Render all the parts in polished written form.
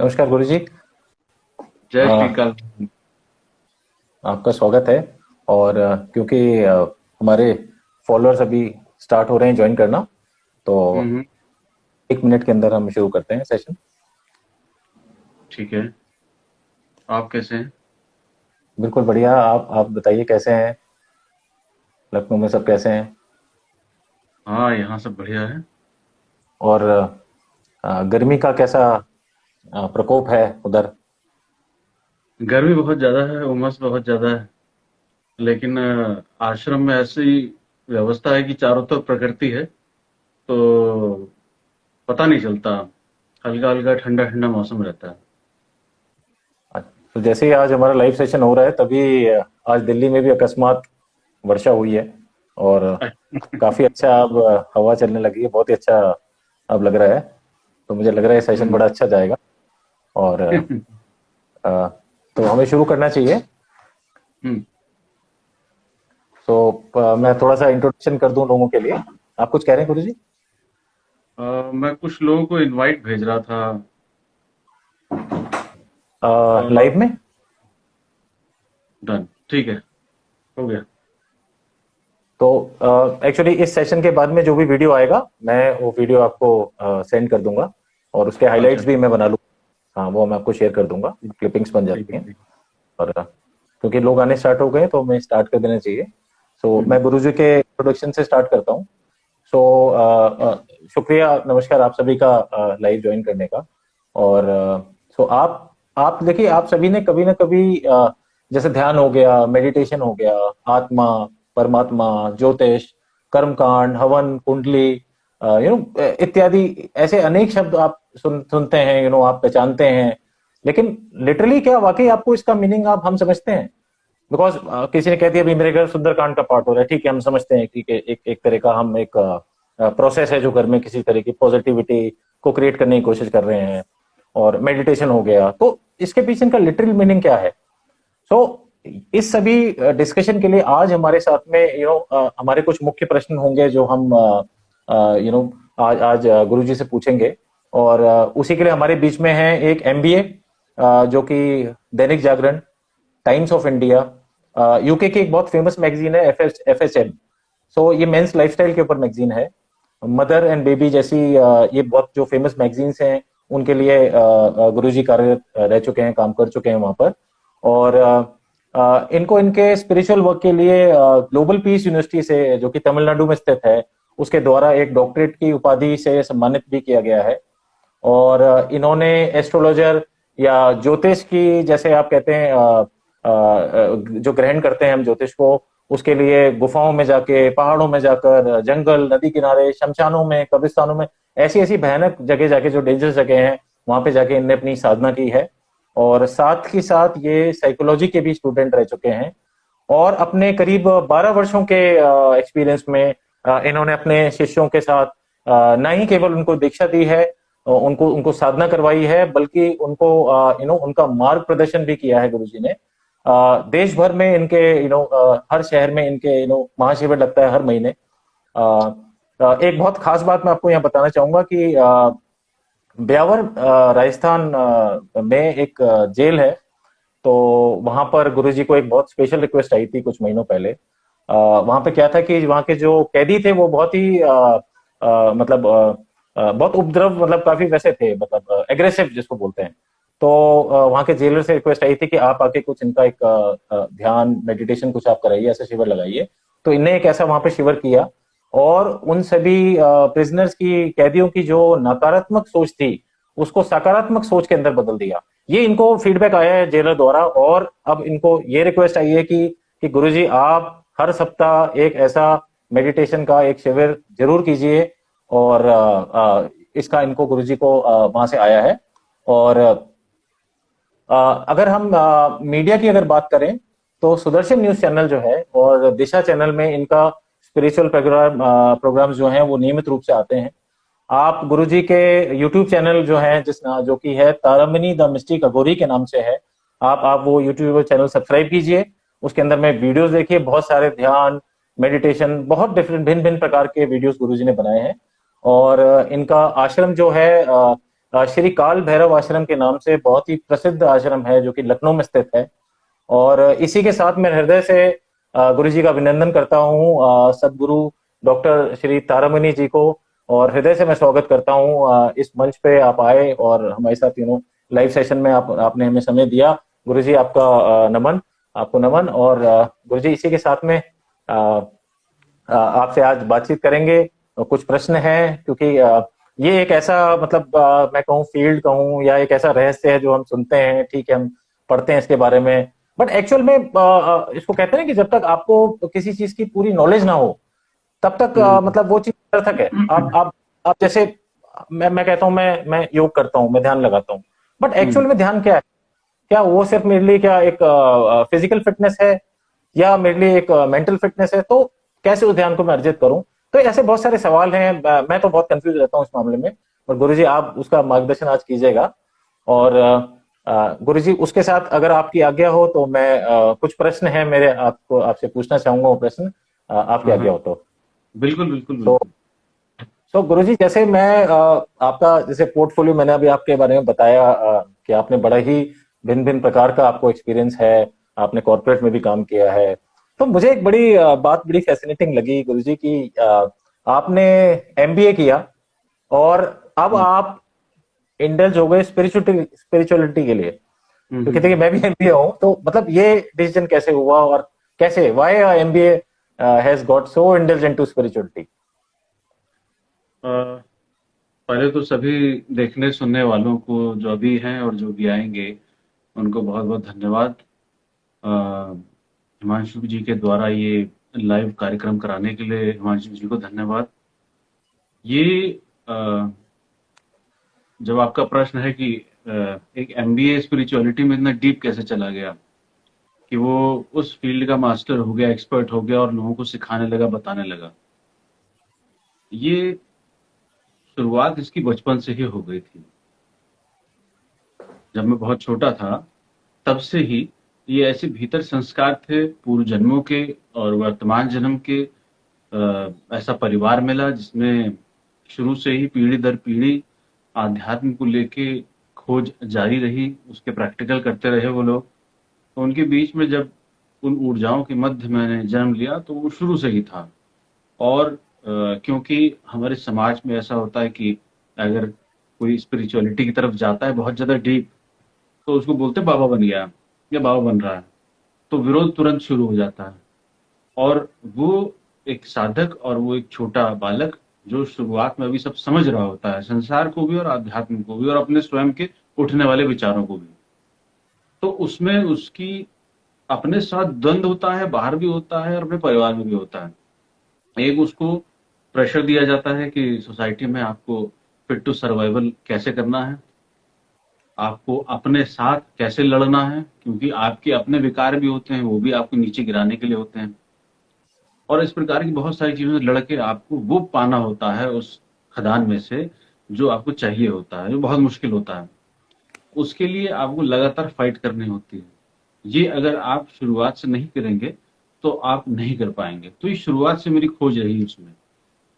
नमस्कार गुरु जी। जय श्री अ, काल। आपका स्वागत है। और क्योंकि हमारे फॉलोअर्स अभी स्टार्ट हो रहे हैं ज्वाइन करना, तो हम्म। 1 मिनट के अंदर हम शुरू करते हैं सेशन। ठीक है। आप कैसे हैं? बिल्कुल बढ़िया। आप बताइए कैसे हैं? लखनऊ में सब कैसे हैं? हाँ, यहाँ सब बढ़िया है। और गर्मी का कैसा प्रकोप है उधर? गर्मी बहुत ज्यादा है, उमस बहुत ज्यादा है। लेकिन आश्रम में ऐसी व्यवस्था है कि चारों तरफ प्रकृति है, तो पता नहीं चलता। हल्का हल्का ठंडा ठंडा मौसम रहता है। तो जैसे ही आज हमारा लाइव सेशन हो रहा है, तभी आज दिल्ली में भी अकस्मात वर्षा हुई है। और काफी अच्छा अब हवा चलने लगी है, बहुत ही अच्छा अब लग रहा है। तो मुझे लग रहा है सेशन हम्म। बड़ा अच्छा जाएगा। और अ, तो हमें शुरू करना चाहिए। हम्म। तो मैं थोड़ा सा इंट्रोडक्शन कर दूं लोगों के लिए। आप कुछ कह रहे हैं गुरु जी? मैं कुछ लोगों को इनवाइट भेज रहा था। लाइव में? डन, ठीक है, हो गया। तो एक्चुअली इस सेशन के बाद में जो भी वीडियो आएगा, मैं वो वीडियो आपको सेंड कर दूंगा। और उसके अच्छा, हाइलाइट्स भी मैं बना लूँ। हाँ, वो मैं आपको शेयर कर दूंगा। ठीक क्लिपिंग्स बन ठीक जाती है, हैं। ठीक। और क्योंकि लोग आने स्टार्ट हो गए, तो हमें स्टार्ट कर देना चाहिए। सो हम्म। मैं गुरु जी के इंट्रोडक्शन से स्टार्ट करता हूँ। सो शुक्रिया, नमस्कार आप सभी का लाइव ज्वाइन करने का। और सो आप देखिए, आप सभी ने कभी ना कभी जैसे ध्यान हो गया, मेडिटेशन हो गया, आत्मा, परमात्मा, ज्योतिष, कर्मकांड, हवन, कुंडली, इत्यादि ऐसे अनेक शब्द आप सुनते हैं, आप पहचानते हैं। लेकिन लिटरली क्या वाकई आपको इसका मीनिंग आप हम समझते हैं? बिकॉज किसी ने कह दिया अभी मेरे घर सुंदरकांड का पाठ हो रहा है, ठीक है, हम समझते हैं कि एक एक तरह का हम एक प्रोसेस है जो घर में किसी तरह की पॉजिटिविटी को क्रिएट करने की कोशिश कर रहे हैं। और मेडिटेशन हो गया, तो इसके पीछे इनका लिटरल मीनिंग क्या है? सो इस सभी डिस्कशन के लिए आज हमारे साथ में हमारे कुछ मुख्य प्रश्न होंगे जो हम यू नो आज आज गुरु जी से पूछेंगे। और उसी के लिए हमारे बीच में है एक एमबीए, जो कि Dainik Jagran, times of India, UK की एक बहुत फेमस मैगजीन है, एफएचएम। सो ये मेंस लाइफस्टाइल के ऊपर मैगजीन है। मदर एंड बेबी जैसी ये बहुत जो फेमस मैगजीन्स हैं, उनके लिए गुरुजी कार्यरत रह चुके हैं, काम कर चुके हैं वहां पर। और इनको इनके स्पिरिचुअल वर्क के लिए ग्लोबल पीस यूनिवर्सिटी से, जो कि तमिलनाडु में स्थित है, उसके द्वारा एक डॉक्टरेट की उपाधि से सम्मानित भी किया गया है। और इन्होंने एस्ट्रोलॉजर या ज्योतिष की, जैसे आप कहते हैं, जो ग्रहण करते हैं हम ज्योतिष को, उसके लिए गुफाओं में जाके, पहाड़ों में जाकर, जंगल, नदी किनारे, शमशानों में, कब्रिस्तानों में, ऐसी ऐसी भयानक जगह जाके, जो डेंजरस जगह हैं, वहां पे जाके इनने अपनी साधना की है। और साथ ही साथ ये साइकोलॉजी के भी स्टूडेंट रह चुके हैं। और अपने करीब 12 वर्षों के एक्सपीरियंस में इन्होंने अपने शिष्यों के साथ न ही केवल उनको दीक्षा दी है, उनको उनको साधना करवाई है, बल्कि उनको उनका मार्ग प्रदर्शन भी किया है गुरु जी ने। देश भर में इनके हर शहर में इनके महाशिविर लगता है हर महीने। एक बहुत खास बात मैं आपको यहाँ बताना चाहूंगा कि ब्यावर, राजस्थान में एक जेल है। तो वहां पर गुरुजी को एक बहुत स्पेशल रिक्वेस्ट आई थी कुछ महीनों पहले। वहां पे क्या था कि वहां के जो कैदी थे वो बहुत ही मतलब बहुत उपद्रव, मतलब काफी वैसे थे, मतलब एग्रेसिव जिसको बोलते हैं। तो वहां के जेलर से रिक्वेस्ट आई थी कि आप आके कुछ इनका एक ध्यान, मेडिटेशन कुछ आप कराइए, ऐसे शिविर लगाइए। तो इनने एक ऐसा वहां पे शिविर किया। और उन सभी प्रिजनर्स की, कैदियों की जो नकारात्मक सोच थी, उसको सकारात्मक सोच के अंदर बदल दिया। ये इनको फीडबैक आया है जेलर द्वारा। और अब इनको ये रिक्वेस्ट आई है कि गुरुजी आप हर सप्ताह एक ऐसा मेडिटेशन का एक शिविर जरूर कीजिए। और इसका इनको गुरुजी को वहां से आया है। और अगर हम मीडिया की अगर बात करें, तो सुदर्शन न्यूज चैनल जो है और दिशा चैनल में इनका स्पिरिचुअल प्रोग्राम्स जो हैं वो नियमित रूप से आते हैं। आप गुरुजी के यूट्यूब चैनल जो है, जो कि है तारमनी द मिस्टिक अघोरी के नाम से है, आप वो यूट्यूब चैनल सब्सक्राइब कीजिए। उसके अंदर में वीडियोस देखिए, बहुत सारे ध्यान, मेडिटेशन, बहुत डिफरेंट भिन्न भिन्न प्रकार के वीडियोस गुरुजी ने बनाए हैं। और इनका आश्रम जो है श्री काल भैरव आश्रम के नाम से बहुत ही प्रसिद्ध आश्रम है, जो कि लखनऊ में स्थित है। और इसी के साथ मैं हृदय से गुरु जी का अभिनंदन करता हूँ, सदगुरु डॉक्टर श्री तारामणि जी को, और हृदय से मैं स्वागत करता हूँ इस मंच पे आप आए और हमारे साथ लाइव सेशन में आपने हमें समय दिया। गुरु जी आपका नमन, आपको नमन। और गुरु जी इसी के साथ में आपसे आज बातचीत करेंगे। कुछ प्रश्न हैं, क्योंकि ये एक ऐसा मतलब मैं कहूँ फील्ड कहूँ या एक ऐसा रहस्य है जो हम सुनते हैं, ठीक है, हम पढ़ते हैं इसके बारे में, बट एक्चुअल में इसको कहते हैं कि जब तक आपको किसी चीज की पूरी नॉलेज ना हो तब तक मतलब वो चीज सार्थक है। आप जैसे मैं कहता हूँ, मैं योग करता हूँ, मैं ध्यान लगाता हूँ, बट एक्चुअल में ध्यान क्या है? क्या वो सिर्फ मेरे लिए क्या एक फिजिकल फिटनेस है, या मेरे लिए एक मेंटल फिटनेस है? तो कैसे उस ध्यान को मैं अर्जित करूं? तो ऐसे बहुत सारे सवाल हैं, मैं तो बहुत कंफ्यूज रहता हूँ इस मामले में। और गुरुजी आप उसका मार्गदर्शन आज कीजिएगा। और गुरुजी उसके साथ अगर आपकी आज्ञा हो तो मैं कुछ प्रश्न है मेरे आपको आपसे पूछना चाहूंगा, वो प्रश्न आपकी हाँ आज्ञा हाँ, हो तो। बिल्कुल बिल्कुल तो बिल्कुल। गुरुजी जैसे मैं आपका जैसे पोर्टफोलियो मैंने अभी आपके बारे में बताया, कि आपने बड़ा ही भिन्न भिन्न प्रकार का आपको एक्सपीरियंस है, आपने कॉर्पोरेट में भी काम किया है। तो मुझे एक बड़ी बात बड़ी फैसिनेटिंग लगी गुरुजी की, आपने एमबीए किया और अब हम्म आप इंडल्ज हो गए स्पिरिचुअलिटी स्पिरिचुअलिटी के लिए। क्योंकि देखिए हम्म। मैं भी एमबीए हूं, तो मतलब ये डिसीजन कैसे हुआ और कैसे why MBA has got so indulge into spirituality? Uh, पहले तो सभी देखने सुनने वालों को, जो अभी हैं और जो भी आएंगे, उनको बहुत बहुत धन्यवाद। अ, हिमांशु जी के द्वारा ये लाइव कार्यक्रम कराने के लिए हिमांशु जी को धन्यवाद। ये अ, जब आपका प्रश्न है कि एक एमबीए स्पिरिचुअलिटी में इतना डीप कैसे चला गया कि वो उस फील्ड का मास्टर हो गया, एक्सपर्ट हो गया और लोगों को सिखाने लगा, बताने लगा, ये शुरुआत इसकी बचपन से ही हो गई थी। जब मैं बहुत छोटा था तब से ही ये ऐसे भीतर संस्कार थे पूर्व जन्मों के और वर्तमान जन्म के। ऐसा परिवार मिला जिसमें शुरू से ही पीढ़ी दर पीढ़ी आध्यात्म को लेके खोज जारी रही, उसके प्रैक्टिकल करते रहे वो लोग। तो उनके बीच में जब उन ऊर्जाओं के मध्य मैंने जन्म लिया तो वो शुरू से ही था। और क्योंकि हमारे समाज में ऐसा होता है कि अगर कोई स्पिरिचुअलिटी की तरफ जाता है बहुत ज्यादा डीप, तो उसको बोलते हैं बाबा बन गया या बाबा बन रहा है, तो विरोध तुरंत शुरू हो जाता है। और वो एक साधक और वो एक छोटा बालक जो शुरुआत में अभी सब समझ रहा होता है, संसार को भी और आध्यात्म को भी और अपने स्वयं के उठने वाले विचारों को भी, तो उसमें उसकी अपने साथ द्वंद होता है, बाहर भी होता है और अपने परिवार में भी होता है। एक उसको प्रेशर दिया जाता है कि सोसाइटी में आपको फिट टू सर्वाइवल कैसे करना है, आपको अपने साथ कैसे लड़ना है, क्योंकि आपके अपने विकार भी होते हैं, वो भी आपको नीचे गिराने के लिए होते हैं। और इस प्रकार की बहुत सारी चीजों से लड़के आपको वो पाना होता है उस खदान में से जो आपको चाहिए होता है, जो बहुत मुश्किल होता है। उसके लिए आपको लगातार फाइट करनी होती है। ये अगर आप शुरुआत से नहीं करेंगे तो आप नहीं कर पाएंगे। तो ये शुरुआत से मेरी खोज रही उसमें,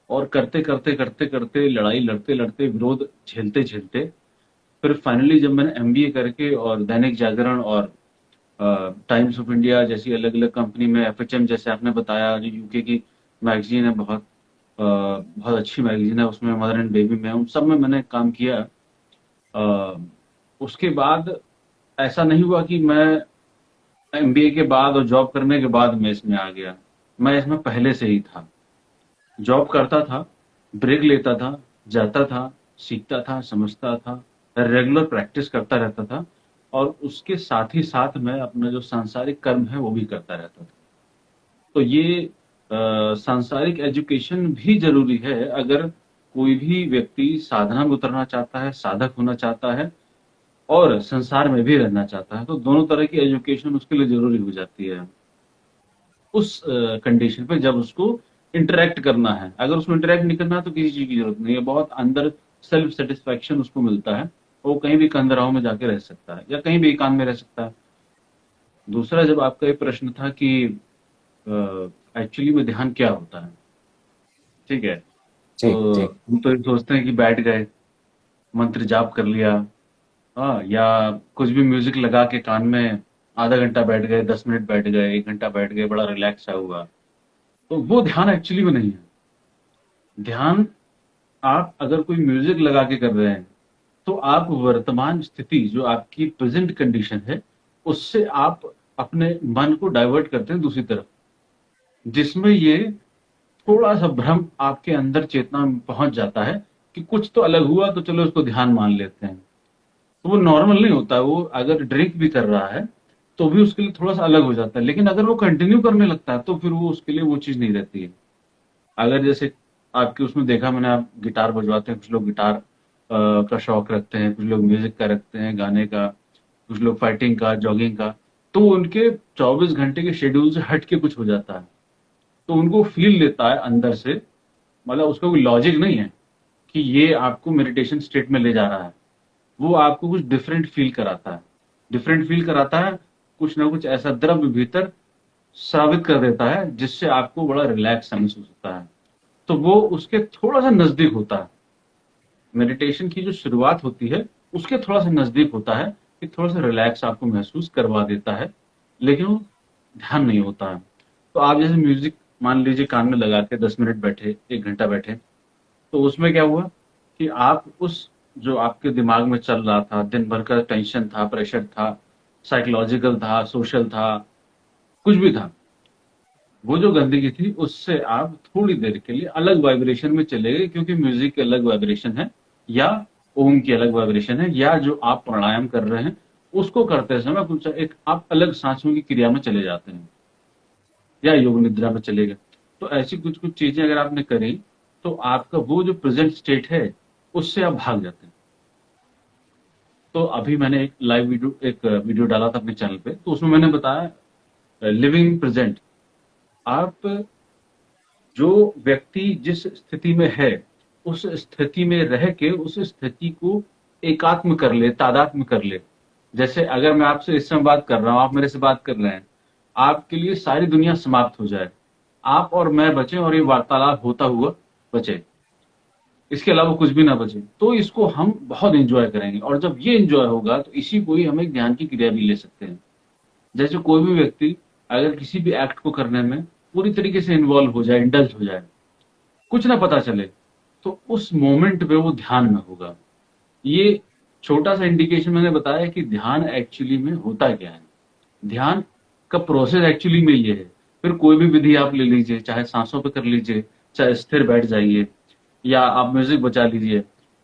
और करते करते करते करते लड़ाई लड़ते लड़ते विरोध झेलते झेलते फिर फाइनली जब मैंने एमबीए करके और दैनिक जागरण और टाइम्स ऑफ इंडिया जैसी अलग अलग कंपनी में, एफएचएम जैसे आपने बताया जो यूके की मैगजीन है, बहुत अच्छी मैगजीन है, उसमें मदर एंड बेबी में, उन सब में मैंने काम किया। अ, उसके बाद ऐसा नहीं हुआ कि मैं एमबीए के बाद और जॉब करने के बाद मैं इसमें आ गया। मैं इसमें पहले से ही था, जॉब करता था, ब्रेक लेता था, जाता था, सीखता था, समझता था, रेगुलर प्रैक्टिस करता रहता था, और उसके साथ ही साथ मैं अपना जो सांसारिक कर्म है वो भी करता रहता था। तो ये सांसारिक एजुकेशन भी जरूरी है अगर कोई भी व्यक्ति साधना में उतरना चाहता है, साधक होना चाहता है और संसार में भी रहना चाहता है, तो दोनों तरह की एजुकेशन उसके लिए जरूरी हो जाती है। उस कंडीशन पे जब उसको इंटरेक्ट करना है, अगर उसको इंटरेक्ट नहीं करना है तो किसी चीज की जरूरत नहीं है, बहुत अंदर सेल्फ सेटिस्फेक्शन उसको मिलता है, वो कहीं भी कंदराओं में जाके रह सकता है या कहीं भी एकांत में रह सकता है। दूसरा, जब आपका ये प्रश्न था कि एक्चुअली में ध्यान क्या होता है, ठीक है, जी तो जी। हम तो ये सोचते हैं कि बैठ गए, मंत्र जाप कर लिया, हाँ, या कुछ भी म्यूजिक लगा के कान में आधा घंटा बैठ गए, 10 मिनट बैठ गए, 1 घंटा बैठ गए, बड़ा रिलैक्स सा हुआ, तो वो ध्यान एक्चुअली में नहीं है। ध्यान, आप अगर कोई म्यूजिक लगा के कर रहे हैं, तो आप वर्तमान स्थिति, जो आपकी प्रेजेंट कंडीशन है, उससे आप अपने मन को डाइवर्ट करते हैं दूसरी तरफ, जिसमें ये थोड़ा सा भ्रम आपके अंदर चेतना में पहुंच जाता है कि कुछ तो अलग हुआ, तो चलो इसको ध्यान मान लेते हैं। तो वो नॉर्मल नहीं होता, वो अगर ड्रिंक भी कर रहा है तो भी उसके लिए थोड़ा सा अलग हो जाता है, लेकिन अगर वो कंटिन्यू करने लगता है तो फिर वो उसके लिए वो चीज नहीं रहती है। अगर जैसे आपके उसमें देखा मैंने, आप गिटार बजवाते हैं, कुछ लोग गिटार का शौक रखते हैं, कुछ लोग म्यूजिक का रखते हैं, गाने का, कुछ लोग फाइटिंग का, जॉगिंग का, तो उनके 24 घंटे के शेड्यूल से हट के कुछ हो जाता है, तो उनको फील लेता है अंदर से, मतलब उसका कोई लॉजिक नहीं है कि ये आपको मेडिटेशन स्टेट में ले जा रहा है। वो आपको कुछ डिफरेंट फील कराता है, डिफरेंट फील कराता है, कुछ ना कुछ ऐसा द्रव्य भीतर स्रावित कर देता है जिससे आपको बड़ा रिलैक्स महसूस होता है, तो वो उसके थोड़ा सा नजदीक होता है। मेडिटेशन की जो शुरुआत होती है उसके थोड़ा सा नजदीक होता है, कि थोड़ा सा रिलैक्स आपको महसूस करवा देता है, लेकिन वो ध्यान नहीं होता है। तो आप जैसे म्यूजिक मान लीजिए कान में लगा के 10 मिनट बैठे, 1 घंटा बैठे, तो उसमें क्या हुआ कि आप उस, जो आपके दिमाग में चल रहा था, दिन भर का टेंशन था, प्रेशर था, साइकोलॉजिकल था, सोशल था, कुछ भी था, वो जो गंदगी थी उससे आप थोड़ी देर के लिए अलग वाइब्रेशन में चले गए, क्योंकि म्यूजिक की अलग वाइब्रेशन है, या ओम की अलग वाइब्रेशन है, या जो आप प्राणायाम कर रहे हैं उसको करते समय कुछ एक आप अलग सांसों की क्रिया में चले जाते हैं, या योग निद्रा में चले गए। तो ऐसी कुछ कुछ चीजें अगर आपने करी, तो आपका वो जो प्रेजेंट स्टेट है उससे आप भाग जाते हैं। तो अभी मैंने एक वीडियो डाला था अपने चैनल पे, तो उसमें मैंने बताया लिविंग प्रेजेंट। आप, जो व्यक्ति जिस स्थिति में है, उस स्थिति में रह के उस स्थिति को एकात्म कर ले, तादात्म्य कर ले। जैसे अगर मैं आपसे इस समय बात कर रहा हूं, आप मेरे से बात कर रहे हैं, आपके लिए सारी दुनिया समाप्त हो जाए, आप और मैं बचे और ये वार्तालाप होता हुआ बचे, इसके अलावा कुछ भी ना बचे, तो इसको हम बहुत एंजॉय करेंगे, और जब ये एंजॉय होगा तो इसी को ही हम एक ध्यान की क्रिया भी ले सकते हैं। जैसे कोई भी व्यक्ति अगर किसी भी एक्ट को करने में पूरी तरीके से इन्वॉल्व हो जाए, इंडल्ज हो जाए, कुछ ना पता चले, तो उस मोमेंट पे वो ध्यान में होगा। ये छोटा सा इंडिकेशन मैंने बताया कि ध्यान एक्चुअली में होता क्या है। ध्यान का प्रोसेस एक्चुअली में ये है। फिर कोई भी विधि आप ले लीजिए, चाहे सांसों पे कर लीजिए, चाहे स्थिर बैठ जाइए, या आप म्यूजिक बजा लीजिए,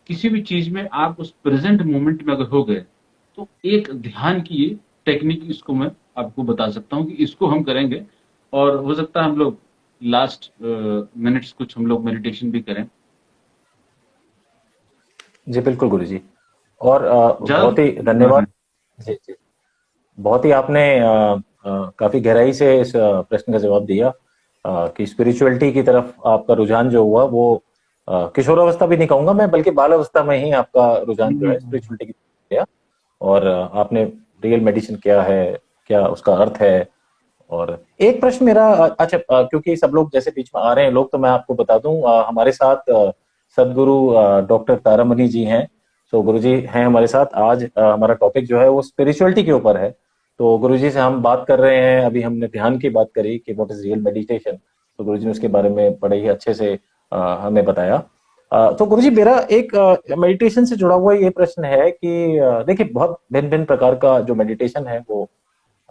किसी भी चीज में आप उस प्रेजेंट मोमेंट में अगर हो गए, तो एक ध्यान की ये टेक्निक, इसको मैं आपको बता सकता हूँ कि इसको हम करेंगे, और हो सकता है हम लोग लास्ट मिनट्स कुछ हम लोग मेडिटेशन भी करें। जी बिल्कुल गुरु जी। और बहुत ही ज्यादा धन्यवाद। जी जी। बहुत ही आपने काफी गहराई से इस प्रश्न का जवाब दिया, कि स्पिरिचुअलिटी की तरफ आपका रुझान जो हुआ वो किशोरावस्था भी नहीं कहूंगा मैं, बल्कि बाल अवस्था में ही आपका रुझान जो है स्पिरिचुअलिटी की तरफ गया। और आपने रियल मेडिसिन क्या है, क्या उसका अर्थ है। और एक प्रश्न मेरा, अच्छा, क्योंकि सब लोग जैसे बीच में आ रहे हैं लोग, तो मैं आपको बता दूं, हमारे साथ सदगुरु डॉक्टर तारामणि जी हैं। तो गुरु जी हैं हमारे साथ आज। हमारा टॉपिक जो है वो स्पिरिचुअलिटी के ऊपर है। तो गुरु जी से हम बात कर रहे हैं, अभी हमने ध्यान की बात करी कि व्हाट इज रियल मेडिटेशन। तो गुरु जी ने उसके बारे में बड़े ही अच्छे से हमें बताया। तो गुरु जी, मेरा एक मेडिटेशन से जुड़ा हुआ ये प्रश्न है कि देखिए, बहुत भिन्न भिन्न प्रकार का जो मेडिटेशन है वो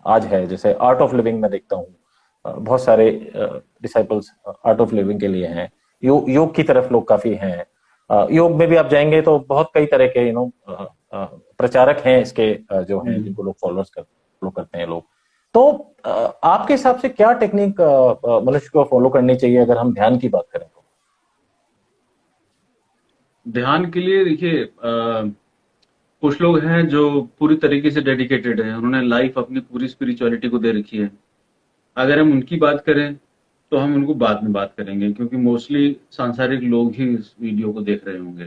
आज है। जैसे आर्ट ऑफ लिविंग में देखता हूँ, बहुत सारे डिसाइपल्स आर्ट ऑफ लिविंग के लिए हैं। योग की तरफ लोग काफी हैं। योग में भी आप जाएंगे तो बहुत कई तरह के प्रचारक हैं इसके, जो हैं जिनको लोग फॉलो करते हैं लोग। तो आपके हिसाब से क्या टेक्निक मनुष्य को फॉलो करनी चाहिए अगर हम ध्यान की बात करें तो? ध्यान के लिए देखिए, कुछ लोग हैं जो पूरी तरीके से डेडिकेटेड हैं, उन्होंने लाइफ अपनी पूरी स्पिरिचुअलिटी को दे रखी है। अगर हम उनकी बात करें तो हम उनको बाद में बात करेंगे, क्योंकि मोस्टली सांसारिक लोग ही इस वीडियो को देख रहे होंगे।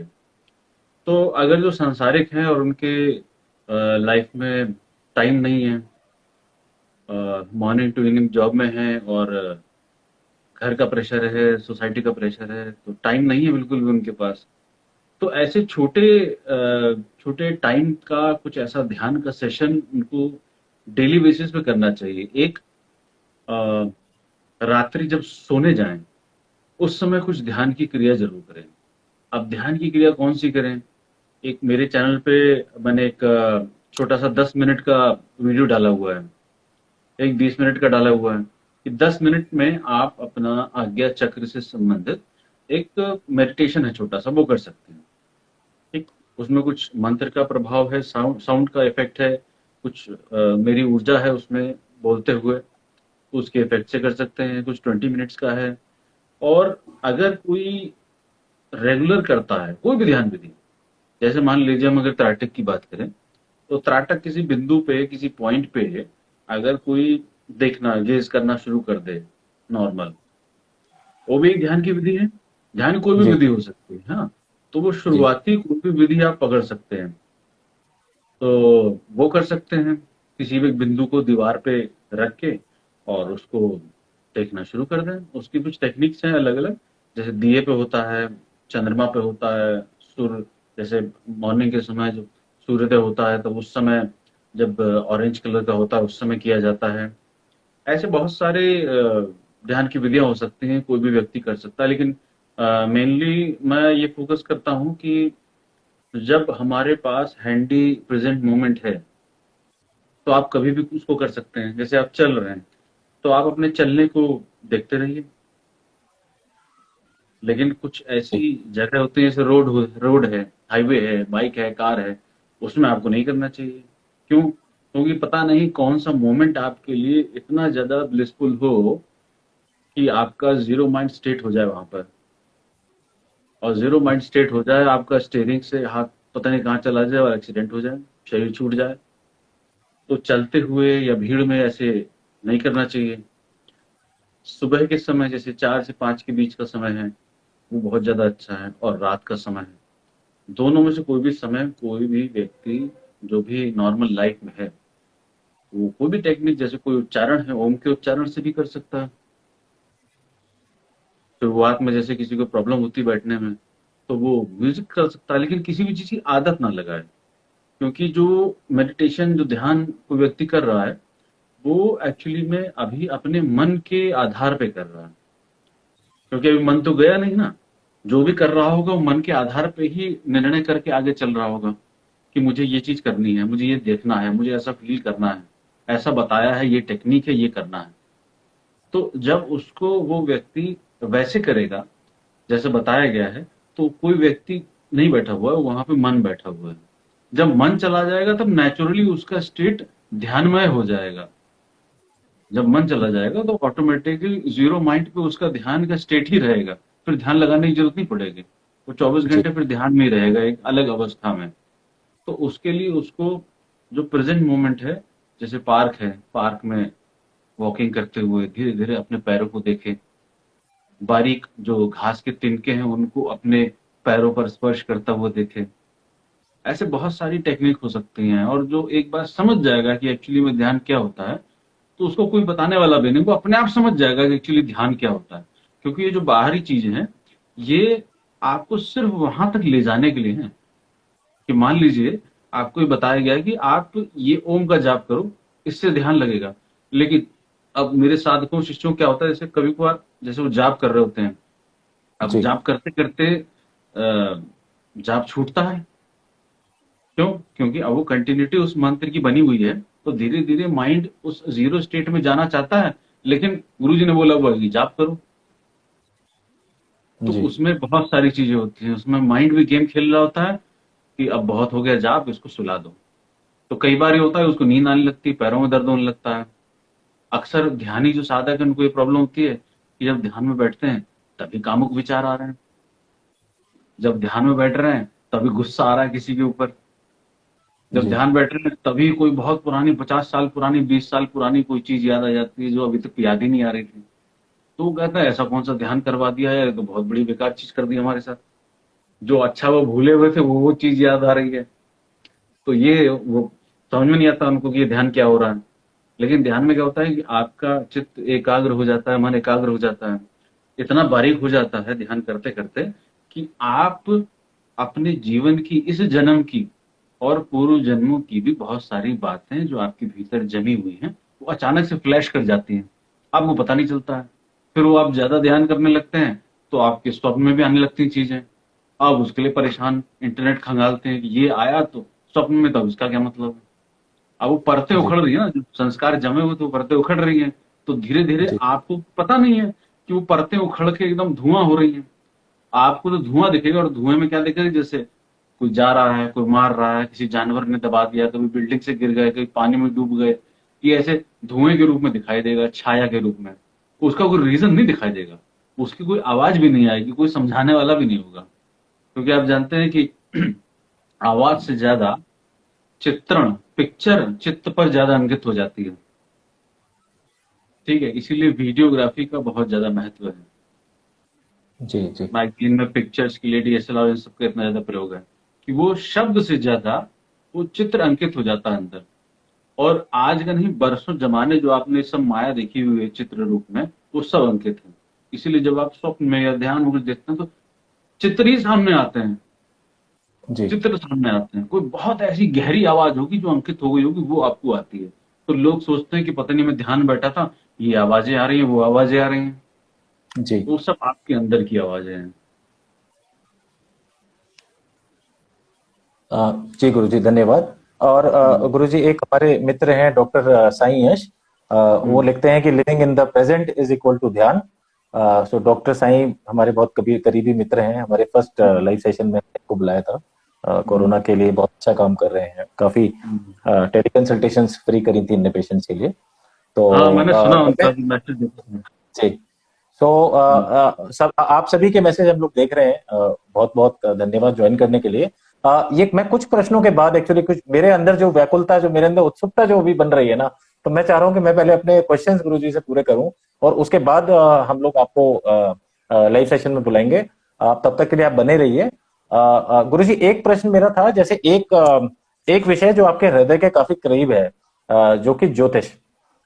तो अगर जो सांसारिक हैं और उनके लाइफ में टाइम नहीं है, मॉर्निंग टू इवनिंग जॉब में है, और घर का प्रेशर है, सोसाइटी का प्रेशर है, तो टाइम नहीं है बिल्कुल भी उनके पास, तो ऐसे छोटे टाइम का कुछ ऐसा ध्यान का सेशन उनको डेली बेसिस पे करना चाहिए। एक अ, रात्रि जब सोने जाएं उस समय कुछ ध्यान की क्रिया जरूर करें। अब ध्यान की क्रिया कौन सी करें? एक मेरे चैनल पे मैंने एक छोटा सा 10 मिनट का वीडियो डाला हुआ है, एक 20 मिनट का डाला हुआ है कि 10 मिनट में आप अपना आज्ञा चक्र से संबंधित एक मेडिटेशन है छोटा सा, वो कर सकते हैं। ठीक, उसमें कुछ मंत्र का प्रभाव है, साउंड साउंड का इफेक्ट है, कुछ मेरी ऊर्जा है उसमें बोलते हुए, उसके इफेक्ट से कर सकते हैं। कुछ 20 मिनट्स का है। और अगर कोई रेगुलर करता है कोई भी ध्यान विधि, जैसे मान लीजिए हम अगर त्राटक की बात करें, तो त्राटक किसी बिंदु पे किसी पॉइंट पे अगर कोई देखना गेज करना शुरू कर दे नॉर्मल, वो भी एक ध्यान की विधि है। ध्यान कोई भी जी विधि हो सकती है, हाँ। तो वो जी शुरुआती कोई भी विधि आप पकड़ सकते हैं, तो वो कर सकते हैं। किसी भी बिंदु को दीवार पे रख के और उसको देखना शुरू कर दें। उसकी कुछ टेक्निक्स हैं अलग अलग, जैसे दिए पे होता है, चंद्रमा पे होता है, सूर्य, जैसे मॉर्निंग के समय जब सूर्योदय होता है तो उस समय जब ऑरेंज कलर का होता है उस समय किया जाता है। ऐसे बहुत सारे ध्यान की विधियां हो सकती हैं, कोई भी व्यक्ति कर सकता है। लेकिन मेनली मैं ये फोकस करता हूँ कि जब हमारे पास हैंडी प्रेजेंट मोमेंट है तो आप कभी भी उसको कर सकते हैं। जैसे आप चल रहे हैं तो आप अपने चलने को देखते रहिए। लेकिन कुछ ऐसी जी जगह होती है जैसे रोड है, हाईवे है, बाइक है, कार है, उसमें आपको नहीं करना चाहिए। क्यों? क्योंकि पता नहीं कौन सा मोमेंट आपके लिए इतना ज्यादा ब्लिसफुल हो कि आपका जीरो माइंड स्टेट हो जाए वहां पर। और जीरो माइंड स्टेट हो जाए, आपका स्टेयरिंग से हाथ पता नहीं कहाँ चला जाए और एक्सीडेंट हो जाए, शरीर छूट जाए। तो चलते हुए या भीड़ में ऐसे नहीं करना चाहिए। सुबह के समय जैसे 4 से 5 के बीच का समय है, वो बहुत ज्यादा अच्छा है, और रात का समय है। दोनों में से कोई भी समय कोई भी व्यक्ति जो भी नॉर्मल लाइफ में है, वो कोई भी टेक्निक, जैसे कोई उच्चारण है, ओम के उच्चारण से भी कर सकता है। शुरुआत में जैसे किसी को प्रॉब्लम होती है बैठने में, तो वो म्यूजिक कर सकता है, लेकिन किसी भी चीज की आदत ना लगाए। क्योंकि जो मेडिटेशन, जो ध्यान कोई व्यक्ति कर रहा है, वो एक्चुअली में अभी अपने मन के आधार पे कर रहा है। क्योंकि अभी मन तो गया नहीं ना। जो भी कर रहा होगा वो मन के आधार पे ही निर्णय करके आगे चल रहा होगा कि मुझे ये चीज करनी है, मुझे ये देखना है, मुझे ऐसा फील करना है, ऐसा बताया है, ये टेक्निक है, ये करना है। तो जब उसको वो व्यक्ति वैसे करेगा जैसे बताया गया है, तो कोई व्यक्ति नहीं बैठा हुआ है, वहां पे मन बैठा हुआ है। जब मन चला जाएगा तब नेचुरली उसका स्टेट ध्यानमय हो जाएगा। जब मन चला जाएगा तो ऑटोमेटिकली जीरो माइंड पे उसका ध्यान का स्टेट ही रहेगा। फिर ध्यान लगाने की जरूरत नहीं पड़ेगी। वो 24 घंटे जी फिर ध्यान में ही रहेगा, एक अलग अवस्था में। तो उसके लिए उसको जो प्रेजेंट मोमेंट है, जैसे पार्क है, पार्क में वॉकिंग करते हुए धीरे धीरे अपने पैरों को देखे, बारीक जो घास के तिनके हैं उनको अपने पैरों पर स्पर्श करता हुआ देखे। ऐसे बहुत सारी टेक्निक हो सकती हैं, और जो एक बार समझ जाएगा कि एक्चुअली में ध्यान क्या होता है, तो उसको कोई बताने वाला भी नहीं, वो अपने आप समझ जाएगा कि एक्चुअली ध्यान क्या होता है। क्योंकि ये जो बाहरी चीजें हैं, ये आपको सिर्फ वहां तक ले जाने के लिए है कि मान लीजिए आपको ये बताया गया है कि आप ये ओम का जाप करो, इससे ध्यान लगेगा। लेकिन अब मेरे साधकों शिष्यों क्या होता है, जैसे कभी कभार जैसे वो जाप कर रहे होते हैं, अब जी जाप करते करते जाप छूटता है। क्यों? क्योंकि अब वो कंटिन्यूटी उस मंत्र की बनी हुई है, तो धीरे धीरे माइंड उस जीरो स्टेट में जाना चाहता है, लेकिन गुरु जी ने बोला हुआ है कि जाप करो। तो जी उसमें बहुत सारी चीजें होती हैं, उसमें माइंड भी गेम खेल रहा होता है कि अब बहुत हो गया जाप, इसको सुला दो। तो कई बार ये होता है उसको नींद आने लगती है, पैरों में दर्द होने लगता है। अक्सर ध्यानी जो साधक है उनको ये प्रॉब्लम होती है कि जब ध्यान में बैठते हैं तभी कामुक विचार आ रहे हैं, जब ध्यान में बैठ रहे हैं तभी गुस्सा आ रहा है किसी के ऊपर, जब जी ध्यान बैठ रहे हैं तभी कोई बहुत पुरानी 50 साल पुरानी 20 साल पुरानी कोई चीज याद आ जाती है जो अभी तक याद ही नहीं आ रही थी। तो वो कहता है ऐसा कौन सा ध्यान करवा दिया है, ये तो बहुत बड़ी बेकार चीज कर दी हमारे साथ। जो अच्छा वो भूले हुए थे वो चीज याद आ रही है। तो ये वो समझ में नहीं आता उनको कि ये ध्यान क्या हो रहा है। लेकिन ध्यान में क्या होता है कि आपका चित्त एकाग्र हो जाता है, मन एकाग्र हो जाता है, इतना बारीक हो जाता है ध्यान करते करते कि आप अपने जीवन की, इस जन्म की और पूर्व जन्मों की भी बहुत सारी बातें जो आपके भीतर जमी हुई हैं, वो अचानक से फ्लैश कर जाती हैं, आपको पता नहीं चलता है। फिर वो आप ज्यादा ध्यान करने लगते हैं तो आपके स्वप्न में भी आने लगती हैं चीजें। आप उसके लिए परेशान, इंटरनेट खंगालते हैं कि ये आया तो स्वप्न में, तो इसका क्या मतलब है। अब वो परतें जी उखड़ रही है ना, जो संस्कार जमे हुए तो परतें उखड़ रही हैं, तो धीरे धीरे जी आपको पता नहीं है कि वो परतें उखड़ के एकदम धुआं हो रही हैं। आपको तो धुआं दिखेगा, और धुएं में क्या दिखेगा, जैसे कोई जा रहा है, कोई मार रहा है, किसी जानवर ने दबा दिया, कभी बिल्डिंग से गिर गए, कभी पानी में डूब गए। ये ऐसे धुएं के रूप में दिखाई देगा, छाया के रूप में। उसका कोई रीजन नहीं दिखाई देगा, उसकी कोई आवाज भी नहीं आएगी, कोई समझाने वाला भी नहीं होगा। क्योंकि आप जानते हैं कि आवाज से ज्यादा चित्रण, पिक्चर चित्त पर ज्यादा अंकित हो जाती है। ठीक है, इसीलिए वीडियोग्राफी का बहुत ज्यादा महत्व है। जी जी मैगजीन में पिक्चर्स के लिए डीएसएलआर इन सबका इतना ज्यादा प्रयोग है कि वो शब्द से ज्यादा वो चित्र अंकित हो जाता है अंदर। और आज का नहीं, बरसों जमाने जो आपने सब माया देखी हुई है चित्र रूप में, वो सब अंकित है। इसीलिए जब आप स्वप्न में या ध्यान में कुछ देखते हैं तो चित्र ही सामने आते हैं, जी चित्र सामने आते हैं। कोई बहुत ऐसी गहरी आवाज होगी जो अंकित हो गई होगी, वो आपको आती है। तो लोग सोचते हैं कि पता नहीं मैं ध्यान में बैठा था, ये आवाजें आ रही हैं, वो आवाजें आ रही हैं। जी वो सब आपके अंदर की आवाजें हैं। जी गुरुजी धन्यवाद। और हम्म, गुरुजी एक हमारे मित्र हैं डॉक्टर साईं यश, वो हम्म, लिखते हैं कि living in the present is equal to dhyan. So doctor Sai हमारे बहुत करीबी मित्र हैं, हमारे फर्स्ट हम्म, लाइव सेशन में को बुलाया था। हम्म, कोरोना के लिए बहुत अच्छा काम कर रहे हैं, काफी हम्म। टेली कंसल्टेशंस फ्री करी थी इनने पेशेंट्स के लिए। तो हाँ, मैंने सुना मैं उनका भी मैसेज देखा था। जी सो हम्म, सब आप सभी के मैसेज हम लोग देख रहे हैं, बहुत बहुत धन्यवाद ज्वाइन करने के लिए। ये मैं कुछ प्रश्नों के बाद एक्चुअली कुछ मेरे अंदर जो व्याकुलता, जो मेरे अंदर उत्सुकता जो अभी बन रही है ना, तो मैं चाह रहा हूँ कि मैं पहले अपने क्वेश्चंस गुरुजी से पूरे करूं, और उसके बाद हम लोग आपको लाइव सेशन में बुलाएंगे। आप तब तक के लिए आप बने रहिए। गुरुजी एक प्रश्न मेरा था, जैसे एक विषय जो आपके हृदय के काफी करीब है, जो कि ज्योतिष।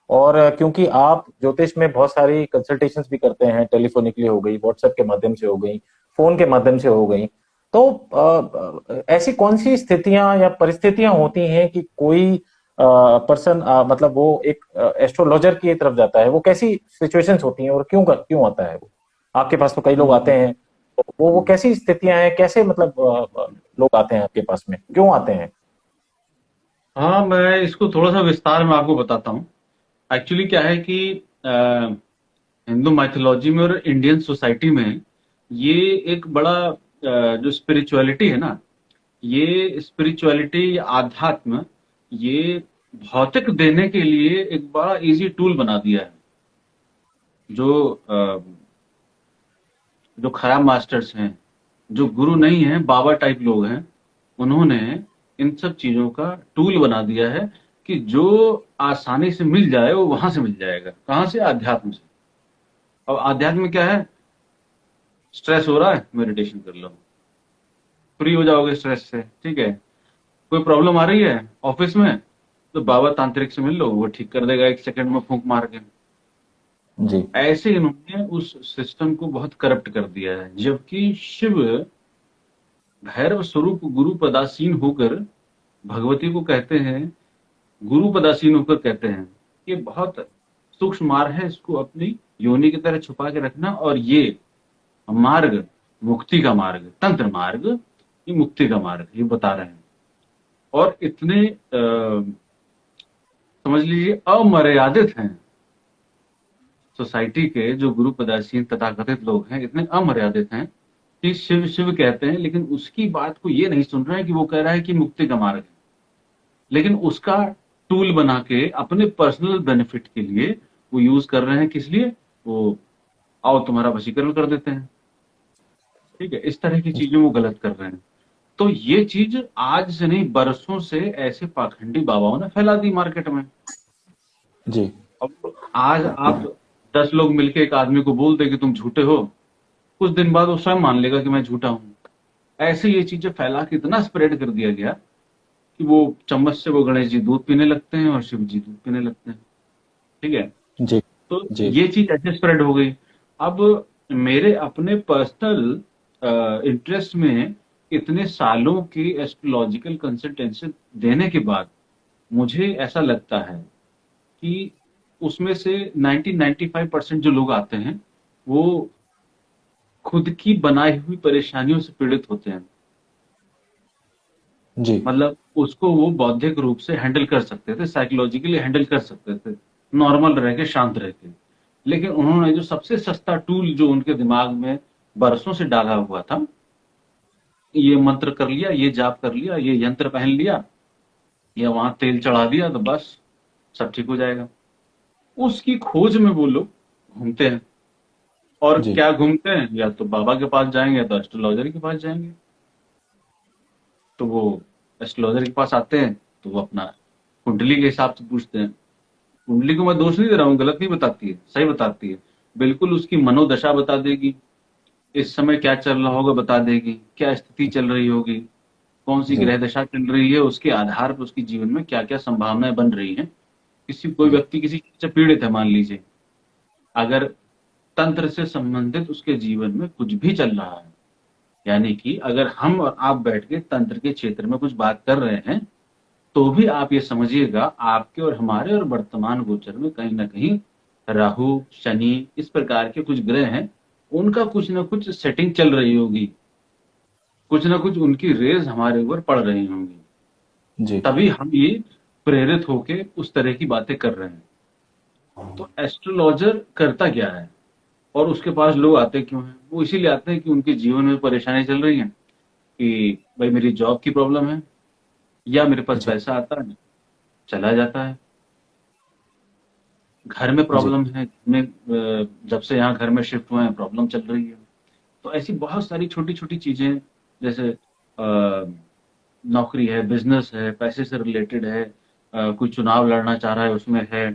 और क्योंकि आप ज्योतिष में बहुत सारी कंसल्टेशंस भी करते हैं, टेलीफोनिकली हो गई, व्हाट्सएप के माध्यम से हो गई, फोन के माध्यम से हो गई, तो ऐसी कौन सी स्थितियां या परिस्थितियां होती हैं कि कोई पर्सन मतलब वो एक एस्ट्रोलॉजर की तरफ जाता है, वो कैसी सिचुएशंस होती हैं और क्यों आता है वो? आपके पास तो कई लोग आते हम्म, हैं, तो वो हम्म। कैसी स्थितियां हैं, कैसे मतलब लोग आते हैं आपके पास में, क्यों आते हैं? हाँ, मैं इसको थोड़ा सा विस्तार में आपको बताता हूँ। एक्चुअली क्या है कि हिंदू माइथोलॉजी में और इंडियन सोसाइटी में ये एक बड़ा जो स्पिरिचुअलिटी है ना, ये स्पिरिचुअलिटी या आध्यात्म, ये भौतिक देने के लिए एक बड़ा इजी टूल बना दिया है। जो जो खराब मास्टर्स हैं, जो गुरु नहीं हैं, बाबा टाइप लोग हैं, उन्होंने इन सब चीजों का टूल बना दिया है कि जो आसानी से मिल जाए वो वहां से मिल जाएगा। कहां से? अध्यात्म से। अब अध्यात्म में क्या है? स्ट्रेस हो रहा है, मेडिटेशन कर लो, फ्री हो जाओगे स्ट्रेस से। ठीक है, कोई प्रॉब्लम आ रही है ऑफिस में, तो बाबा तांत्रिक से मिल लो, वो ठीक कर देगा 1 सेकंड में फूंक मार के। जी ऐसे इन्होंने उस सिस्टम को बहुत करप्ट कर दिया है। जबकि शिव भैरव स्वरूप गुरु पदासीन होकर भगवती को कहते हैं, गुरु पदासीन होकर कहते हैं कि बहुत सूक्ष्म मार्ग है, इसको अपनी योनि की तरह छुपा के रखना, और ये मार्ग मुक्ति का मार्ग, तंत्र मार्ग, ये मुक्ति का मार्ग, ये बता रहे हैं। और इतने समझ लीजिए अमर्यादित हैं सोसाइटी के जो गुरु पदासीन तथाकथित लोग हैं, इतने अमर्यादित हैं कि शिव शिव कहते हैं, लेकिन उसकी बात को ये नहीं सुन रहे हैं कि वो कह रहा है कि मुक्ति का मार्ग है। लेकिन उसका टूल बना के अपने पर्सनल बेनिफिट के लिए वो यूज कर रहे हैं। किस लिए? वो आओ तुम्हारा वशीकरण कर देते हैं। ठीक है, इस तरह की चीजें वो गलत कर रहे हैं। तो ये चीज आज से नहीं, बरसों से ऐसे पाखंडी बाबाओं ने फैला दी मार्केट में। जी अब आज आप 10 लोग मिलके एक आदमी को बोल दे कि तुम झूठे हो, कुछ दिन बाद वो स्वयं मान लेगा कि मैं झूठा हूं। ऐसे ये चीजें फैला के इतना स्प्रेड कर दिया गया कि वो चम्मच से वो गणेश जी दूध पीने लगते हैं और शिव जी दूध पीने लगते हैं। ठीक है, जी तो जी ये चीज ऐसे स्प्रेड हो गई। अब मेरे अपने पर्सनल इंटरेस्ट में इतने सालों की एस्ट्रोलॉजिकल कंसल्टेंसी देने के बाद मुझे ऐसा लगता है कि उसमें से 90-95% जो लोग आते हैं वो खुद की बनाई हुई परेशानियों से पीड़ित होते हैं। जी। मतलब उसको वो बौद्धिक रूप से हैंडल कर सकते थे, साइकोलॉजिकली हैंडल कर सकते थे, नॉर्मल रह के, शांत रह के। लेकिन उन्होंने जो सबसे सस्ता टूल जो उनके दिमाग में बरसों से डाला हुआ था, ये मंत्र कर लिया, ये जाप कर लिया, ये यंत्र पहन लिया, या वहां तेल चढ़ा दिया तो बस सब ठीक हो जाएगा। उसकी खोज में वो लोग घूमते हैं। और जी। क्या घूमते हैं, या तो बाबा के पास जाएंगे या तो एस्ट्रोलॉजर के पास जाएंगे। तो वो एस्ट्रोलॉजर के पास आते हैं तो वो अपना कुंडली के हिसाब से पूछते हैं। कुंडली को मैं दोष नहीं दे रहा हूँ, गलत नहीं बताती है, सही बताती है। बिल्कुल उसकी मनोदशा बता देगी, इस समय क्या चल रहा होगा बता देगी, क्या स्थिति चल रही होगी, कौन सी जी। ग्रह दशा चल रही है, उसके आधार पर उसके जीवन में क्या क्या संभावनाएं बन रही हैं। किसी कोई जी। व्यक्ति किसी चीज से पीड़ित है मान लीजिए, अगर तंत्र से संबंधित उसके जीवन में कुछ भी चल रहा है, यानी कि अगर हम और आप बैठ के तंत्र के क्षेत्र में कुछ बात कर रहे हैं, तो भी आप ये समझिएगा आपके और हमारे और वर्तमान गोचर में कहीं ना कहीं राहु, शनि, इस प्रकार के कुछ ग्रह हैं, उनका कुछ ना कुछ सेटिंग चल रही होगी, कुछ ना कुछ उनकी रेज हमारे ऊपर पड़ रही होंगी। जी। तभी हम ये प्रेरित होके उस तरह की बातें कर रहे हैं। तो एस्ट्रोलॉजर करता क्या है और उसके पास लोग आते क्यों हैं? वो इसीलिए आते हैं कि उनके जीवन में परेशानी चल रही है, कि भाई मेरी जॉब की प्रॉब्लम है, या मेरे पास जी। पैसा आता है चला जाता है, घर में जी। प्रॉब्लम है, जब से यहाँ घर में शिफ्ट हुए हैं प्रॉब्लम चल रही है। तो ऐसी बहुत सारी छोटी छोटी चीजें, जैसे नौकरी है, बिजनेस है, पैसे से रिलेटेड है, कोई चुनाव लड़ना चाह रहा है उसमें है,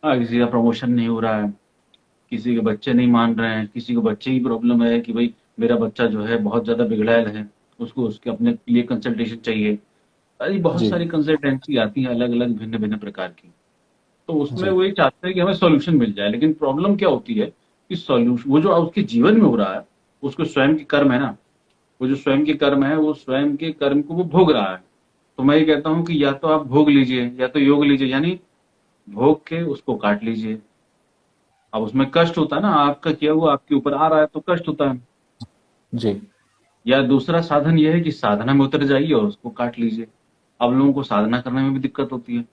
किसी का प्रमोशन नहीं हो रहा है, किसी के बच्चे नहीं मान रहे हैं, किसी को बच्चे की प्रॉब्लम है कि भाई मेरा बच्चा जो है बहुत ज्यादा बिगड़ैल है, उसको उसके अपने लिए कंसल्टेशन चाहिए। अरे बहुत जी। सारी कंसल्टेंसी आती है अलग अलग भिन्न भिन्न प्रकार की। तो उसमें जी। वो ये चाहते हैं कि हमें सॉल्यूशन मिल जाए, लेकिन प्रॉब्लम क्या होती है कि सॉल्यूशन वो जो उसके जीवन में हो रहा है, उसको स्वयं की कर्म है ना, वो जो स्वयं के कर्म है वो स्वयं के कर्म को वो भोग रहा है। तो मैं ये कहता हूँ कि या तो आप भोग लीजिए या तो योग लीजिए, यानी भोग के उसको काट लीजिए। अब उसमें कष्ट होता है ना, आपका किया हुआ आपके ऊपर आ रहा है तो कष्ट होता है। जी। या दूसरा साधन यह है कि साधना में उतर जाइए और उसको काट लीजिए। अब लोगों को साधना करने में भी दिक्कत होती है,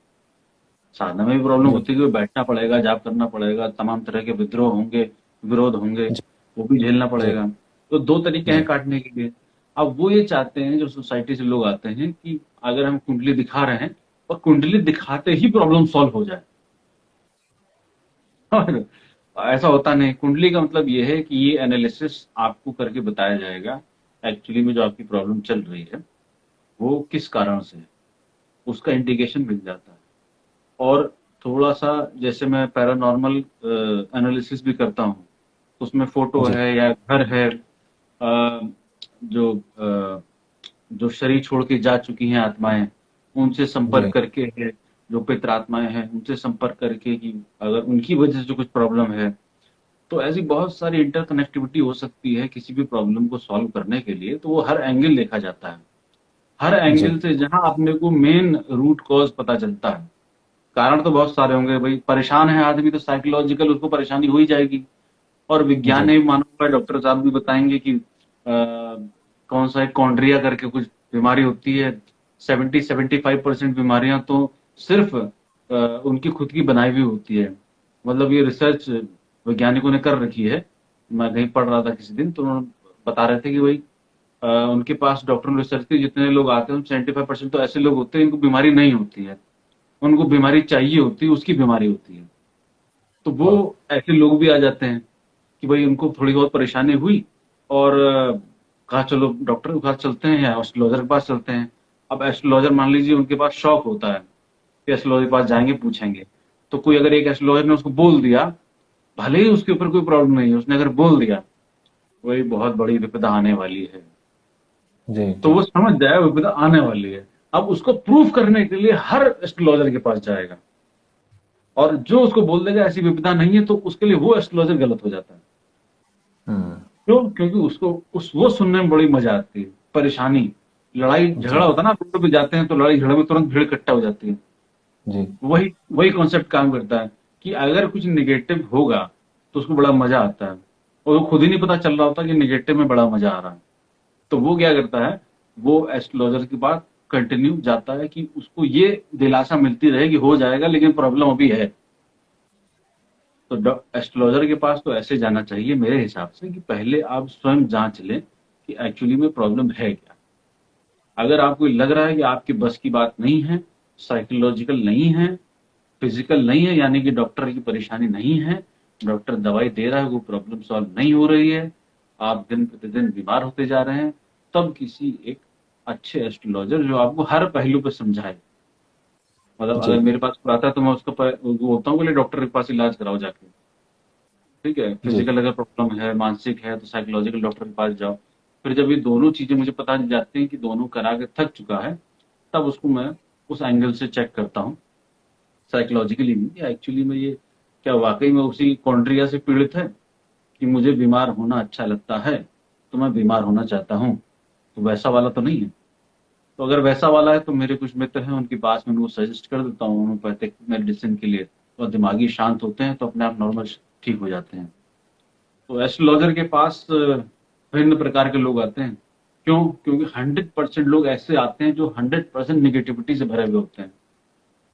साधना में भी प्रॉब्लम जी। होती है कि बैठना पड़ेगा, जाप करना पड़ेगा, तमाम तरह के विद्रोह होंगे, विरोध होंगे, जी। वो भी झेलना जी। पड़ेगा। तो दो तरीके हैं जी। काटने के लिए। अब वो ये चाहते हैं, जो सोसाइटी से लोग आते हैं, कि अगर हम कुंडली दिखा रहे हैं और कुंडली दिखाते ही प्रॉब्लम सॉल्व हो जाए। और ऐसा होता नहीं। कुंडली का मतलब ये है कि ये एनालिसिस आपको करके बताया जाएगा एक्चुअली में जो आपकी प्रॉब्लम चल रही है वो किस कारण से है, उसका इंडिकेशन मिल जाता है। और थोड़ा सा जैसे मैं पैरानॉर्मल एनालिसिस भी करता हूँ, उसमें फोटो जी। है या घर है, जो जो शरीर छोड़ के जा चुकी हैं आत्माएं, उनसे संपर्क जी। करके है, जो पितृ आत्माएं हैं उनसे संपर्क करके कि अगर उनकी वजह से जो कुछ प्रॉब्लम है, तो ऐसी बहुत सारी इंटरकनेक्टिविटी हो सकती है किसी भी प्रॉब्लम को सॉल्व करने के लिए। तो वो हर एंगल देखा जाता है, हर जी। एंगल से जहां अपने को मेन रूट कॉज पता चलता है। कारण तो बहुत सारे होंगे भाई, परेशान है आदमी तो साइकोलॉजिकल उसको परेशानी हो ही जाएगी। और विज्ञान जी। ने भी माना हुआ है, डॉक्टर साहब भी बताएंगे कि कौन सा एक कॉन्ड्रिया करके कुछ बीमारी होती है। 70-75% बीमारियां तो सिर्फ उनकी खुद की बनाई हुई होती है। मतलब ये रिसर्च वैज्ञानिकों ने कर रखी है। मैं कहीं पढ़ रहा था किसी दिन, तो उन्होंने बता रहे थे कि भाई उनके पास डॉक्टर ने रिसर्च की, जितने लोग आते हैं 75% तो ऐसे लोग होते हैं इनको बीमारी नहीं होती है, उनको बीमारी चाहिए होती है, उसकी बीमारी होती है। तो वो वाह। ऐसे लोग भी आ जाते हैं कि भाई उनको थोड़ी बहुत परेशानी हुई और कहा चलो डॉक्टर के पास चलते हैं या एस्ट्रोलॉजर के पास चलते हैं। अब एस्ट्रोलॉजर मान लीजिए उनके पास शौक होता है कि एस्ट्रोलॉजर के पास जाएंगे पूछेंगे। तो कोई अगर एक एस्ट्रोलॉजर ने उसको बोल दिया, भले ही उसके ऊपर कोई प्रॉब्लम नहीं है, उसने अगर बोल दिया वही बहुत बड़ी विपदा आने वाली है, जी। तो जी। वो समझ जाए विपदा आने वाली है। अब उसको प्रूफ करने के लिए हर एस्ट्रोलॉजर के पास जाएगा, और जो उसको बोल देगा ऐसी विपदा नहीं है, तो उसके लिए वो एस्ट्रोलॉजर गलत हो जाता है। हम्म। क्यों? क्योंकि उसको वो सुनने में बड़ी मजा आती है। परेशानी, लड़ाई जी झगड़ा होता है ना, रोड पे जाते हैं तो लड़ाई झगड़े में तुरंत भीड़ इकट्ठा हो जाती है। जी वही वही कॉन्सेप्ट काम करता है कि अगर कुछ निगेटिव होगा तो उसको बड़ा मजा आता है, और वो खुद ही नहीं पता चल रहा होता कि निगेटिव में बड़ा मजा आ रहा है। तो वो क्या करता है, वो एस्ट्रोलॉजर के पास कंटिन्यू जाता है कि उसको ये दिलासा मिलती रहे कि हो जाएगा, लेकिन प्रॉब्लम अभी है। तो एस्ट्रोलॉजर के पास तो ऐसे जाना चाहिए मेरे हिसाब से कि पहले आप स्वयं जांच लें कि एक्चुअली में प्रॉब्लम है क्या। अगर आपको लग रहा है कि आपकी बस की बात नहीं है, साइकोलॉजिकल नहीं है, फिजिकल नहीं है, यानी कि डॉक्टर की परेशानी नहीं है, डॉक्टर दवाई दे रहा है, वो प्रॉब्लम सॉल्व नहीं हो रही है, आप दिन प्रतिदिन बीमार होते जा रहे हैं, तब किसी एक अच्छे एस्ट्रोलॉजर जो आपको हर पहलू पर समझाए। मतलब जी अगर मेरे पास कोई आता है तो मैं उसको वो बोलता हूँ कि डॉक्टर के पास इलाज कराओ जाके। ठीक है, जी फिजिकल अगर प्रॉब्लम है, मानसिक है, तो साइकोलॉजिकल डॉक्टर के पास जाओ। फिर जब ये दोनों चीजें मुझे पता चल जाती हैं कि दोनों करा के थक चुका है, तब उसको मैं उस एंगल से चेक करता हूँ, साइकोलॉजिकली भी एक्चुअली में ये क्या वाकई में उसी कॉन्ड्रिया से पीड़ित है कि मुझे बीमार होना अच्छा लगता है, तो मैं बीमार होना चाहता हूँ, तो वैसा वाला तो नहीं है। तो अगर वैसा वाला है तो मेरे कुछ मित्र हैं, उनके पास में उनको सजेस्ट कर देता हूँ होम्योपैथिक मेडिसिन के लिए, और दिमागी शांत होते हैं तो अपने आप नॉर्मल ठीक हो जाते हैं। तो एस्ट्रोलॉजर के पास भिन्न प्रकार के लोग आते हैं। क्यों? क्योंकि 100% लोग ऐसे आते हैं जो 100% निगेटिविटी से भरे हुए होते हैं।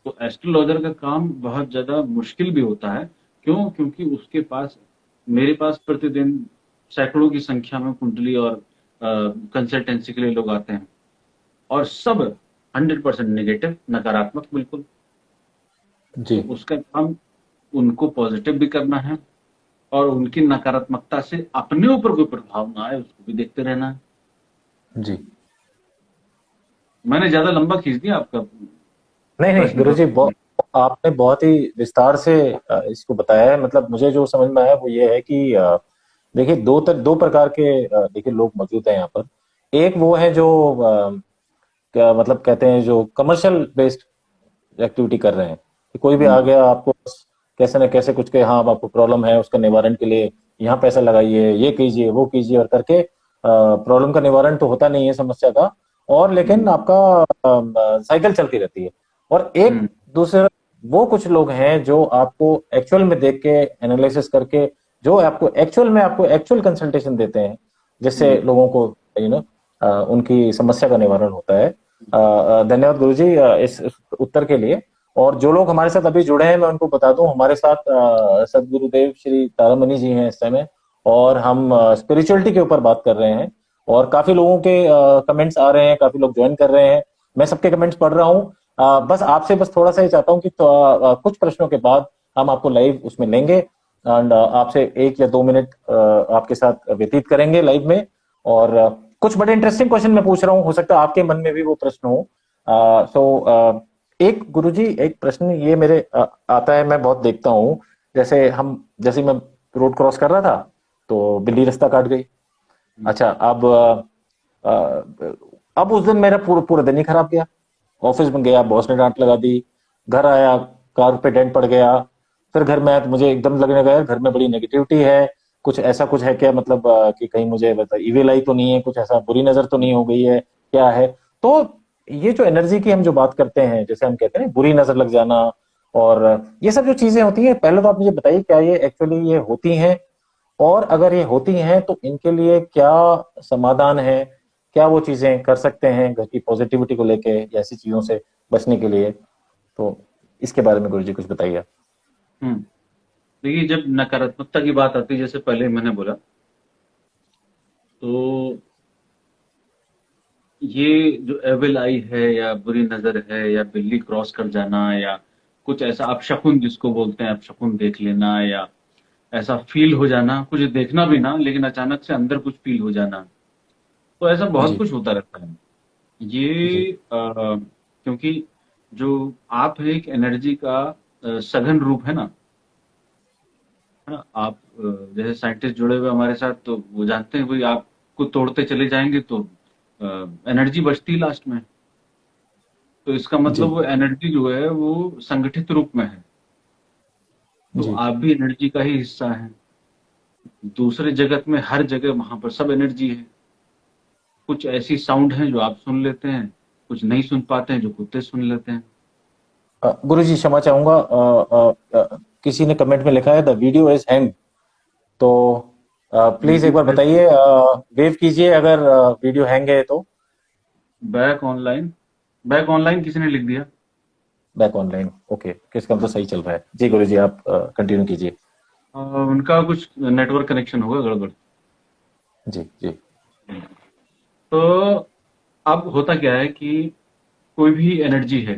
तो एस्ट्रोलॉजर का काम बहुत ज्यादा मुश्किल भी होता है। क्यों? क्योंकि उसके पास, मेरे पास प्रतिदिन सैकड़ों की संख्या में कुंडली और कंसल्टेंसी के लिए लोग आते हैं, और सब 100% नेगेटिव, नकारात्मक बिल्कुल। जी तो उसका काम उनको पॉजिटिव भी करना है, और उनकी नकारात्मकता से अपने ऊपर कोई प्रभाव ना आए उसको भी देखते रहना है। जी मैंने ज्यादा लंबा खींच दिया आपका नहीं नहीं प्रश्न का। गुरुजी, आपने बहुत ही विस्तार से इसको बताया है। मतलब मुझे जो समझ में आया वो ये है कि देखिए दो प्रकार के देखिए लोग मौजूद हैं यहाँ पर। एक वो है जो क्या मतलब कहते हैं, जो कमर्शियल बेस्ड एक्टिविटी कर रहे हैं कि कोई भी आ हम्म, गया आपको बस कैसे न कैसे कुछ के, हाँ अब आपको प्रॉब्लम है उसका निवारण के लिए यहाँ पैसा लगाइए, ये कीजिए वो कीजिए, और करके प्रॉब्लम का निवारण तो होता नहीं है समस्या का, और लेकिन हम्म, आपका साइकिल चलती रहती है। और एक हम्म, दूसरे वो कुछ लोग हैं जो आपको एक्चुअल में देख के एनालिसिस करके, जो आपको एक्चुअल कंसल्टेशन देते हैं, जिससे हम्म, लोगों को यू नो उनकी समस्या का निवारण होता है। धन्यवाद गुरुजी इस उत्तर के लिए। और जो लोग हमारे साथ अभी जुड़े हैं मैं उनको बता दूं, हमारे साथ सदगुरुदेव श्री तारामणि जी हैं इस समय, और हम स्पिरिचुअलिटी के ऊपर बात कर रहे हैं। और काफी लोगों के कमेंट्स आ रहे हैं, काफी लोग ज्वाइन कर रहे हैं, मैं सबके कमेंट्स पढ़ रहा हूँ। बस आपसे बस थोड़ा सा ही चाहता हूँ कि कुछ प्रश्नों के बाद हम आपको लाइव उसमें लेंगे, एंड आपसे 1 या 2 मिनट आपके साथ व्यतीत करेंगे लाइव में। और कुछ बड़े इंटरेस्टिंग क्वेश्चन मैं पूछ रहा हूँ, हो सकता है आपके मन में भी वो प्रश्न हो। एक गुरुजी, एक प्रश्न ये मेरे आता है, मैं बहुत देखता हूँ। जैसे मैं रोड क्रॉस कर रहा था तो बिल्ली रास्ता काट गई। हम्म, अच्छा, अब उस दिन मेरा पूरा पूरा दिन ही खराब गया। ऑफिस में गया, बॉस ने डांट लगा दी, घर आया, कार पे डेंट पड़ गया। फिर घर में आया तो मुझे एकदम लगने लगा यार घर में बड़ी नेगेटिविटी है, कुछ ऐसा कुछ है क्या, मतलब कि कहीं मुझे मतलब इविल आई तो नहीं है, कुछ ऐसा बुरी नजर तो नहीं हो गई है, क्या है। तो ये जो एनर्जी की हम जो बात करते हैं, जैसे हम कहते हैं ना, बुरी नजर लग जाना, और ये सब जो चीजें होती हैं, पहले तो आप मुझे बताइए क्या ये एक्चुअली ये होती हैं, और अगर ये होती हैं तो इनके लिए क्या समाधान है, क्या वो चीजें कर सकते हैं घर की पॉजिटिविटी को लेके या ऐसी चीजों से बचने के लिए। तो इसके बारे में गुरु जी कुछ बताइए। हम्म। देखिए, जब नकारात्मकता की बात आती है, जैसे पहले मैंने बोला, तो ये जो एविल आई है या बुरी नजर है या बिल्ली क्रॉस कर जाना या कुछ ऐसा अपशकुन जिसको बोलते हैं, अपशकुन देख लेना, या ऐसा फील हो जाना, कुछ देखना भी ना लेकिन अचानक से अंदर कुछ फील हो जाना, तो ऐसा बहुत जी कुछ होता रहता है। जी ये क्योंकि जो आप है एक एनर्जी का सघन रूप है ना। है ना? आप जैसे साइंटिस्ट जुड़े हुए हमारे साथ, तो वो जानते हैं भाई, आपको तोड़ते चले जाएंगे तो एनर्जी बचती लास्ट में। तो इसका जी मतलब वो एनर्जी जो है वो संगठित रूप में है। तो जी आप भी एनर्जी का ही हिस्सा हैं। दूसरे जगत में हर जगह वहां पर सब एनर्जी है। कुछ ऐसी साउंड हैं जो आप सुन लेते हैं, कुछ नहीं सुन पाते हैं जो कुत्ते सुन लेते हैं। गुरु जी क्षमा चाहूंगा, किसी ने कमेंट में लिखा है द वीडियो इज हैंग, तो प्लीज एक बार वीडियो बताइए, वेव कीजिए अगर वीडियो हैंग है तो। बैक ऑनलाइन, बैक ऑनलाइन किसी ने लिख दिया। बैक ऑनलाइन, ओके, किसका मतलब सही चल रहा है। जी गुरु जी आप कंटिन्यू कीजिए। उनका कुछ नेटवर्क कनेक्शन होगा गड़बड़। जी जी। तो अब होता क्या है कि कोई भी एनर्जी है,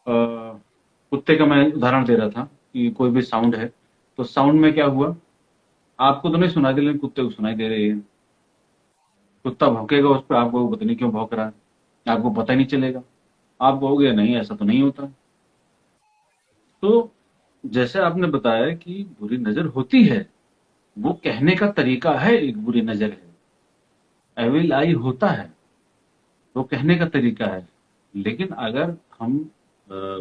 कुत्ते का मैं उदाहरण दे रहा था कि कोई भी साउंड है, तो साउंड में क्या हुआ, आपको तो नहीं सुनाई दे, लेकिन कुत्ते को सुनाई दे रही है। कुत्ता भौंकेगा उस पर, आपको पता नहीं क्यों भौंक रहा है, आपको पता ही नहीं चलेगा। आप कहोगे नहीं ऐसा तो नहीं होता। तो जैसे आपने बताया कि बुरी नजर होती है, वो कहने का तरीका है, एक बुरी नजर है, एविल आई होता है, वो कहने का तरीका है। लेकिन अगर हम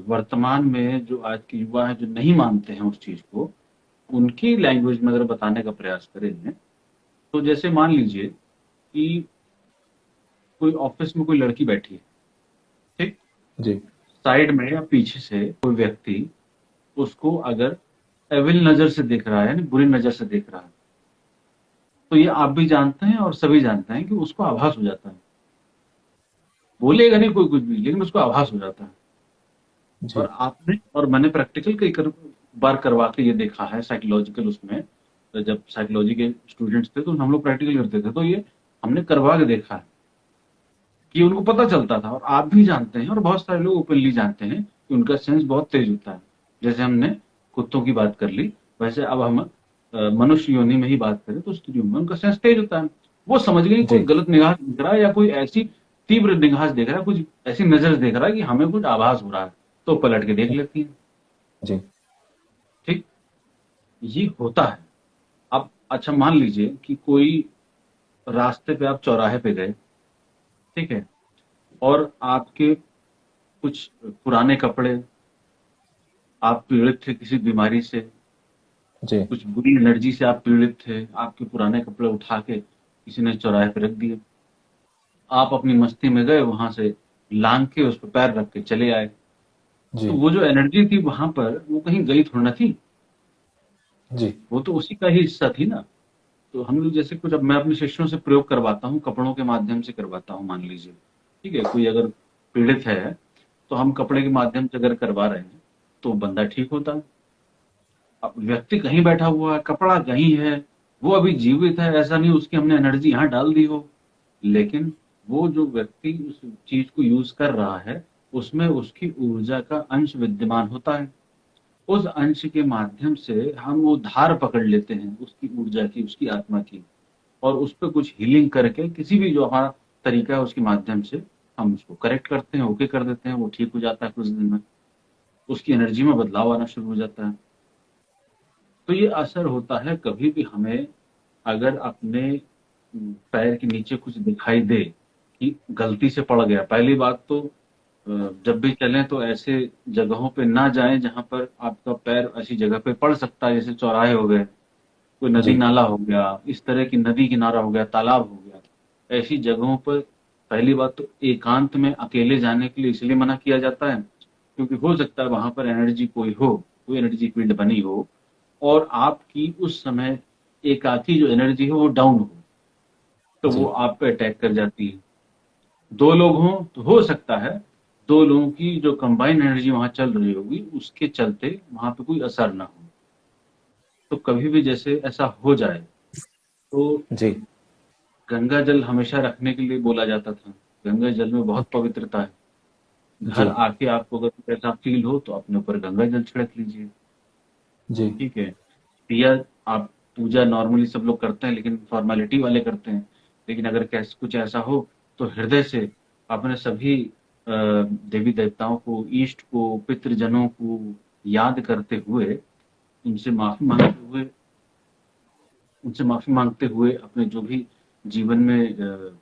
वर्तमान में जो आज के युवा हैं जो नहीं मानते हैं उस चीज को, उनकी लैंग्वेज में अगर बताने का प्रयास करें, तो जैसे मान लीजिए कि कोई ऑफिस में कोई लड़की बैठी है, ठीक, जी साइड में या पीछे से कोई व्यक्ति उसको अगर एविल नजर से देख रहा है, यानी बुरी नजर से देख रहा है, तो ये आप भी जानते हैं और सभी जानते हैं कि उसको आभास हो जाता है। बोलेगा नहीं कोई कुछ भी, लेकिन उसको आभास हो जाता है। जी और आपने और मैंने प्रैक्टिकल बार करवा के ये देखा है साइकोलॉजिकल उसमें। तो जब साइकोलॉजी के स्टूडेंट्स थे तो हम लोग प्रैक्टिकल करते थे, तो ये हमने करवा के देखा है कि उनको पता चलता था। और आप भी जानते हैं और बहुत सारे लोग ओपनली जानते हैं कि उनका सेंस बहुत तेज होता है। जैसे हमने कुत्तों की बात कर ली, वैसे अब हम मनुष्य योनि में ही बात करें तो स्त्रियों में उनका सेंस तेज होता है। वो समझ गई कोई जी गलत निगाह देख रहा है या कोई ऐसी तीव्र निगाह देख रहा है, कुछ ऐसी नजर देख रहा है कि हमें कुछ आभास हो रहा है, तो पलट के देख लेती है। जी ठीक, ये होता है। अब अच्छा मान लीजिए कि कोई रास्ते पे, आप चौराहे पे गए, ठीक है, और आपके कुछ पुराने कपड़े, आप पीड़ित थे किसी बीमारी से, जी कुछ बुरी एनर्जी से आप पीड़ित थे, आपके पुराने कपड़े उठा के किसी ने चौराहे पे रख दिए, आप अपनी मस्ती में गए, वहां से लांग के उस पर पैर रख के चले आए। जी तो वो जो एनर्जी थी वहां पर, वो कहीं गई थोड़ी ना थी, जी वो तो उसी का ही हिस्सा थी ना। तो हम लोग जैसे कुछ, अब मैं अपने शिष्यों से प्रयोग करवाता हूँ, कपड़ों के माध्यम से करवाता हूँ, मान लीजिए, ठीक है, कोई अगर पीड़ित है तो हम कपड़े के माध्यम से अगर करवा रहे हैं तो बंदा ठीक होता है। अब व्यक्ति कहीं बैठा हुआ है, कपड़ा कहीं है, वो अभी जीवित है, ऐसा नहीं उसकी हमने एनर्जी यहाँ डाल दी हो, लेकिन वो जो व्यक्ति उस चीज को यूज कर रहा है, उसमें उसकी ऊर्जा का अंश विद्यमान होता है। उस अंश के माध्यम से हम वो धार पकड़ लेते हैं उसकी ऊर्जा की, उसकी आत्मा की, और उस पर कुछ हीलिंग करके किसी भी जो हमारा तरीका है उसके माध्यम से हम उसको करेक्ट करते हैं, ओके कर देते हैं, वो ठीक हो जाता है कुछ दिन में, उसकी एनर्जी में बदलाव आना शुरू हो जाता है। तो ये असर होता है कभी भी हमें, अगर अपने पैर के नीचे कुछ दिखाई दे कि गलती से पड़ गया। पहली बात तो जब भी चलें तो ऐसे जगहों पे ना जाएं जहां पर आपका पैर ऐसी जगह पे पड़ सकता है, जैसे चौराहे हो गए, कोई नदी जी नाला हो गया, इस तरह की नदी किनारा हो गया, तालाब हो गया, ऐसी जगहों पर पहली बात तो एकांत में अकेले जाने के लिए इसलिए मना किया जाता है क्योंकि हो सकता है वहां पर एनर्जी कोई हो, कोई एनर्जी फील्ड बनी हो, और आपकी उस समय एकाकी जो एनर्जी है वो डाउन हो, तो वो जी आप पे अटैक कर जाती है। दो लोग हों तो हो सकता है दो लोगों की जो कंबाइन एनर्जी वहां चल रही होगी उसके चलते वहां पे कोई असर ना हो। तो कभी भी जैसे ऐसा हो जाए तो जी गंगा जल हमेशा रखने के लिए बोला जाता था। गंगा जल में बहुत पवित्रता है। जी घर आके आपको अगर कुछ ऐसा फील हो तो अपने ऊपर गंगा जल छिड़क लीजिए, जी ठीक है। दिया, आप पूजा नॉर्मली सब लोग करते हैं लेकिन फॉर्मेलिटी वाले करते हैं, लेकिन अगर कैसे कुछ ऐसा हो तो हृदय से अपने सभी देवी देवताओं को, इष्ट को, पितृजनों को याद करते हुए, उनसे माफी मांगते हुए, उनसे माफी मांगते हुए अपने जो भी जीवन में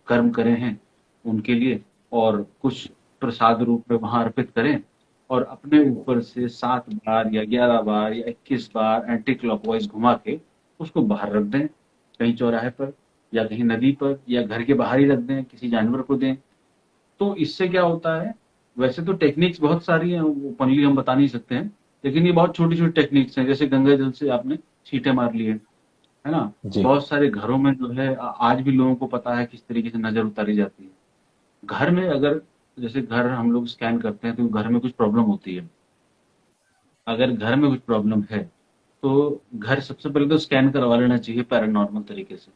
कर्म करे हैं उनके लिए, और कुछ प्रसाद रूप में वहां अर्पित करें, और अपने ऊपर से 7 बार या 11 बार या 21 बार एंटी क्लॉकवाइज घुमा के उसको बाहर रख दें कहीं चौराहे पर। या कहीं नदी पर या घर के बाहर ही रख दें, किसी जानवर को दें। तो इससे क्या होता है, वैसे तो टेक्निक्स बहुत सारी हैं, ओपनली हम बता नहीं सकते हैं, लेकिन ये बहुत छोटी छोटी टेक्निक्स हैं। जैसे गंगा जल से आपने छींटे मार लिए, है ना। जी बहुत सारे घरों में जो है आज भी लोगों को पता है किस तरीके से नजर उतारी जाती है। घर में अगर, जैसे घर हम लोग स्कैन करते हैं तो घर में कुछ प्रॉब्लम होती है। अगर घर में कुछ प्रॉब्लम है तो घर सबसे पहले तो स्कैन करवा लेना चाहिए पैरानॉर्मल तरीके से,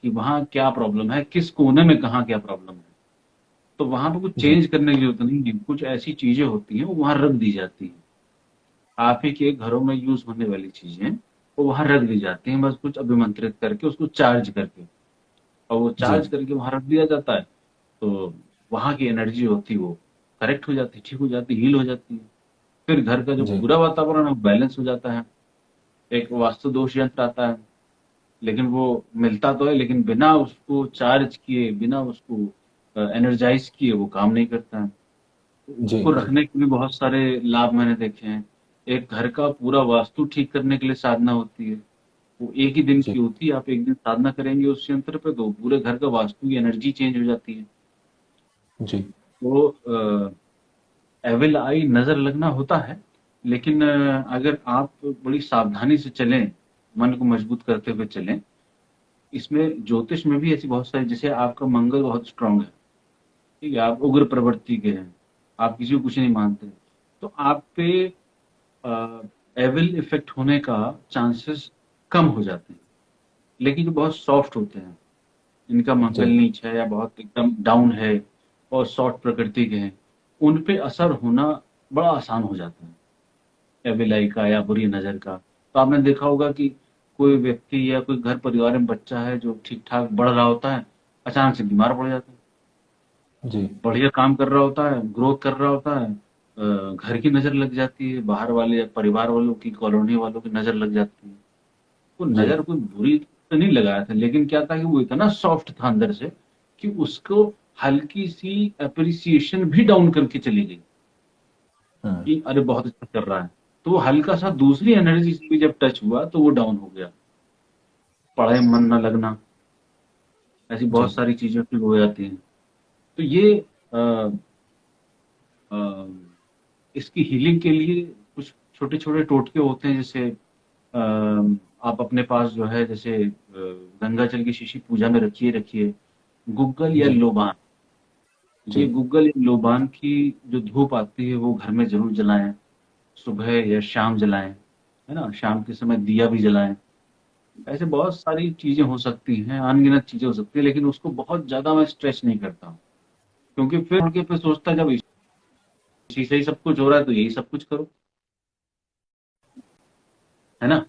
कि वहाँ क्या प्रॉब्लम है, किस कोने में कहाँ क्या प्रॉब्लम है। तो वहां पर कुछ जी चेंज करने की जरूरत नहीं है, कुछ ऐसी चीजें होती हैं वो वहां रख दी जाती हैं। आप ही के घरों में यूज होने वाली चीजें वो वहां रख दी जाती हैं, बस कुछ अभिमंत्रित करके उसको चार्ज करके, और वो जी चार्ज करके वहां रख दिया जाता है। तो वहां की एनर्जी होती है वो करेक्ट हो जाती है, ठीक हो जाती है, हील हो जाती है। फिर घर का जो जी पूरा वातावरण है वो बैलेंस हो जाता है। एक वास्तु दोष यंत्र आता है, लेकिन वो मिलता तो है, लेकिन बिना उसको चार्ज किए, बिना उसको एनर्जाइज किए वो काम नहीं करता है। जी उसको जी रखने के भी बहुत सारे लाभ मैंने देखे हैं। एक घर का पूरा वास्तु ठीक करने के लिए साधना होती है, वो एक ही दिन जी की होती है। आप एक दिन साधना करेंगे उस यंत्र पे तो पूरे घर का वास्तु की एनर्जी चेंज हो जाती है। जी तो एविल आई नजर लगना होता है, लेकिन अगर आप बड़ी सावधानी से चलें, मन को मजबूत करते हुए चलें, इसमें ज्योतिष में भी ऐसी बहुत सारी, जैसे आपका मंगल बहुत स्ट्रांग है, ठीक है, आप उग्र प्रवृत्ति के हैं, आप किसी को कुछ नहीं मानते, तो आप पे एविल इफेक्ट होने का चांसेस कम हो जाते हैं। लेकिन जो बहुत सॉफ्ट होते हैं, इनका मंगल जी नीच है या बहुत एकदम डाउन है और सॉफ्ट प्रकृति के हैं, उन पे असर होना बड़ा आसान हो जाता है एविल आई का या बुरी नजर का। तो आपने देखा होगा कि कोई व्यक्ति या कोई घर परिवार में बच्चा है जो ठीक ठाक बढ़ रहा होता है, अचानक से बीमार पड़ जाता है। जी बढ़िया काम कर रहा होता है, ग्रोथ कर रहा होता है, घर की नजर लग जाती है, बाहर वाले परिवार वालों की, कॉलोनी वालों की नजर लग जाती है। वो जी नजर कोई बुरी तो नहीं लगाया था, लेकिन क्या था कि वो इतना सॉफ्ट था अंदर से कि उसको हल्की सी अप्रिसिएशन भी डाउन करके चली गई, हम्म कि अरे बहुत अच्छा कर रहा है। तो वो हल्का सा दूसरी एनर्जी से भी जब टच हुआ तो वो डाउन हो गया, पढ़ाई में मन न लगना, ऐसी जी बहुत सारी चीजें फिर हो जाती हैं। तो ये अ, अ, इसकी हीलिंग के लिए कुछ छोटे छोटे टोटके होते हैं। जैसे आप अपने पास जो है, जैसे गंगा जल की शीशी पूजा में रखिए रखिए, गुग्गल या जी लोबान, ये जी गुग्गल या लोबान की जो धूप आती है वो घर में जरूर जलाएं, सुबह या शाम जलाएं, है ना, शाम के समय दिया भी जलाएं। ऐसे बहुत सारी चीजें हो सकती हैं, अनगिनत चीजें हो सकती है, लेकिन उसको बहुत ज्यादा मैं स्ट्रेच नहीं करता हूँ, क्योंकि फिर उनके पे सोचता है, जब इसी से ही सब कुछ हो रहा है तो यही सब कुछ करो, है ना।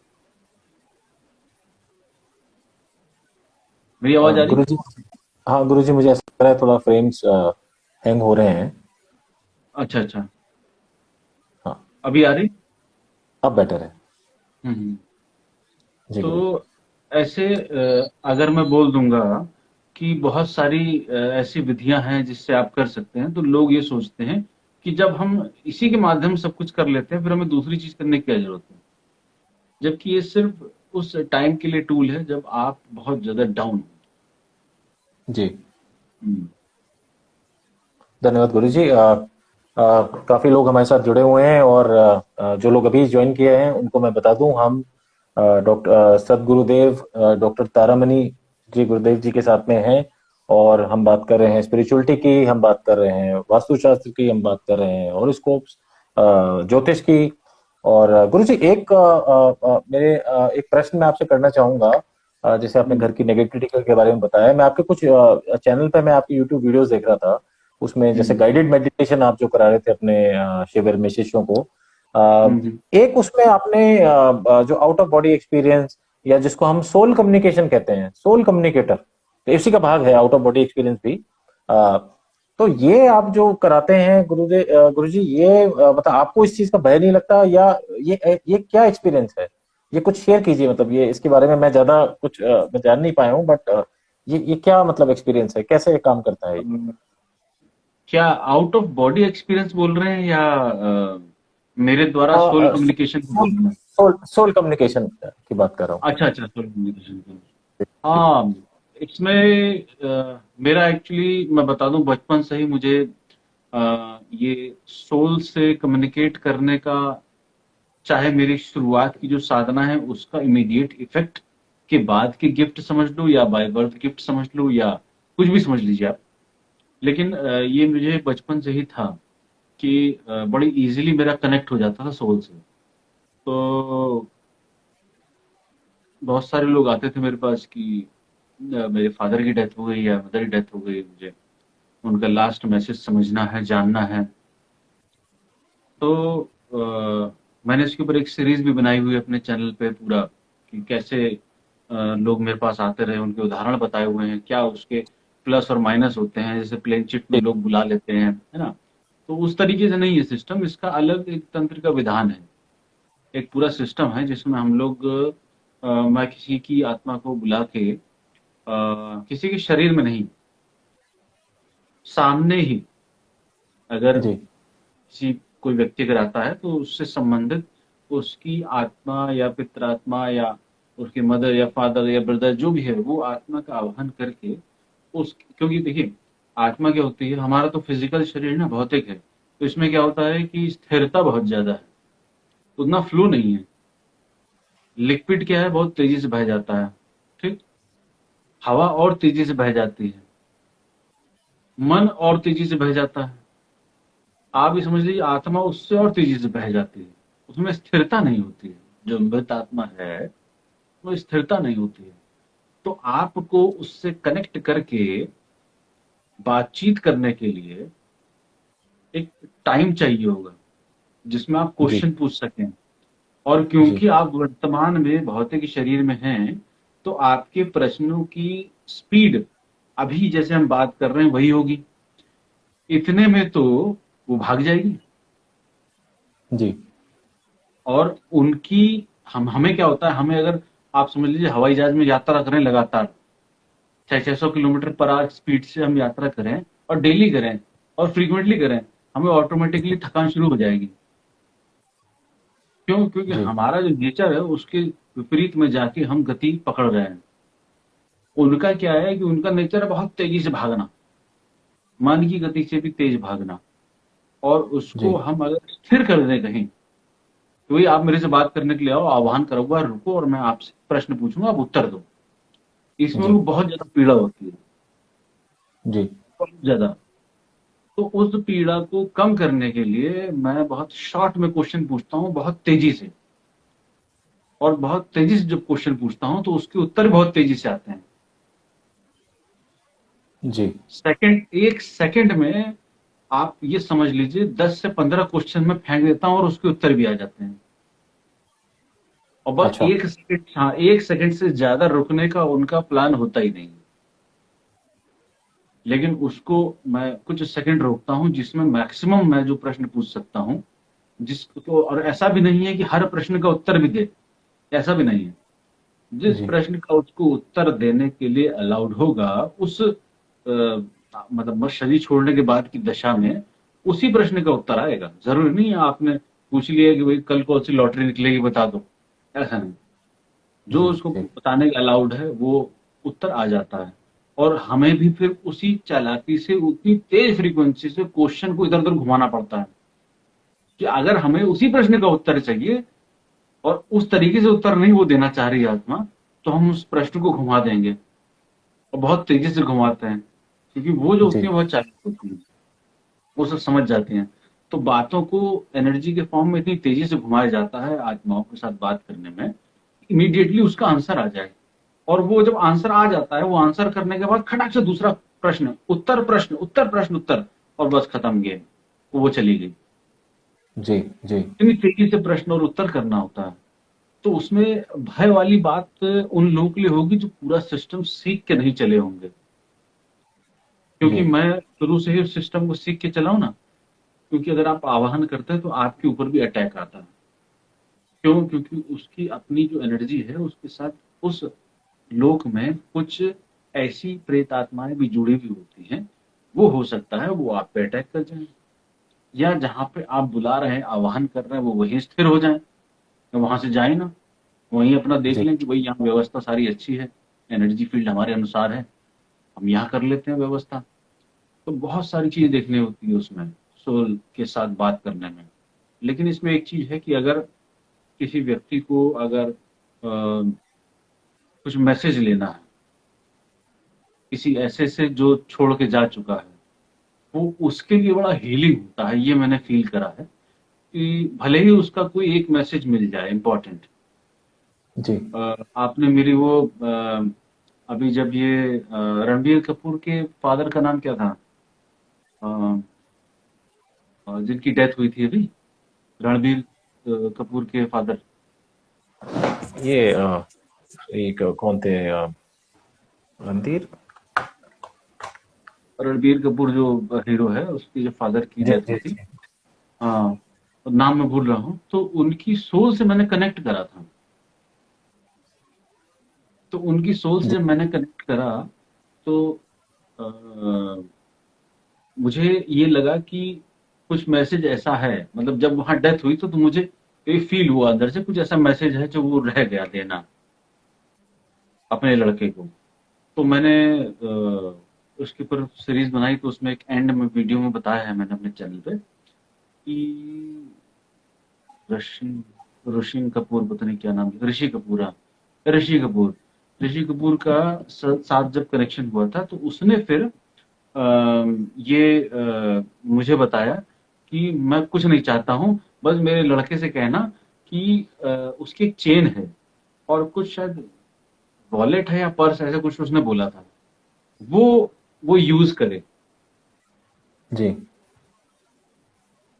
मेरी आवाज आ रही? गुरुजी, हाँ गुरुजी, मुझे ऐसा लग रहा है थोड़ा फ्रेम्स हैंग हो रहे हैं। अच्छा अच्छा, हाँ, अभी आ रही? अब बेटर है। हम्म। जी गुरुजी। तो ऐसे अगर मैं बोल दूंगा कि बहुत सारी ऐसी विधियां हैं जिससे आप कर सकते हैं, तो लोग ये सोचते हैं कि जब हम इसी के माध्यम से सब कुछ कर लेते हैं फिर हमें दूसरी चीज करने की क्या जरूरत है। जबकि ये सिर्फ उस टाइम के लिए टूल है जब आप बहुत ज्यादा डाउन हो। जी, हम्म, धन्यवाद गुरुजी। काफी लोग हमारे साथ जुड़े हुए हैं, और जो लोग अभी ज्वाइन किए हैं उनको मैं बता दूं, हम डॉक्टर सदगुरुदेव डॉक्टर तारामणि जी गुरुदेव जी के साथ में हैं। और हम बात कर रहे हैं स्पिरिचुअलिटी की, हम बात कर रहे हैं वास्तुशास्त्र की, हम बात कर रहे हैं हॉरोस्कोप्स, ज्योतिष की। और गुरुजी, एक मेरे एक प्रश्न मैं आपसे करना चाहूंगा। जैसे आपने घर हम्म, की नेगेटिविटी के बारे में बताया, मैं आपके कुछ चैनल पे मैं आपकी यूट्यूब वीडियोस देख रहा था। उसमें जैसे हम्म, गाइडेड मेडिटेशन आप जो करा रहे थे अपने शिविर में शिष्यों को, हम्म, एक उसमें आपने जो आउट ऑफ बॉडी एक्सपीरियंस, या जिसको हम सोल कम्युनिकेशन कहते हैं, सोल कम्युनिकेटर, तो इसी का भाग है आउट ऑफ बॉडी एक्सपीरियंस भी। अ, तो ये आप जो कराते हैं गुरुजी, ये मतलब आपको इस चीज का भय नहीं लगता, या ये क्या एक्सपीरियंस है? ये कुछ शेयर कीजिए, मतलब ये इसके बारे में मैं ज्यादा कुछ मैं जान नहीं पाया हूँ, बट ये क्या मतलब एक्सपीरियंस है, कैसे ये काम करता है? हम्म। क्या आउट ऑफ बॉडी एक्सपीरियंस बोल रहे हैं या मेरे द्वारा सोल कम्युनिकेशन बोल रहे हैं? सोल सोल कम्युनिकेशन की बात कर रहा हूँ। अच्छा अच्छा, सोल कम्युनिकेशन। हाँ, इसमें मेरा एक्चुअली मैं बता दूं, बचपन से ही मुझे ये सोल से कम्युनिकेट करने का, चाहे मेरी शुरुआत की जो साधना है उसका इमीडिएट इफेक्ट के बाद की गिफ्ट समझ लो, या बाय बर्थ गिफ्ट समझ लो, या कुछ भी समझ लीजिए आप। लेकिन ये मुझे बचपन से ही था कि बड़ी इजीली मेरा कनेक्ट हो जाता था सोल से। तो बहुत सारे लोग आते थे मेरे पास कि मेरे फादर की डेथ हो गई या मदर की डेथ हो गई, मुझे उनका लास्ट मैसेज समझना है, जानना है। तो मैंने इसके ऊपर एक सीरीज भी बनाई हुई है अपने चैनल पे पूरा, कि कैसे लोग मेरे पास आते रहे, उनके उदाहरण बताए हुए हैं, क्या उसके प्लस और माइनस होते हैं, जैसे प्लेन चिट में जी लोग बुला लेते हैं, है ना। तो उस तरीके से नहीं है सिस्टम, इसका अलग एक तंत्र का विधान है, एक पूरा सिस्टम है जिसमें हम लोग मैं किसी की आत्मा को बुला के किसी के शरीर में नहीं, सामने ही, अगर जी किसी कोई व्यक्ति अगर आता है तो उससे संबंधित उसकी आत्मा या पितरात्मा या उसके मदर या फादर या ब्रदर जो भी है, वो आत्मा का आह्वान करके उस, क्योंकि देखिए आत्मा क्या होती है, हमारा तो फिजिकल शरीर ना भौतिक है, तो इसमें क्या होता है कि स्थिरता बहुत ज्यादा है, उतना फ्लो नहीं है। लिक्विड क्या है, बहुत तेजी से बह जाता है, ठीक। हवा और तेजी से बह जाती है, मन और तेजी से बह जाता है। आप ये समझ लीजिए आत्मा उससे और तेजी से बह जाती है, उसमें स्थिरता नहीं होती है। जो मृत आत्मा है वो स्थिरता नहीं होती है। तो आपको उससे कनेक्ट करके बातचीत करने के लिए एक टाइम चाहिए होगा जिसमें आप जी क्वेश्चन पूछ सकें। और जी क्योंकि आप वर्तमान में भौतिक शरीर में हैं, तो आपके प्रश्नों की स्पीड अभी जैसे हम बात कर रहे हैं वही होगी, इतने में तो वो भाग जाएगी। जी और उनकी, हम हमें क्या होता है, हमें अगर आप समझ लीजिए हवाई जहाज में यात्रा करें लगातार 600 किलोमीटर पर आवर स्पीड से हम यात्रा करें, और डेली करें और फ्रीक्वेंटली करें, हमें ऑटोमेटिकली थकान शुरू हो जाएगी। क्यों? क्योंकि जी हमारा जो नेचर है उसके विपरीत में जाके हम गति पकड़ रहे हैं। उनका क्या है कि उनका नेचर है बहुत तेजी से भागना, मन की गति से भी तेज भागना। और जी उसको हम अगर स्थिर कर दें कहीं, तो वही आप मेरे से बात करने के लिए आओ, आह्वान करूंगा, रुको और मैं आपसे प्रश्न पूछूंगा, आप उत्तर दो। इसमें जी उनको बहुत ज्यादा पीड़ा होती है, जी बहुत ज्यादा। तो उस पीड़ा को कम करने के लिए मैं बहुत शॉर्ट में क्वेश्चन पूछता हूँ, बहुत तेजी से। और बहुत तेजी से जब क्वेश्चन पूछता हूँ तो उसके उत्तर बहुत तेजी से आते हैं। जी सेकंड, एक सेकंड में आप ये समझ लीजिए 10 से 15 क्वेश्चन में फेंक देता हूँ और उसके उत्तर भी आ जाते हैं। और बस अच्छा 1 सेकंड, हाँ 1 सेकंड से ज्यादा रुकने का उनका प्लान होता ही नहीं। लेकिन उसको मैं कुछ सेकंड रोकता हूँ जिसमें मैक्सिमम मैं जो प्रश्न पूछ सकता हूँ, जिसको, और ऐसा भी नहीं है कि हर प्रश्न का उत्तर भी दे, ऐसा भी नहीं है। जिस जी प्रश्न का उसको उत्तर देने के लिए अलाउड होगा, उस मतलब बस शरीर छोड़ने के बाद की दशा में उसी प्रश्न का उत्तर आएगा। जरूरी नहीं है आपने पूछ लिया कि भाई कल कौन सी लॉटरी निकलेगी बता दो, ऐसा नहीं। जो जी उसको जी बताने का अलाउड है वो उत्तर आ जाता है। और हमें भी फिर उसी चालाकी से, उतनी तेज फ्रीक्वेंसी से क्वेश्चन को इधर उधर घुमाना पड़ता है कि अगर हमें उसी प्रश्न का उत्तर चाहिए और उस तरीके से उत्तर नहीं वो देना चाह रही है आत्मा, तो हम उस प्रश्न को घुमा देंगे। और बहुत तेजी से घुमाते हैं, क्योंकि वो जो होती जी है बहुत चालाक होती है, वो सब समझ जाती हैं। तो बातों को एनर्जी के फॉर्म में इतनी तेजी से घुमाया जाता है आत्माओं के साथ बात करने में, इमीडिएटली उसका आंसर आ जाए। और वो जब आंसर आ जाता है, वो आंसर करने के बाद खटाक से दूसरा प्रश्न, उत्तर, प्रश्न, उत्तर, प्रश्न, उत्तर, और बस खत्म गेम, वो चली गई। जी जी इतनी तेजी से प्रश्न और उत्तर करना होता है। तो उसमें भय वाली बात उन लोगों के लिए होगी जो पूरा सिस्टम सीख के नहीं चले होंगे। क्योंकि जी मैं शुरू से ही उस सिस्टम को सीख के चला हूं ना। क्योंकि अगर आप आवाहन करते हैं तो आपके ऊपर भी अटैक आता है। क्यों? क्योंकि उसकी अपनी जो एनर्जी है उसके साथ उस लोक में कुछ ऐसी प्रेत आत्माएं भी जुड़ी हुई होती हैं। वो हो सकता है वो आप पे अटैक कर जाएं, या जहां पे आप बुला रहे हैं, आवाहन कर रहे हैं, वो वहीं स्थिर हो जाएं, तो वहां से जाए ना, वहीं अपना देख जी लें कि भाई यहाँ व्यवस्था सारी अच्छी है। एनर्जी फील्ड हमारे अनुसार है, हम यहाँ कर लेते हैं व्यवस्था। तो बहुत सारी चीजें देखने होती है उसमें, सोल के साथ बात करने में। लेकिन इसमें एक चीज है कि अगर किसी व्यक्ति को अगर कुछ मैसेज लेना है किसी ऐसे से जो छोड़ के जा चुका है, वो उसके लिए बड़ा हीलिंग होता है। ये मैंने फील करा है कि भले ही उसका कोई एक मैसेज मिल जाए इम्पोर्टेंट। जी आपने मेरी वो अभी जब ये रणबीर कपूर के फादर का नाम क्या था, अ, जिनकी डेथ हुई थी अभी, रणबीर कपूर के फादर, ये एक कौन थे, रणधीर। रणबीर कपूर जो हीरो है उसके जो फादर की जी डेथ जी हुई थी। जी। हाँ, और नाम मैं भूल रहा हूँ। तो उनकी सोल से मैंने कनेक्ट करा था। तो उनकी सोल से जी जब मैंने कनेक्ट करा तो अ, मुझे ये लगा कि कुछ मैसेज ऐसा है, मतलब जब वहां डेथ हुई तो मुझे ये फील हुआ अंदर से कुछ ऐसा मैसेज है जो वो रह गया देना अपने लड़के को। तो मैंने उसके ऊपर सीरीज बनाई, तो उसमें एक एंड में वीडियो में बताया है मैंने अपने चैनल पे कि ऋषि ऋषि कपूर, पता नहीं क्या नाम है, ऋषि कपूर, हाँ, ऋषि कपूर। ऋषि कपूर का साथ जब कनेक्शन हुआ था तो उसने फिर ये मुझे बताया कि मैं कुछ नहीं चाहता हूँ, बस मेरे लड़के से कहना कि उसकी एक चेन है और कुछ शायद वॉलेट है या पर्स, ऐसा कुछ उसने बोला था, वो वो यूज करे। जी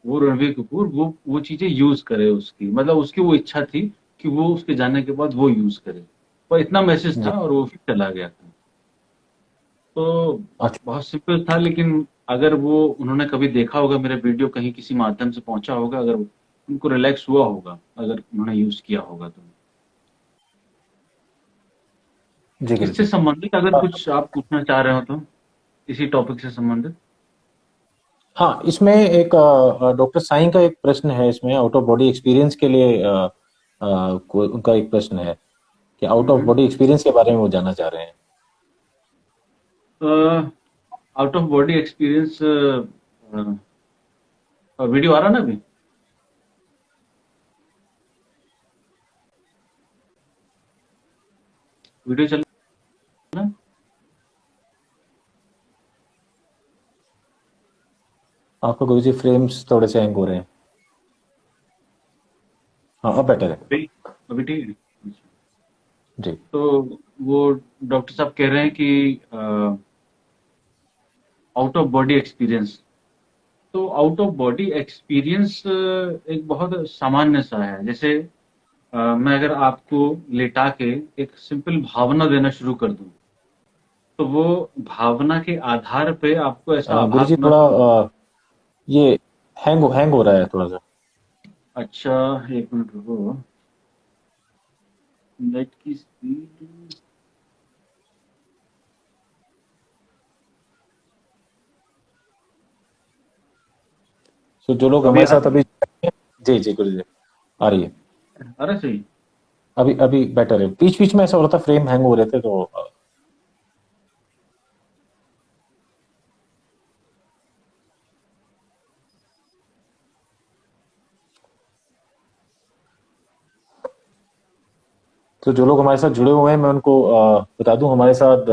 वो रणवीर कपूर वो चीजें यूज करे, उसकी मतलब उसकी वो इच्छा थी कि वो उसके जाने के बाद वो यूज करे। पर इतना मैसेज जी। था और वो फिर चला गया था। तो अच्छा। बहुत सिंपल था, लेकिन अगर वो उन्होंने कभी देखा होगा मेरा वीडियो, कहीं किसी माध्यम से पहुंचा होगा, अगर उनको रिलैक्स हुआ होगा, अगर उन्होंने यूज किया होगा तो। जी गुरु इससे जी। संबंधित अगर कुछ आप पूछना चाह रहे हो तो, इसी टॉपिक से संबंधित। हाँ, इसमें एक डॉक्टर साईं का एक प्रश्न है, इसमें आउट ऑफ बॉडी एक्सपीरियंस के लिए उनका एक प्रश्न है कि आउट ऑफ बॉडी एक्सपीरियंस के बारे में वो जानना चाह रहे हैं। Out of body experience video आ रहा ना अभी? वीडियो चल रहा है? आपका गुरु जी फ्रेम्स थोड़े से हैंग हो रहे हैं। हाँ, अब बेटर है। अभी अभी ठीक है। अच्छा। जी तो वो डॉक्टर साहब कह रहे हैं कि आउट ऑफ बॉडी एक्सपीरियंस, तो आउट ऑफ बॉडी एक्सपीरियंस एक बहुत सामान्य सा है। जैसे मैं अगर आपको लेटा के एक सिंपल भावना देना शुरू कर दूं, तो वो भावना के आधार पे आपको ऐसा गुरु आभास जी होना थोड़ा शुरू। ये हैंग हो रहा है थोड़ा सा। अच्छा, एक मिनट रुको। नेट की स्पीड। तो जो लोग अभी हमारे आ साथ रही अभी, जी जी गुरु जी, आ रही है। है? आ रहा है सही? अभी अभी बेटर है। बीच बीच में ऐसा हो रहा था, फ्रेम हैंग हो रहे थे तो तो जो लोग हमारे साथ जुड़े हुए हैं मैं उनको बता दूं, हमारे साथ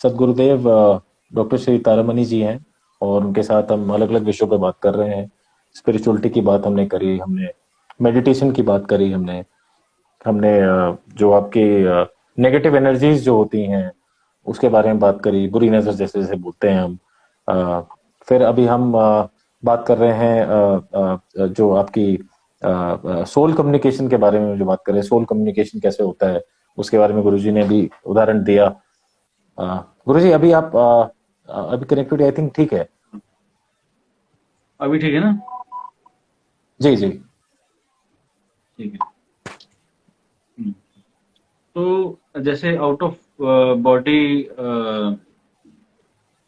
सदगुरुदेव डॉक्टर श्री तारामणि जी हैं, और उनके साथ हम अलग अलग विषयों पर बात कर रहे हैं। स्पिरिचुअलिटी की बात हमने करी, हमने मेडिटेशन की बात करी, हमने हमने जो आपकी नेगेटिव एनर्जीज जो होती हैं उसके बारे में बात करी, बुरी नजर जैसे जैसे बोलते हैं हम। अ, फिर अभी हम बात कर रहे हैं जो आपकी सोल कम्युनिकेशन के बारे में जो बात कर रहे हैं, सोल कम्युनिकेशन कैसे होता है उसके बारे में गुरुजी ने भी उदाहरण दिया। गुरुजी अभी आप अभी कनेक्टिविटी आई थिंक ठीक है। अभी ठीक है ना? जी जी ठीक है। हम्म। तो जैसे body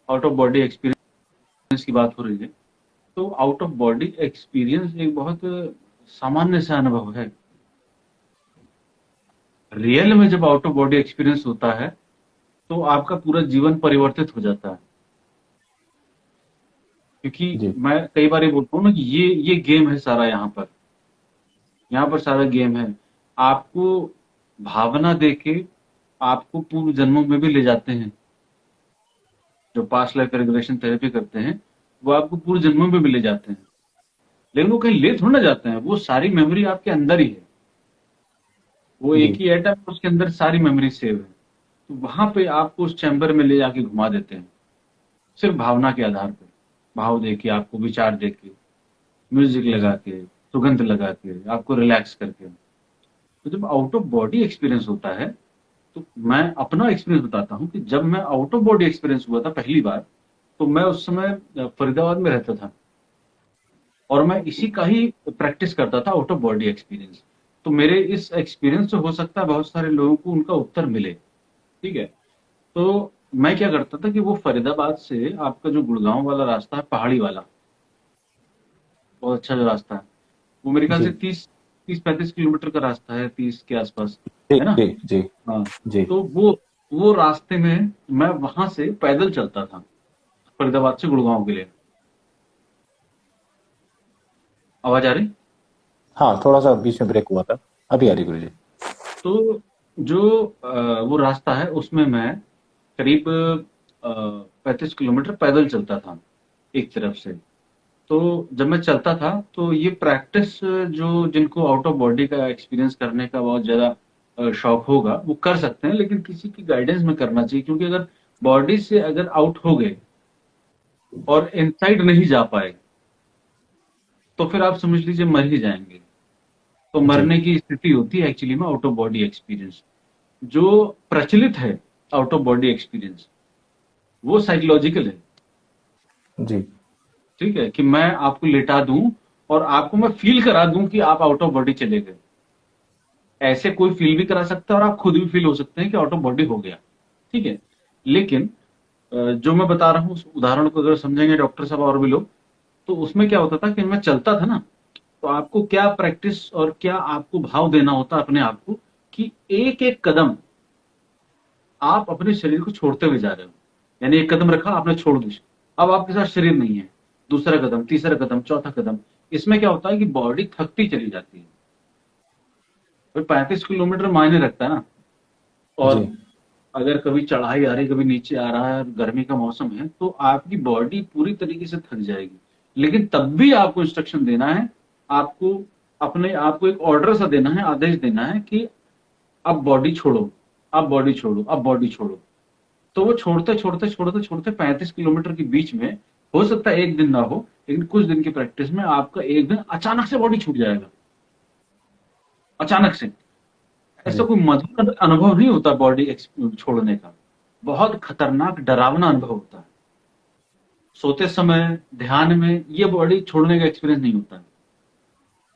out of body experience की बात हो रही है, तो आउट ऑफ बॉडी एक्सपीरियंस एक बहुत सामान्य सा अनुभव है। रियल में जब आउट ऑफ बॉडी एक्सपीरियंस होता है तो आपका पूरा जीवन परिवर्तित हो जाता है। क्योंकि जी मैं कई बार ये बोलता हूँ ना कि ये गेम है सारा, यहाँ पर सारा गेम है। आपको भावना देके आपको पूर्व जन्मों में भी ले जाते हैं। जो पास्ट लाइफ रिग्रेशन थेरेपी करते हैं, वो आपको पूर्व जन्मों में भी ले जाते हैं। लेकिन वो कहीं ले थोड़ा ना जाते हैं, वो सारी मेमोरी आपके अंदर ही है। वो जी एक ही एटम है, उसके अंदर सारी मेमोरी सेव है। तो वहां पे आपको उस चैम्बर में ले जाके घुमा देते हैं, सिर्फ भावना के आधार पर, भाव देके, आपको विचार देके, म्यूजिक लगा जी के, सुगंध लगा के, आपको रिलैक्स करके। तो जब आउट ऑफ बॉडी एक्सपीरियंस होता है, तो मैं अपना एक्सपीरियंस बताता हूँ कि जब मैं आउट ऑफ बॉडी एक्सपीरियंस हुआ था पहली बार, तो मैं उस समय फरीदाबाद में रहता था, और मैं इसी का ही प्रैक्टिस करता था, आउट ऑफ बॉडी एक्सपीरियंस। तो मेरे इस एक्सपीरियंस से हो सकता है बहुत सारे लोगों को उनका उत्तर मिले। ठीक है। तो मैं क्या करता था कि वो फरीदाबाद से आपका जो गुड़गांव वाला रास्ता है, पहाड़ी वाला, बहुत अच्छा जो रास्ता है, वो मेरे ख्याल जी से 30-35 किलोमीटर का रास्ता है, 30 के आसपास, जी है ना। जी जी हाँ। जी तो वो रास्ते में मैं वहां से पैदल चलता था, फरीदाबाद से गुड़गांव के लिए। आवाज आ रही? हाँ, थोड़ा सा बीच में ब्रेक हुआ था, अभी आ रही गुरु जी। तो जो वो रास्ता है, उसमें मैं करीब 35 किलोमीटर पैदल चलता था एक तरफ से। तो जब मैं चलता था, तो ये प्रैक्टिस, जो जिनको आउट ऑफ बॉडी का एक्सपीरियंस करने का बहुत ज्यादा शौक होगा, वो कर सकते हैं, लेकिन किसी की गाइडेंस में करना चाहिए। क्योंकि अगर बॉडी से अगर आउट हो गए और इनसाइड नहीं जा पाए, तो फिर आप समझ लीजिए मर ही जाएंगे। तो जी मरने की स्थिति होती है एक्चुअली में आउट ऑफ बॉडी एक्सपीरियंस। जो प्रचलित है आउट ऑफ बॉडी एक्सपीरियंस, वो साइकोलॉजिकल है। जी ठीक है, कि मैं आपको लेटा दूं और आपको मैं फील करा दूं कि आप आउट ऑफ बॉडी चले गए। ऐसे कोई फील भी करा सकता है, और आप खुद भी फील हो सकते हैं कि आउट ऑफ बॉडी हो गया। ठीक है। लेकिन जो मैं बता रहा हूँ, उस उदाहरण को अगर समझेंगे डॉक्टर साहब और भी लोग, तो उसमें क्या होता था कि मैं चलता था ना, तो आपको क्या प्रैक्टिस और क्या आपको भाव देना होता अपने आप को, कि एक एक कदम आप अपने शरीर को छोड़ते हुए जा रहे हो। यानी एक कदम रखा, आपने छोड़ दिया, अब आपके साथ शरीर नहीं है। दूसरा कदम, तीसरा कदम, चौथा कदम। इसमें क्या होता है कि बॉडी थकती चली जाती है। भाई 35 किलोमीटर मायने रखता है ना। जी और अगर कभी चढ़ाई आ रही, कभी नीचे आ रहा है, गर्मी का मौसम है, तो आपकी बॉडी पूरी तरीके से थक जाएगी। लेकिन तब भी आपको इंस्ट्रक्शन देना है, आपको अपने आप को एक ऑर्डर सा देना है, आदेश देना है कि अब बॉडी छोड़ो, अब बॉडी छोड़ो, अब बॉडी छोड़ो। तो वो छोड़ते छोड़ते छोड़ते छोड़ते 35 किलोमीटर के बीच में, हो सकता है एक दिन ना हो, लेकिन कुछ दिन की प्रैक्टिस में आपका एक दिन अचानक से बॉडी छूट जाएगा। अचानक से। ऐसा जी कोई मधुर अनुभव नहीं होता बॉडी छोड़ने का। बहुत खतरनाक डरावना अनुभव होता है। सोते समय, ध्यान में, ये बॉडी छोड़ने का एक्सपीरियंस नहीं होता है।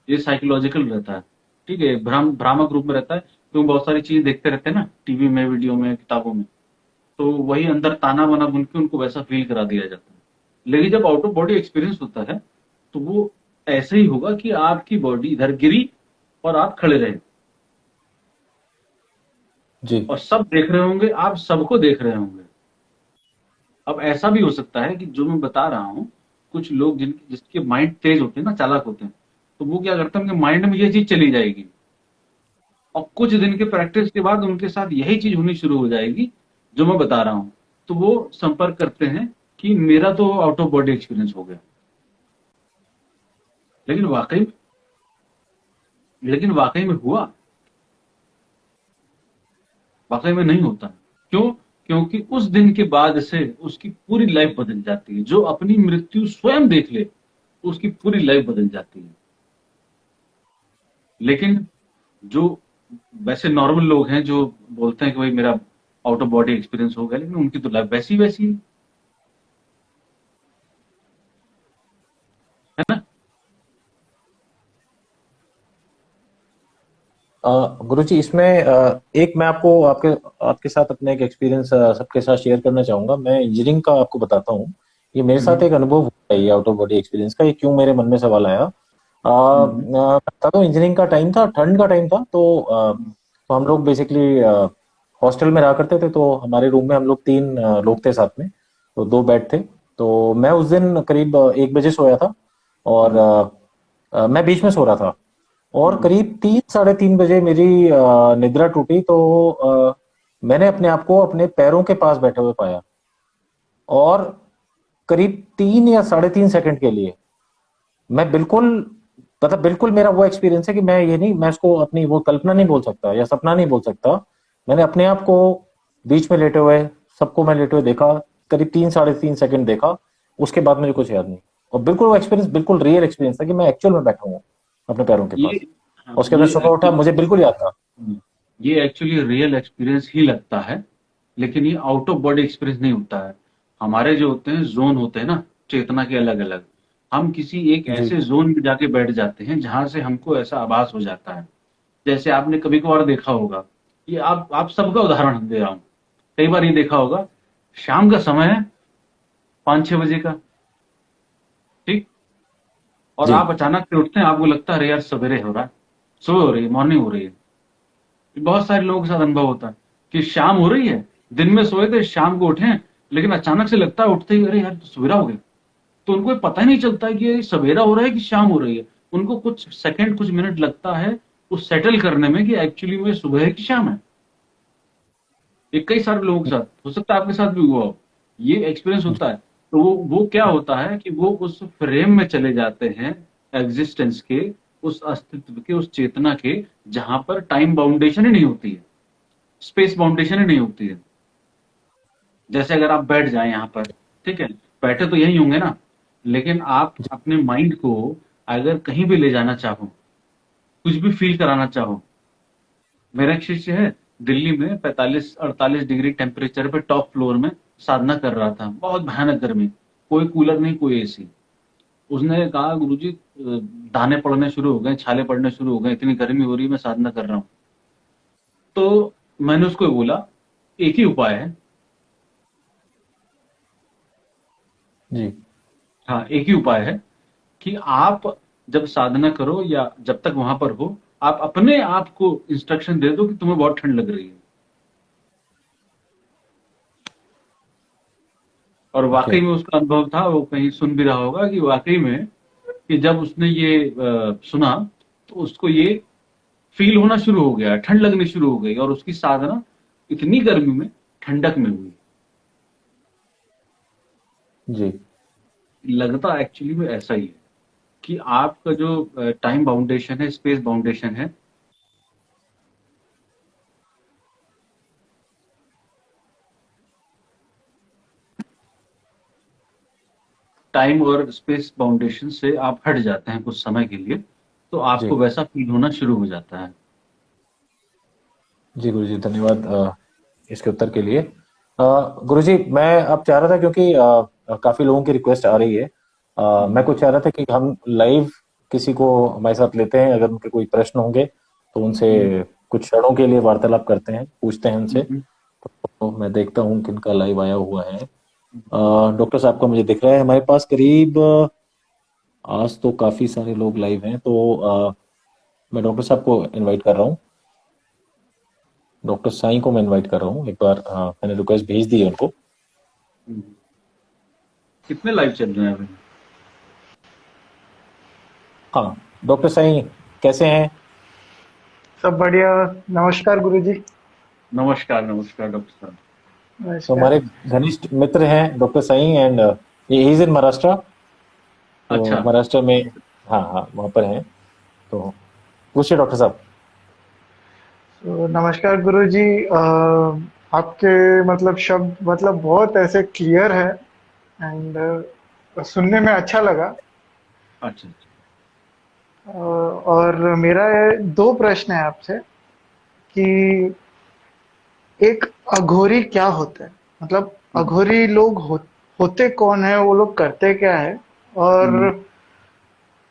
ये साइकोलॉजिकल रहता है। ठीक है, भ्रामक रूप में रहता है, क्योंकि बहुत सारी चीजें देखते रहते हैं ना, टीवी में, वीडियो में, किताबों में। तो वही अंदर ताना बाना बुन के उनको वैसा फील करा दिया जाता है। लेकिन जब आउट ऑफ बॉडी एक्सपीरियंस होता है, तो वो ऐसे ही होगा कि आपकी बॉडी इधर गिरी और आप खड़े रहे, जी और सब देख रहे होंगे, आप सबको देख रहे होंगे। अब ऐसा भी हो सकता है कि जो मैं बता रहा हूं, कुछ लोग जिसके माइंड तेज होते हैं ना, चालाक होते हैं, तो वो क्या करते हैं, उनके माइंड में ये चीज चली जाएगी, और कुछ दिन के प्रैक्टिस के बाद उनके साथ यही चीज होनी शुरू हो जाएगी जो मैं बता रहा हूं। तो वो संपर्क करते हैं कि मेरा तो आउट ऑफ बॉडी एक्सपीरियंस हो गया। लेकिन वाकई लेकिन वाकई में हुआ? वाकई में नहीं होता। क्यों? क्योंकि उस दिन के बाद से उसकी पूरी लाइफ बदल जाती है। जो अपनी मृत्यु स्वयं देख ले, उसकी पूरी लाइफ बदल जाती है। लेकिन जो वैसे नॉर्मल लोग हैं, जो बोलते हैं कि भाई मेरा आउट ऑफ बॉडी एक्सपीरियंस हो गया, लेकिन उनकी तो लाइफ वैसी वैसी है ना। गुरुजी, इसमें एक मैं आपको आपके आपके साथ अपने एक एक्सपीरियंस सबके साथ शेयर करना चाहूंगा। मैं इंजीनियरिंग का आपको बताता हूँ। ये मेरे साथ हम्म, एक अनुभव हुआ है, ये आउट ऑफ बॉडी एक्सपीरियंस का। ये क्यों मेरे मन में सवाल आया, हम्म, था तो इंजीनियरिंग का टाइम था, ठंड का टाइम था। तो हम्म, तो हम लोग बेसिकली हॉस्टल में रहा करते थे, तो हमारे रूम में हम लोग 3 लोग थे साथ में, तो 2 बेड थे। तो मैं उस दिन करीब 1 बजे सोया था, और मैं बीच में सो रहा था, और हम्म, करीब 3 साढ़े 3 बजे मेरी निद्रा टूटी। तो मैंने अपने आप को अपने पैरों के पास बैठे हुए पाया, और करीब 3 या साढ़े 3 सेकंड के लिए मैं बिल्कुल, मतलब बिल्कुल मेरा वो एक्सपीरियंस है कि मैं ये नहीं, मैं इसको अपनी वो कल्पना नहीं बोल सकता या सपना नहीं बोल सकता। मैंने अपने आप को बीच में लेटे हुए, सबको मैं लेटे हुए देखा, करीब 3 साढ़े 3 सेकंड देखा। उसके बाद मुझे कुछ याद नहीं, और बिल्कुल वो एक्सपीरियंस बिल्कुल रियल एक्सपीरियंस था कि मैं एक्चुअल में बैठा हूँ अपने पैरों के ये पास। हाँ, और उसके बाद सुबह उठा, मुझे बिल्कुल याद था। ये एक्चुअली रियल एक्सपीरियंस ही लगता है, लेकिन ये आउट ऑफ बॉडी एक्सपीरियंस नहीं होता है। हमारे जो होते हैं जोन होते हैं ना, चेतना के अलग अलग, हम किसी एक जी ऐसे जोन में जाके बैठ जाते हैं जहां से हमको ऐसा आभास हो जाता है। जैसे आपने कभी कभार देखा होगा, ये आप सबका उदाहरण दे रहा हूँ, कई बार ये देखा होगा, शाम का समय है, 5-6 बजे का, ठीक, और जी आप अचानक से उठते हैं, आपको लगता है अरे यार सवेरे हो रहा है, सुबह हो रही है, मॉर्निंग हो रही है। बहुत सारे लोगों के साथ अनुभव होता है कि शाम हो रही है, दिन में सोए थे, शाम को उठे, लेकिन अचानक से लगता है उठते ही अरे यार तो सवेरा हो गया। तो उनको ये पता ही नहीं चलता है कि ये सवेरा हो रहा है कि शाम हो रही है। उनको कुछ सेकंड, कुछ मिनट लगता है उस सेटल करने में कि एक्चुअली में सुबह है कि शाम है। ये कई सारे लोगों के साथ हो सकता है, आपके साथ भी हुआ हो, ये एक्सपीरियंस होता है। तो वो क्या होता है कि वो उस फ्रेम में चले जाते हैं, एग्जिस्टेंस के, उस अस्तित्व के, उस चेतना के, जहां पर टाइम बाउंडेशन ही नहीं होती है, स्पेस बाउंडेशन ही नहीं होती है। जैसे अगर आप बैठ जाएं यहाँ पर, ठीक है, बैठे तो यही होंगे ना, लेकिन आप जी अपने माइंड को अगर कहीं भी ले जाना चाहो, कुछ भी फील कराना चाहो। मेरा एक शिष्य है, दिल्ली में 45-48 डिग्री टेम्परेचर पे टॉप फ्लोर में साधना कर रहा था, बहुत भयानक गर्मी, कोई कूलर नहीं, कोई एसी। उसने कहा गुरुजी दाने पड़ने शुरू हो गए, छाले पड़ने शुरू हो गए, इतनी गर्मी हो रही है, मैं साधना कर रहा हूँ। तो मैंने उसको बोला, एक ही उपाय है। जी हाँ, एक ही उपाय है कि आप जब साधना करो या जब तक वहां पर हो, आप अपने आप को इंस्ट्रक्शन दे दो कि तुम्हें बहुत ठंड लग रही है। और ओके वाकई में उसका अनुभव था, वो कहीं सुन भी रहा होगा कि वाकई में कि जब उसने ये सुना, तो उसको ये फील होना शुरू हो गया, ठंड लगनी शुरू हो गई, और उसकी साधना इतनी गर्मी में ठंडक में हुई। जी लगता एक्चुअली में ऐसा ही है कि आपका जो टाइम बाउंडेशन है, स्पेस बाउंडेशन है, टाइम और स्पेस बाउंडेशन से आप हट जाते हैं कुछ समय के लिए, तो जी आपको वैसा फील होना शुरू हो जाता है। जी गुरु जी, धन्यवाद इसके उत्तर के लिए। गुरु जी, मैं अब चाह रहा था, क्योंकि काफी लोगों की रिक्वेस्ट आ रही है, मैं हम्म, कुछ चाह रहा था कि हम लाइव किसी को हमारे साथ लेते हैं, अगर उनके कोई प्रश्न होंगे तो उनसे हम्म, कुछ क्षणों के लिए वार्तालाप करते हैं, पूछते हैं उनसे। हम्म, तो मैं देखता हूँ किनका लाइव आया हुआ है। डॉक्टर साहब का मुझे दिख रहा है हमारे पास करीब, आज तो काफी सारे लोग लाइव हैं, तो मैं डॉक्टर साहब को इनवाइट कर रहा हूँ। डॉक्टर साईं को मैं इनवाइट कर रहा हूँ एक बार, मैंने रिक्वेस्ट भेज दी है उनको। हम्म। कितने लाइव चल रहे हैं अभी? हाँ, डॉक्टर साईं कैसे हैं? सब बढ़िया। नमस्कार गुरुजी। नमस्कार, नमस्कार डॉक्टर साहब। तो नमस्कार। हमारे घनिष्ठ मित्र हैं doctor Sai, and he is in Maharashtra. तो अच्छा। महाराष्ट्र में, हाँ हाँ, वहाँ पर हैं। तो पूछिए डॉक्टर साहब। तो नमस्कार गुरुजी। आपके मतलब शब्द मतलब बहुत ऐसे क्लियर है, एंड सुनने में अच्छा लगा। अच्छा। और मेरा दो प्रश्न है आपसे कि एक अघोरी क्या होता है, मतलब हम्म, अघोरी लोग होते कौन है, वो लोग करते क्या है, और हम्म,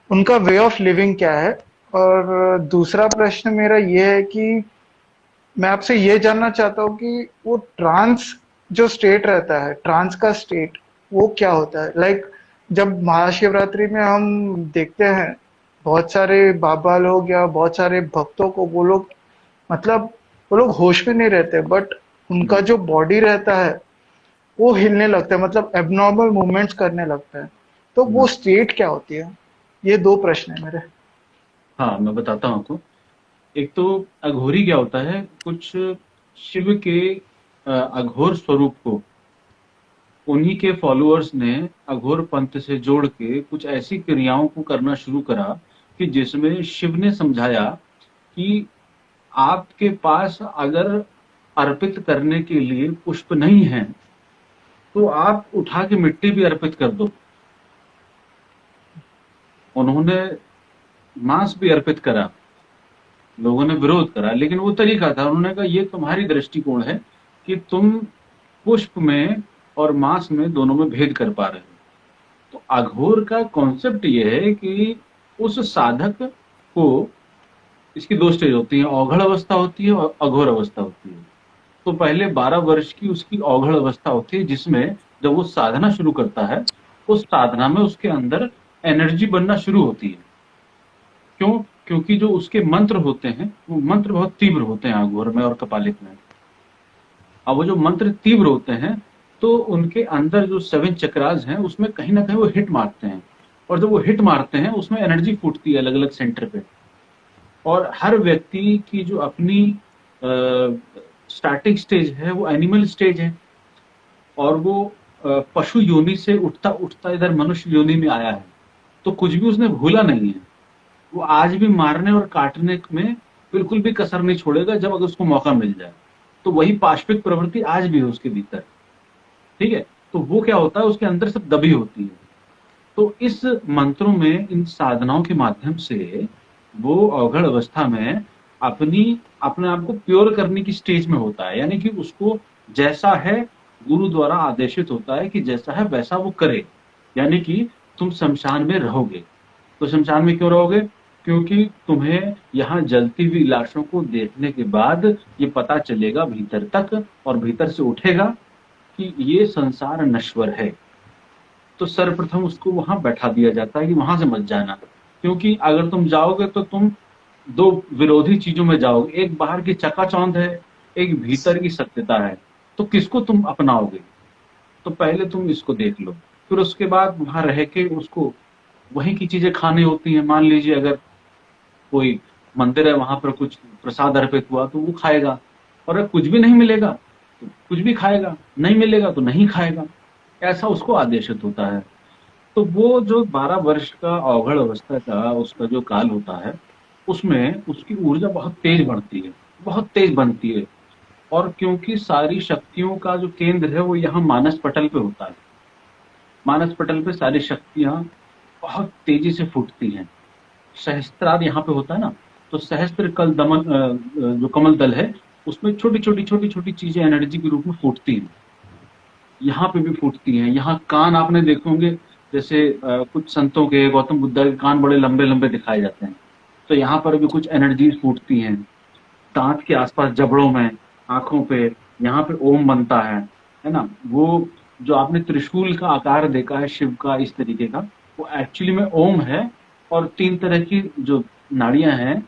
उनका वे ऑफ लिविंग क्या है। और दूसरा प्रश्न मेरा ये है कि मैं आपसे ये जानना चाहता हूँ कि वो ट्रांस जो स्टेट रहता है, ट्रांस का स्टेट वो क्या होता है। लाइक जब महाशिवरात्रि में हम देखते हैं बहुत सारे बाबा लोग या बहुत सारे भक्तों को, वो लोग मतलब वो लोग होश में नहीं रहते, बट उनका जो बॉडी रहता है वो हिलने लगता है, मतलब एबनॉर्मल मूवमेंट्स करने लगता है। तो वो स्टेट क्या होती है? ये दो प्रश्न है मेरे। हाँ, मैं बताता हूँ आपको। एक तो अघोरी क्या होता है, कुछ शिव के अघोर स्वरूप को उन्हीं के फॉलोअर्स ने अघोर पंथ से जोड़ के कुछ ऐसी क्रियाओं को करना शुरू करा कि जिसमें शिव ने समझाया कि आपके पास अगर अर्पित करने के लिए पुष्प नहीं है तो आप उठा के मिट्टी भी अर्पित कर दो। उन्होंने मांस भी अर्पित करा, लोगों ने विरोध करा, लेकिन वो तरीका था। उन्होंने कहा ये तुम्हारी दृष्टिकोण है कि तुम पुष्प में और मांस में दोनों में भेद कर पा रहे हो। तो अघोर का कॉन्सेप्ट ये है कि उस साधक को, इसकी दो स्टेज होती है, औघड़ अवस्था होती है और अघोर अवस्था होती है। तो पहले 12 वर्ष की उसकी औघड़ अवस्था होती है, जिसमें जब वो साधना शुरू करता है उस साधना में उसके अंदर एनर्जी बनना शुरू होती है। क्यों? क्योंकि जो उसके मंत्र होते हैं वो मंत्र बहुत तीव्र होते हैं अघोर में और कपालिक में। अब वो जो मंत्र तीव्र होते हैं तो उनके अंदर जो 7 चक्रास हैं उसमें कहीं ना कहीं वो हिट मारते हैं, और जब वो हिट मारते हैं उसमें एनर्जी फूटती है अलग अलग सेंटर पे। और हर व्यक्ति की जो अपनी स्टार्टिंग स्टेज है वो एनिमल स्टेज है, और वो पशु योनि से उठता उठता इधर मनुष्य योनि में आया है। तो कुछ भी उसने भूला नहीं है। वो आज भी मारने और काटने में बिल्कुल भी कसर नहीं छोड़ेगा जब अगर उसको मौका मिल जाए। तो वही पाशविक प्रवृत्ति आज भी है उसके भीतर, ठीक है। तो वो क्या होता है, उसके अंदर सब दबी होती है। तो इस मंत्रों में, इन साधनाओं के माध्यम से वो अवघड़ अवस्था में अपने आप को प्योर करने की स्टेज में होता है। यानी कि उसको जैसा है गुरु द्वारा आदेशित होता है कि जैसा है वैसा वो करे। यानी कि तुम शमशान में रहोगे, तो शमशान में क्यों रहोगे? क्योंकि तुम्हें यहाँ जलती हुई लाशों को देखने के बाद ये पता चलेगा भीतर तक, और भीतर से उठेगा कि ये संसार नश्वर है। तो सर्वप्रथम उसको वहां बैठा दिया जाता है कि वहां से मत जाना, क्योंकि अगर तुम जाओगे तो तुम दो विरोधी चीजों में जाओगे। एक बाहर की चकाचौंध है, एक भीतर की सत्यता है। तो किसको तुम अपनाओगे? तो पहले तुम इसको देख लो, फिर उसके बाद वहां रह के उसको वहीं की चीजें खानी होती हैं। मान लीजिए अगर कोई मंदिर है, वहां पर कुछ प्रसाद अर्पित हुआ तो वो खाएगा, और अगर कुछ भी नहीं मिलेगा तो कुछ भी खाएगा, नहीं मिलेगा तो नहीं खाएगा। ऐसा उसको आदेशित होता है। तो वो जो 12 वर्ष का अवघड़ अवस्था का उसका जो काल होता है, उसमें उसकी ऊर्जा बहुत तेज बढ़ती है, बहुत तेज बनती है। और क्योंकि सारी शक्तियों का जो केंद्र है वो यहाँ मानस पटल पे होता है, मानस पटल पे सारी शक्तियां बहुत तेजी से फूटती हैं। सहस्त्रार यहाँ पे होता है ना, तो सहस्त्र कल दमन जो कमल दल है उसमें छोटी छोटी चीजें एनर्जी के रूप में फूटती हैं। यहाँ पे भी फूटती हैं। यहाँ कान आपने देखे होंगे, जैसे कुछ संतों के, गौतम बुद्ध के कान बड़े लंबे लंबे दिखाए जाते हैं, तो यहाँ पर भी कुछ एनर्जी फूटती हैं। दांत के आसपास, जबड़ों में, आंखों पे, यहाँ पे ओम बनता है ना। वो जो आपने त्रिशूल का आकार देखा है शिव का इस तरीके का, वो एक्चुअली में ओम है। और 3 तरह की जो नाड़ियां हैं,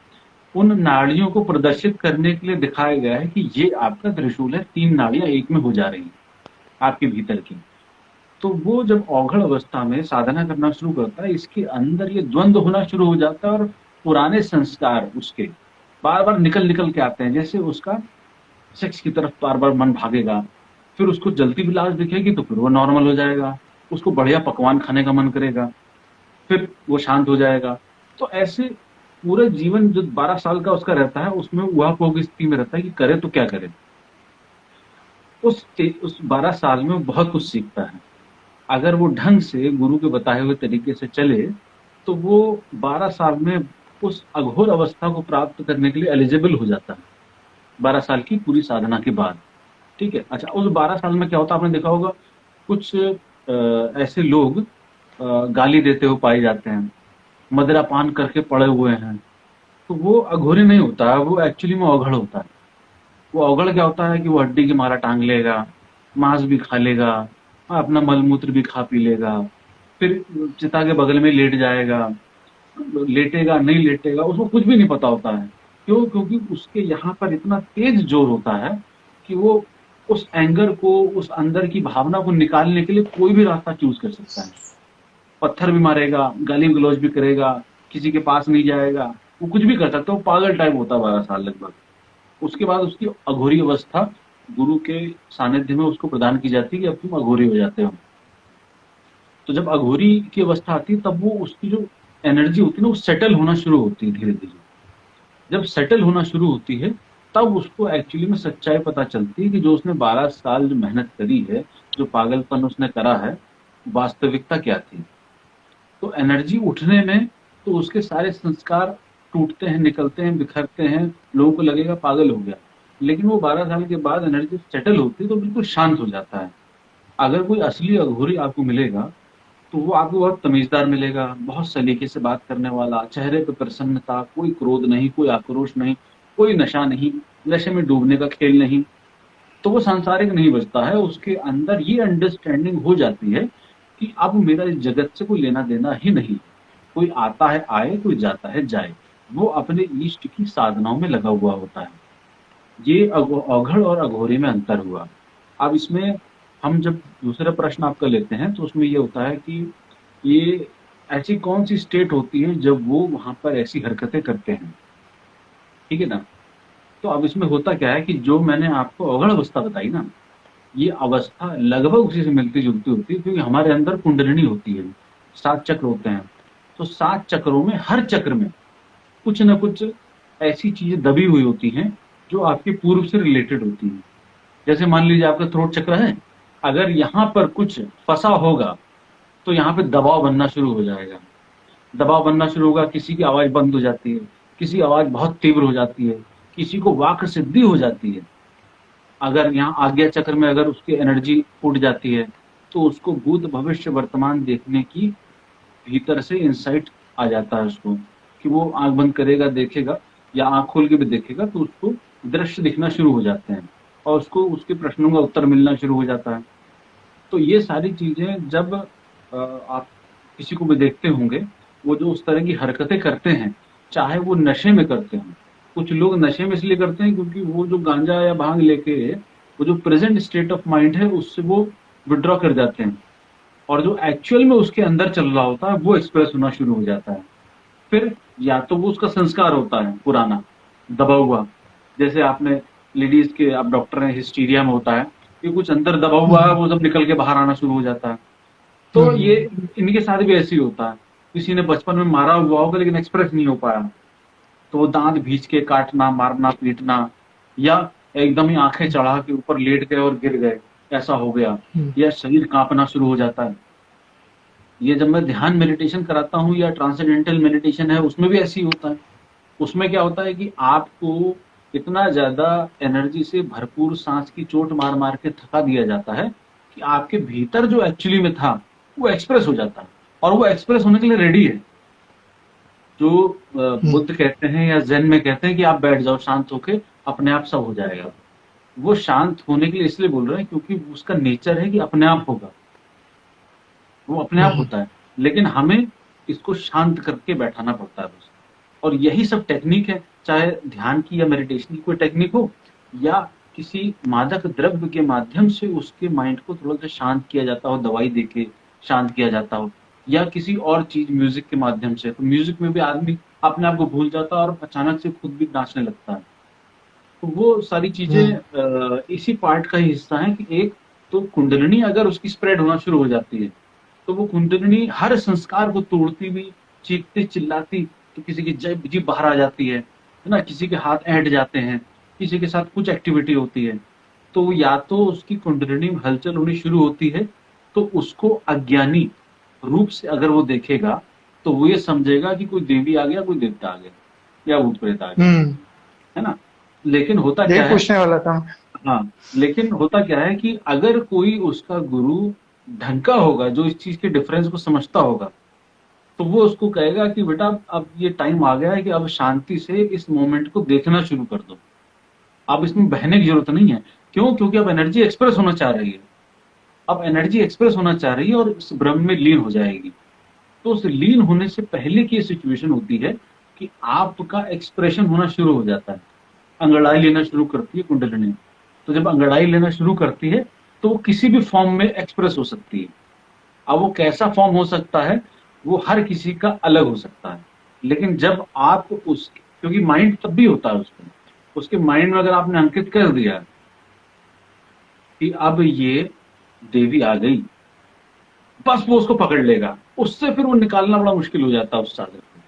उन नाड़ियों को प्रदर्शित करने के लिए दिखाया गया है कि ये आपका त्रिशूल है, 3 नाड़ियां एक में हो जा रही हैं आपके भीतर की। तो वो जब औघड़ अवस्था में साधना करना शुरू करता है, इसके अंदर ये द्वंद्व होना शुरू हो जाता है, और पुराने संस्कार उसके बार बार निकल निकल के आते हैं। जैसे उसका सेक्स की तरफ बार बार मन भागेगा, फिर उसको जलती भी लाश दिखेगी तो फिर वो नॉर्मल हो जाएगा, उसको बढ़िया पकवान खाने का मन करेगा, फिर वो शांत हो जाएगा। तो ऐसे पूरा जीवन जो 12 साल का उसका रहता है, उसमें वह पोग स्थिति में रहता है कि करे तो क्या करे। उस 12 साल में वो बहुत कुछ सीखता है। अगर वो ढंग से गुरु के बताए हुए तरीके से चले तो वो 12 साल में उस अघोर अवस्था को प्राप्त करने के लिए एलिजिबल हो जाता है, 12 साल की पूरी साधना के बाद, ठीक है। अच्छा, उस 12 साल में क्या होता है, आपने देखा होगा कुछ ऐसे लोग गाली देते हुए पाए जाते हैं, मदिरा पान करके पड़े हुए हैं। तो वो अघोरी नहीं होता है, वो एक्चुअली में अवघड़ होता है। वो अवघड़ क्या होता है कि वो हड्डी की माला टांग लेगा, मांस भी खा लेगा, अपना मलमूत्र भी खा पी लेगा, फिर चिता के बगल में लेट जाएगा, लेटेगा नहीं लेटेगा उसको कुछ भी नहीं पता होता है। क्यों? क्योंकि उसके यहाँ पर इतना तेज जोर होता है कि वो उस एंगर को, उस अंदर की भावना को निकालने के लिए कोई भी रास्ता चूज कर सकता है। पत्थर भी मारेगा, गाली गलौज भी करेगा, किसी के पास नहीं जाएगा, वो कुछ भी कर सकता है। वो पागल टाइप होता है 12 साल लगभग। उसके बाद उसकी अघोरी अवस्था गुरु के सानिध्य में उसको प्रदान की जाती है कि अब तुम अघोरी हो जाते हो। तो जब अघोरी की अवस्था आती है तब वो उसकी जो एनर्जी होती है ना वो सेटल होना शुरू होती है धीरे धीरे। जब सेटल होना शुरू होती है तब उसको एक्चुअली में सच्चाई पता चलती है कि जो उसने 12 साल जो मेहनत करी है, जो पागलपन उसने करा है, वास्तविकता क्या थी। तो एनर्जी उठने में तो उसके सारे संस्कार टूटते हैं, निकलते हैं, बिखरते हैं, लोगों को लगेगा पागल हो गया। लेकिन वो 12 साल के बाद एनर्जी सेटल होती है तो बिल्कुल शांत हो जाता है। अगर कोई असली अघोरी आपको मिलेगा तो वो आपको बहुत तमीजदार मिलेगा, बहुत सलीके से बात करने वाला, चेहरे पे प्रसन्नता, कोई क्रोध नहीं, कोई आक्रोश नहीं, कोई नशा नहीं, नशे में डूबने का खेल नहीं। तो वो सांसारिक नहीं बचता है, उसके अंदर ये अंडरस्टैंडिंग हो जाती है कि अब मेरा इस जगत से कोई लेना देना ही नहीं। कोई आता है आए, कोई जाता है जाए। वो अपने इष्ट की साधनाओं में लगा हुआ होता है। ये अवघड़ और अघोरी में अंतर हुआ। अब इसमें हम जब दूसरा प्रश्न आपका लेते हैं तो उसमें ये होता है कि ये ऐसी कौन सी स्टेट होती है जब वो वहां पर ऐसी हरकतें करते हैं, ठीक है ना। तो अब इसमें होता क्या है कि जो मैंने आपको अवघड़ अवस्था बताई ना, ये अवस्था लगभग उसी से मिलती जुलती होती है, क्योंकि हमारे अंदर कुंडलिनी होती है, 7 चक्र होते हैं। तो 7 चक्रों में हर चक्र में कुछ ना कुछ ऐसी चीजें दबी हुई होती हैं जो आपके पूर्व से रिलेटेड होती हैं। जैसे मान लीजिए आपका थ्रोट चक्र है, अगर यहाँ पर कुछ फंसा होगा तो यहाँ पे दबाव बनना शुरू हो जाएगा। दबाव बनना शुरू होगा, किसी की आवाज बंद हो जाती है, किसी आवाज बहुत तीव्र हो जाती है, किसी को वाक सिद्धि हो जाती है। अगर यहाँ आज्ञा चक्र में अगर उसकी एनर्जी उठ जाती है तो उसको भूत भविष्य वर्तमान देखने की भीतर से इंसाइट आ जाता है उसको, कि वो आंख बंद करेगा देखेगा या आंख खोल के भी देखेगा तो उसको दृश्य दिखना शुरू हो जाते हैं और उसको उसके प्रश्नों का उत्तर मिलना शुरू हो जाता है। तो ये सारी चीजें जब आप किसी को भी देखते होंगे, वो जो उस तरह की हरकतें करते हैं, चाहे वो नशे में करते हैं। कुछ लोग नशे में इसलिए करते हैं क्योंकि वो जो गांजा या भांग लेके वो जो प्रेजेंट स्टेट ऑफ माइंड है उससे वो विड्रॉ कर जाते हैं, और जो एक्चुअल में उसके अंदर चल रहा होता है वो एक्सप्रेस होना शुरू हो जाता है। फिर या तो वो उसका संस्कार होता है पुराना दबा हुआ, जैसे आपने लेडीज के, आप डॉक्टर हैं, हिस्टीरिया में होता है कि कुछ अंदर दबा हुआ है, वो जब निकल के बाहर आना शुरू हो जाता है। तो ये इनके साथ भी ऐसे ही होता है। किसी ने बचपन में मारा हुआ होगा लेकिन एक्सप्रेस नहीं हो पाया, तो वो दांत भींच के काटना, मारना, पीटना, या एकदम ही आंखें चढ़ा के ऊपर लेट गए और गिर गए, ऐसा हो गया, या शरीर कांपना शुरू हो जाता है। ये जब मैं ध्यान मेडिटेशन कराता हूँ या ट्रांसेंडेंटल मेडिटेशन है उसमें भी ऐसे ही होता है। उसमें क्या होता है कि आपको इतना ज्यादा एनर्जी से भरपूर सांस की चोट मार मार के थका दिया जाता है कि आपके भीतर जो एक्चुअली में था वो एक्सप्रेस हो जाता है, और वो एक्सप्रेस होने के लिए रेडी है। जो बुद्ध कहते हैं या ज़ेन में कहते हैं कि आप बैठ जाओ शांत होके, अपने आप सब हो जाएगा। वो शांत होने के लिए इसलिए बोल रहे हैं क्योंकि उसका नेचर है कि अपने आप होगा, वो अपने आप होता है। लेकिन हमें इसको शांत करके बैठाना पड़ता है बस। और यही सब टेक्निक है, चाहे ध्यान की या मेडिटेशन की कोई टेक्निक हो, या किसी मादक द्रव्य के माध्यम से उसके माइंड को थोड़ा सा शांत किया जाता हो, दवाई देके शांत किया जाता हो, या किसी और चीज म्यूजिक के माध्यम से। तो म्यूजिक में भी आदमी अपने आप को भूल जाता है और अचानक से खुद भी नाचने लगता है। तो वो सारी चीजें इसी पार्ट का ही हिस्सा है कि एक तो कुंडलिनी अगर उसकी स्प्रेड होना शुरू हो जाती है तो वो कुंडलिनी हर संस्कार को तोड़ती हुई चीखती चिल्लाती, तो किसी की जीभ बाहर आ जाती है ना, किसी के हाथ ऐंठ जाते हैं, किसी के साथ कुछ एक्टिविटी होती है, तो या तो उसकी कुंडलिनी में हलचल होनी शुरू होती है, तो उसको अज्ञानी रूप से अगर वो देखेगा तो वो ये समझेगा कि कोई देवी आ गया, कोई देवता आ गया या भूत प्रेत आ गया, है ना। लेकिन होता क्या है, पूछने वाला था। हाँ, लेकिन होता क्या है कि अगर कोई उसका गुरु ढंग का होगा, जो इस चीज के डिफरेंस को समझता होगा, तो वो उसको कहेगा कि बेटा अब ये टाइम आ गया है कि अब शांति से इस मोमेंट को देखना शुरू कर दो, अब इसमें बहने की जरूरत नहीं है। क्यों? क्योंकि अब एनर्जी एक्सप्रेस होना चाह रही है, अब एनर्जी एक्सप्रेस होना चाह रही है और इस ब्रह्म में लीन हो जाएगी। तो उस लीन होने से पहले की सिचुएशन होती है कि आपका एक्सप्रेशन होना शुरू हो जाता है, अंगड़ाई लेना शुरू करती है कुंडलिनी। तो जब अंगड़ाई लेना शुरू करती है तो वो किसी भी फॉर्म में एक्सप्रेस हो सकती है। अब वो कैसा फॉर्म हो सकता है, वो हर किसी का अलग हो सकता है। लेकिन जब आप उस, क्योंकि माइंड तब भी होता है उसके माइंड में अगर आपने अंकित कर दिया कि अब ये देवी आ गई, बस वो उसको पकड़ लेगा, उससे फिर वो निकालना बड़ा मुश्किल हो जाता है उस चादर को।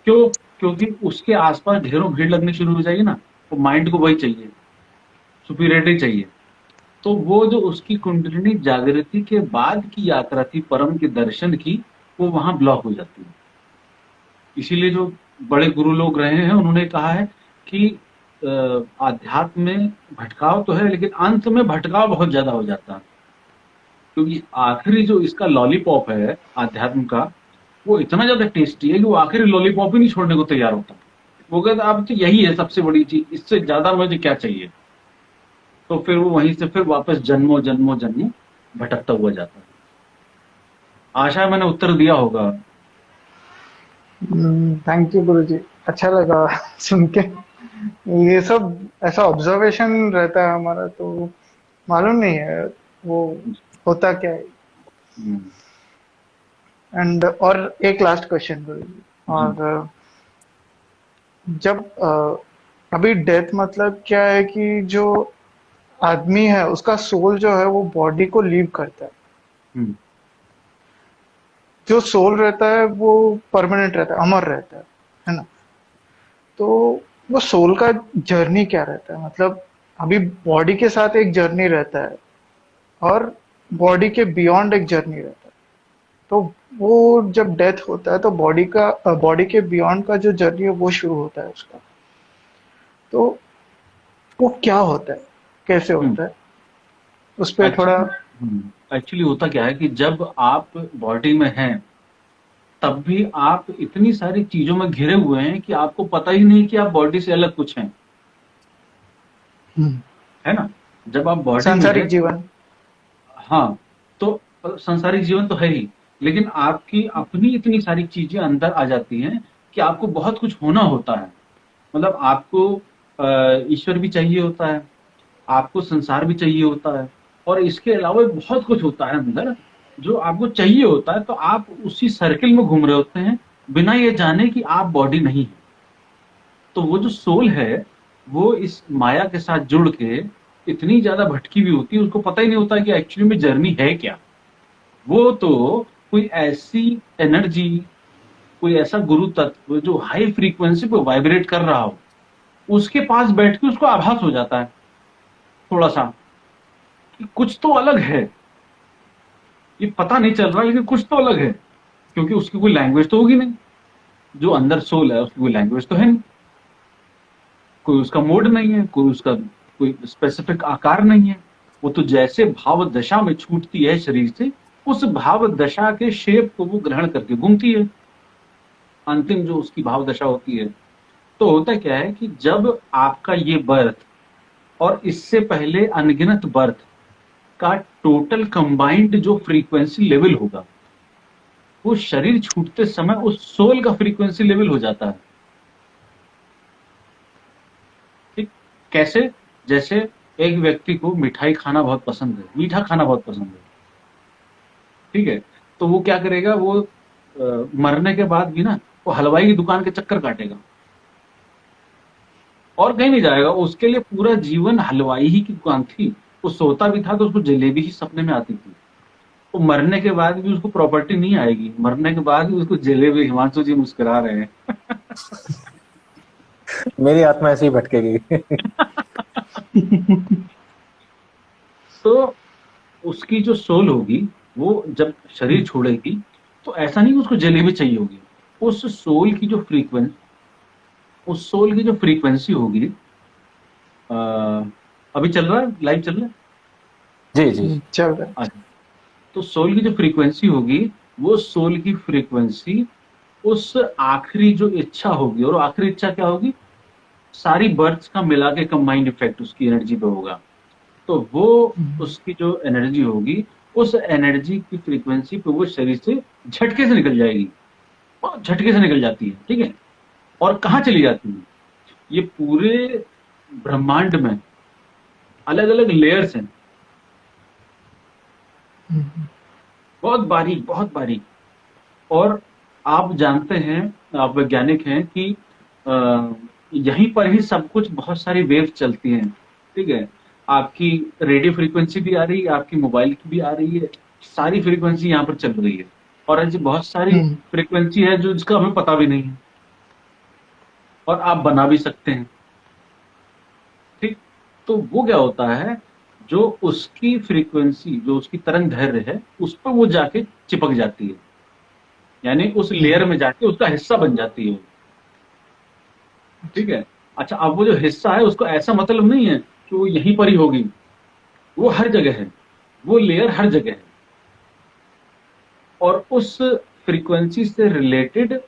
क्यों? क्योंकि उसके आसपास ढेरों भीड़ लगनी शुरू हो जाएगी ना, तो माइंड को वही चाहिए, सुपीरियरिटी चाहिए। तो वो जो उसकी कुंडलिनी जागृति के बाद की यात्रा थी परम के दर्शन की, वो वहां ब्लॉक हो जाती है। इसीलिए जो बड़े गुरु लोग रहे हैं उन्होंने कहा है कि आध्यात्म में भटकाव तो है, लेकिन अंत में भटकाव बहुत ज्यादा हो जाता है। क्योंकि आखिरी जो इसका लॉलीपॉप है आध्यात्म का, वो इतना ज्यादा टेस्टी है कि वो आखिरी लॉलीपॉप ही नहीं छोड़ने को तैयार होता। वो कहता अब तो यही है सबसे बड़ी चीज, इससे ज्यादा मुझे क्या चाहिए। तो फिर वो वहीं से फिर वापस जन्मों जन्मों जन्मों भटकता हुआ जाता है। आशा है मैंने उत्तर दिया होगा। थैंक यू गुरुजी, अच्छा लगा सुन के। ये सब ऐसा ऑब्जर्वेशन रहता है हमारा, तो मालूम नहीं है वो होता क्या है। हम्म, एंड और एक लास्ट क्वेश्चन गुरुजी, और जब अभी डेथ मतलब क्या है कि जो आदमी है उसका सोल जो है वो बॉडी को लीव करता है। हम्म, जो सोल रहता है वो परमानेंट रहता है, अमर रहता है ना। तो वो सोल का जर्नी क्या रहता है, मतलब अभी बॉडी के साथ एक जर्नी रहता है और बॉडी के बियॉन्ड एक जर्नी रहता है। तो वो जब डेथ होता है तो बॉडी के बियॉन्ड का जो जर्नी है वो शुरू होता है उसका। तो वो क्या होता है, कैसे होता है, उस पर थोड़ा। एक्चुअली होता क्या है कि जब आप बॉडी में हैं तब भी आप इतनी सारी चीजों में घिरे हुए हैं कि आपको पता ही नहीं कि आप बॉडी से अलग कुछ हैं, है ना। जब आप बॉडी में सांसारिक हैं, जीवन। हाँ, तो संसारिक जीवन तो है ही, लेकिन आपकी अपनी इतनी सारी चीजें अंदर आ जाती हैं कि आपको बहुत कुछ होना होता है। मतलब आपको ईश्वर भी चाहिए होता है, आपको संसार भी चाहिए होता है, और इसके अलावा बहुत कुछ होता है अंदर जो आपको चाहिए होता है। तो आप उसी सर्किल में घूम रहे होते हैं बिना ये जाने कि आप बॉडी नहीं है। तो वो जो सोल है वो इस माया के साथ जुड़ के इतनी ज्यादा भटकी हुई होती है, उसको पता ही नहीं होता कि एक्चुअली में जर्नी है क्या। वो तो कोई ऐसी एनर्जी, कोई ऐसा गुरु तत्व जो हाई फ्रीक्वेंसी पे वाइब्रेट कर रहा हो, उसके पास बैठ के उसको आभास हो जाता है थोड़ा सा कि कुछ तो अलग है। ये पता नहीं चल रहा लेकिन कुछ तो अलग है, क्योंकि उसकी कोई लैंग्वेज तो होगी नहीं। जो अंदर सोल है उसकी कोई लैंग्वेज तो है नहीं, कोई उसका मोड नहीं है, कोई उसका कोई स्पेसिफिक आकार नहीं है। वो तो जैसे भाव दशा में छूटती है शरीर से, उस भाव दशा के शेप को वो ग्रहण करके घूमती है, अंतिम जो उसकी भाव दशा होती है। तो होता क्या है कि जब आपका ये बर्थ और इससे पहले अनगिनत बर्थ का टोटल कंबाइंड जो फ्रीक्वेंसी लेवल होगा, वो शरीर छूटते समय उस सोल का फ्रीक्वेंसी लेवल हो जाता है। ठीक कैसे? जैसे एक व्यक्ति को मिठाई खाना बहुत पसंद है, मीठा खाना बहुत पसंद है, ठीक है, तो वो क्या करेगा, वो मरने के बाद भी ना वो हलवाई की दुकान के चक्कर काटेगा और कहीं नहीं जाएगा। उसके लिए पूरा जीवन हलवाई ही की दुकान थी। वो सोता भी था तो उसको जलेबी ही सपने में आती थी। वो मरने के बाद भी उसको प्रॉपर्टी नहीं आएगी, मरने के बाद भी उसको जलेबी। हिमांशु जी मुस्कुरा रहे हैं। मेरी आत्मा ऐसे ही भटकेगी। तो उसकी जो सोल होगी वो जब शरीर छोड़ेगी तो ऐसा नहीं कि उसको जलेबी चाहिए होगी। उस सोल की जो फ्रीक्वेंसी, उस सोल की जो फ्रीक्वेंसी होगी, अभी चल रहा है, लाइव चल रहा है जी जी चल रहा है। अच्छा। तो सोल की जो फ्रीक्वेंसी होगी, वो सोल की फ्रीक्वेंसी उस आखिरी जो इच्छा होगी, और आखिरी इच्छा क्या होगी, सारी बर्थ्स का मिला के कंबाइंड इफेक्ट उसकी एनर्जी पे होगा। तो वो उसकी जो एनर्जी होगी, उस एनर्जी की फ्रीक्वेंसी पे वो शरीर से झटके से निकल जाएगी, और झटके से निकल जाती है, ठीक है। और कहाँ चली जाती है? ये पूरे ब्रह्मांड में अलग अलग लेयर्स हैं, बहुत बारीक, बहुत बारीक। और आप जानते हैं, आप वैज्ञानिक हैं कि यहीं पर ही सब कुछ, बहुत सारी वेव्स चलती हैं, ठीक है। आपकी रेडियो फ्रीक्वेंसी भी आ रही है, आपकी मोबाइल की भी आ रही है, सारी फ्रीक्वेंसी यहाँ पर चल रही है। और ऐसी बहुत सारी फ्रीक्वेंसी है जो जिसका हमें पता भी नहीं है, और आप बना भी सकते हैं, ठीक। तो वो क्या होता है, जो उसकी फ्रीक्वेंसी, जो उसकी तरंग दैर्घ्य है, उस पर वो जाके चिपक जाती है, यानी उस लेयर में जाके उसका हिस्सा बन जाती है, ठीक है। अच्छा, अब वो जो हिस्सा है उसको ऐसा मतलब नहीं है कि वो यहीं पर ही होगी, वो हर जगह है, वो लेयर हर जगह है। और उस फ्रीक्वेंसी से रिलेटेड,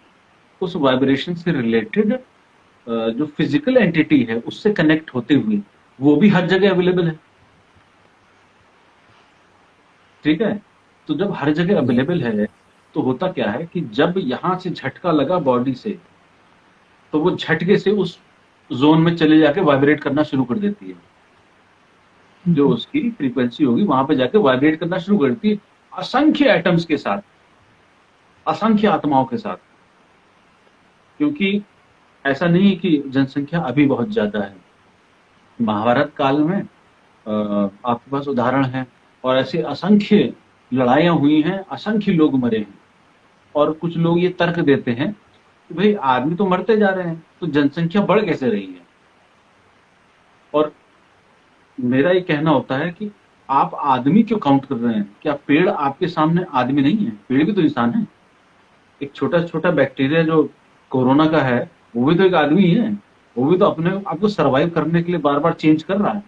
उस वाइब्रेशन से रिलेटेड जो फिजिकल एंटिटी है उससे कनेक्ट होते हुए वो भी हर जगह अवेलेबल है, ठीक है। तो जब हर जगह अवेलेबल है तो होता क्या है कि जब यहां से झटका लगा बॉडी से, तो वो झटके से उस जोन में चले जाके वाइब्रेट करना शुरू कर देती है। जो उसकी फ्रीक्वेंसी होगी वहां पे जाके वाइब्रेट करना शुरू कर देती है, असंख्य एटम्स के साथ, असंख्य आत्माओं के साथ। क्योंकि ऐसा नहीं है कि जनसंख्या अभी बहुत ज्यादा है, महाभारत काल में आपके पास उदाहरण है, और ऐसे असंख्य लड़ाइयां हुई हैं, असंख्य लोग मरे हैं। और कुछ लोग ये तर्क देते हैं कि भाई आदमी तो मरते जा रहे हैं, तो जनसंख्या बढ़ कैसे रही है। और मेरा ये कहना होता है कि आप आदमी क्यों काउंट कर रहे हैं? क्या पेड़ आपके सामने आदमी नहीं है? पेड़ भी तो इंसान है। एक छोटा छोटा बैक्टीरिया जो कोरोना का है, वो भी तो एक आदमी ही है। वो भी तो अपने आपको सर्वाइव करने के लिए बार बार चेंज कर रहा है,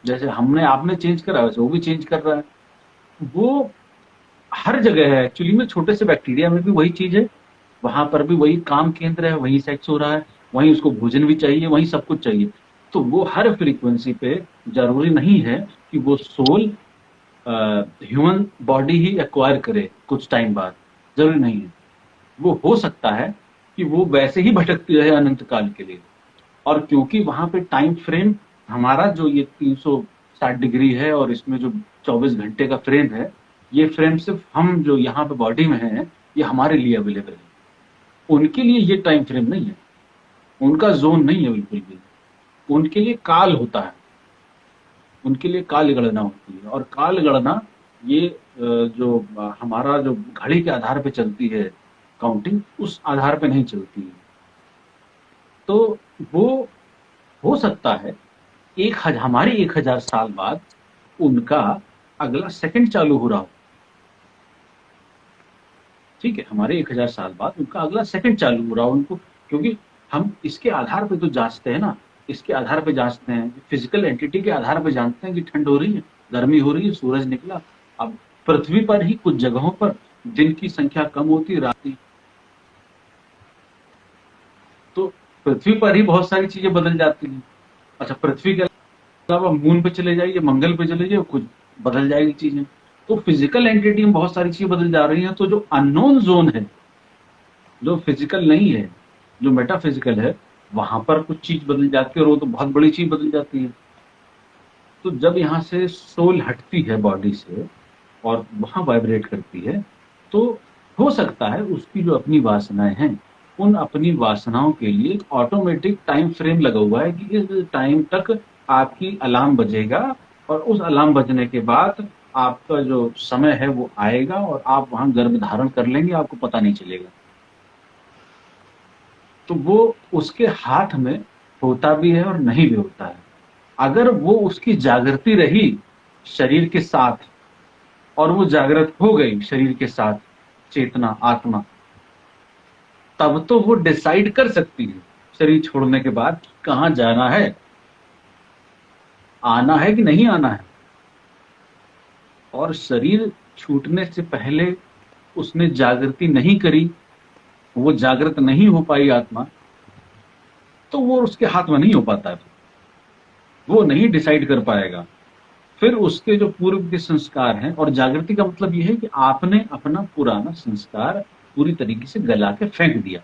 जैसे हमने आपने चेंज करा वैसे वो भी चेंज कर रहा है। वो हर जगह है एक्चुअली में, छोटे से बैक्टीरिया में भी वही चीज है, वहां पर भी वही काम केंद्र है, वही सेक्स हो रहा है, वहीं उसको भोजन भी चाहिए, वहीं सब कुछ चाहिए। तो वो हर फ्रीक्वेंसी पे जरूरी नहीं है कि वो सोल ह्यूमन बॉडी ही एक्वायर करे कुछ टाइम बाद, जरूरी नहीं है। वो हो सकता है कि वो वैसे ही भटकती रहे अनंत काल के लिए। और क्योंकि वहां पे टाइम फ्रेम हमारा जो ये 360 डिग्री है, और इसमें जो 24 घंटे का फ्रेम है, ये फ्रेम सिर्फ हम जो यहाँ पे बॉडी में है ये हमारे लिए अवेलेबल है। उनके लिए ये टाइम फ्रेम नहीं है, उनका जोन नहीं है बिल्कुल भी। उनके लिए काल होता है, उनके लिए काल गणना होती है। और काल गणना ये जो हमारा जो घड़ी के आधार पे चलती है काउंटिंग, उस आधार पे नहीं चलती है। तो वो हो सकता है हमारी 1000 साल बाद उनका अगला सेकंड चालू हो रहा हो, ठीक है। हमारे 1000 साल बाद उनका अगला सेकंड चालू हो रहा हो उनको, क्योंकि हम इसके आधार पे तो जांचते हैं ना, इसके आधार पे जांचते हैं, फिजिकल एंटिटी के आधार पे जानते हैं कि ठंड हो रही है, गर्मी हो रही है, सूरज निकला। अब पृथ्वी पर ही कुछ जगहों पर दिन की संख्या कम होती है, रात की, तो पृथ्वी पर ही बहुत सारी चीजें बदल जाती हैं। अच्छा, पृथ्वी के अलावा मून पे चले जाइए, मंगल पे चले जाइए, कुछ बदल जाएगी चीजें। तो फिजिकल एंटिटी में बहुत सारी चीजें बदल जा रही हैं। तो जो अननोन जोन है, जो फिजिकल नहीं है, जो मेटाफिजिकल है, वहां पर कुछ चीज बदल जाती है, और वो तो बहुत बड़ी चीज बदल जाती है। तो जब यहाँ से सोल हटती है बॉडी से और वहां वाइब्रेट करती है, तो हो सकता है उसकी जो अपनी वासनाएं हैं, उन अपनी वासनाओं के लिए ऑटोमेटिक टाइम फ्रेम लगा हुआ है कि इस टाइम तक आपकी अलार्म बजेगा, और उस अलार्म बजने के बाद आपका जो समय है वो आएगा, और आप वहां गर्भ धारण कर लेंगे, आपको पता नहीं चलेगा। तो वो उसके हाथ में होता भी है और नहीं भी होता है। अगर वो उसकी जागृति रही शरीर के साथ, और वो जागृत हो गई शरीर के साथ, चेतना, आत्मा, तब तो वो डिसाइड कर सकती है शरीर छोड़ने के बाद कहां जाना है, आना है कि नहीं आना है। और शरीर छूटने से पहले उसने जागृति नहीं करी, वो जागृत नहीं हो पाई आत्मा, तो वो उसके हाथ में नहीं हो पाता है, वो नहीं डिसाइड कर पाएगा। फिर उसके जो पूर्व के संस्कार हैं, और जागृति का मतलब यह है कि आपने अपना पुराना संस्कार पूरी तरीके से गला के फेंक दिया,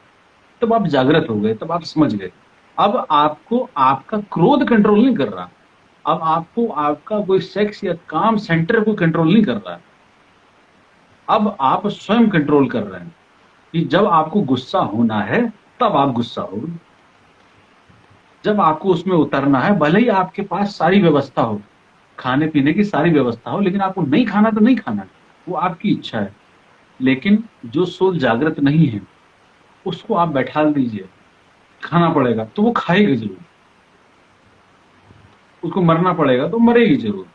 तब आप जागृत हो गए, तब आप समझ गए। अब आपको आपका क्रोध कंट्रोल नहीं कर रहा, अब आपको आपका कोई सेक्स या काम सेंटर कोई कंट्रोल नहीं कर रहा है, अब आप स्वयं कंट्रोल कर रहे हैं कि जब आपको गुस्सा होना है तब आप गुस्सा हो, जब आपको उसमें उतरना है, भले ही आपके पास सारी व्यवस्था हो, खाने पीने की सारी व्यवस्था हो, लेकिन आपको नहीं खाना तो नहीं खाना, वो आपकी इच्छा है। लेकिन जो सोल जागृत नहीं है उसको आप बैठा दीजिए, खाना पड़ेगा तो वो खाएगी जरूर, उसको मरना पड़ेगा तो मरेगी जरूर।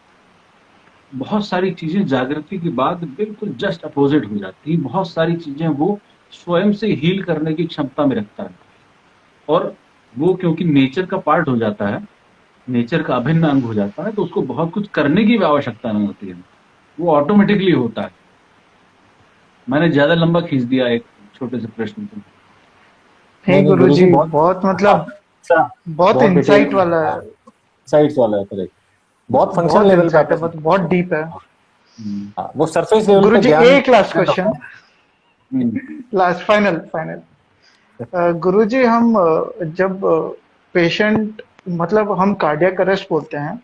बहुत सारी चीजें जागृति के बाद बिल्कुल जस्ट अपोजिट हो जाती है, बहुत सारी चीजें वो स्वयं से हील करने की क्षमता में रखता है, और वो क्योंकि नेचर का पार्ट हो जाता है, नेचर का अभिन्न अंग हो जाता है, तो उसको बहुत कुछ करने की भी आवश्यकता नहीं होती है, वो ऑटोमेटिकली होता है। मैंने ज्यादा लंबा खींच दिया एक छोटे से प्रश्न को। नहीं नहीं, गुरुजी, बहुत बहुत मतलब अच्छा, बहुत इंसाइट वाला है, साइट्स वाला है, करेक्ट। बहुत फंक्शन बहुत लेवल का इंसाइट है, आपने मतलब बहुत डीप है। हाँ, वो सरफेस लेवल का गुरुजी ज्ञान। एक लास्ट क्वेश्चन, हम्म, लास्ट फाइनल फाइनल। गुरुजी हम जब पेशेंट, मतलब हम कार्डियक अरेस्ट बोलते हैं,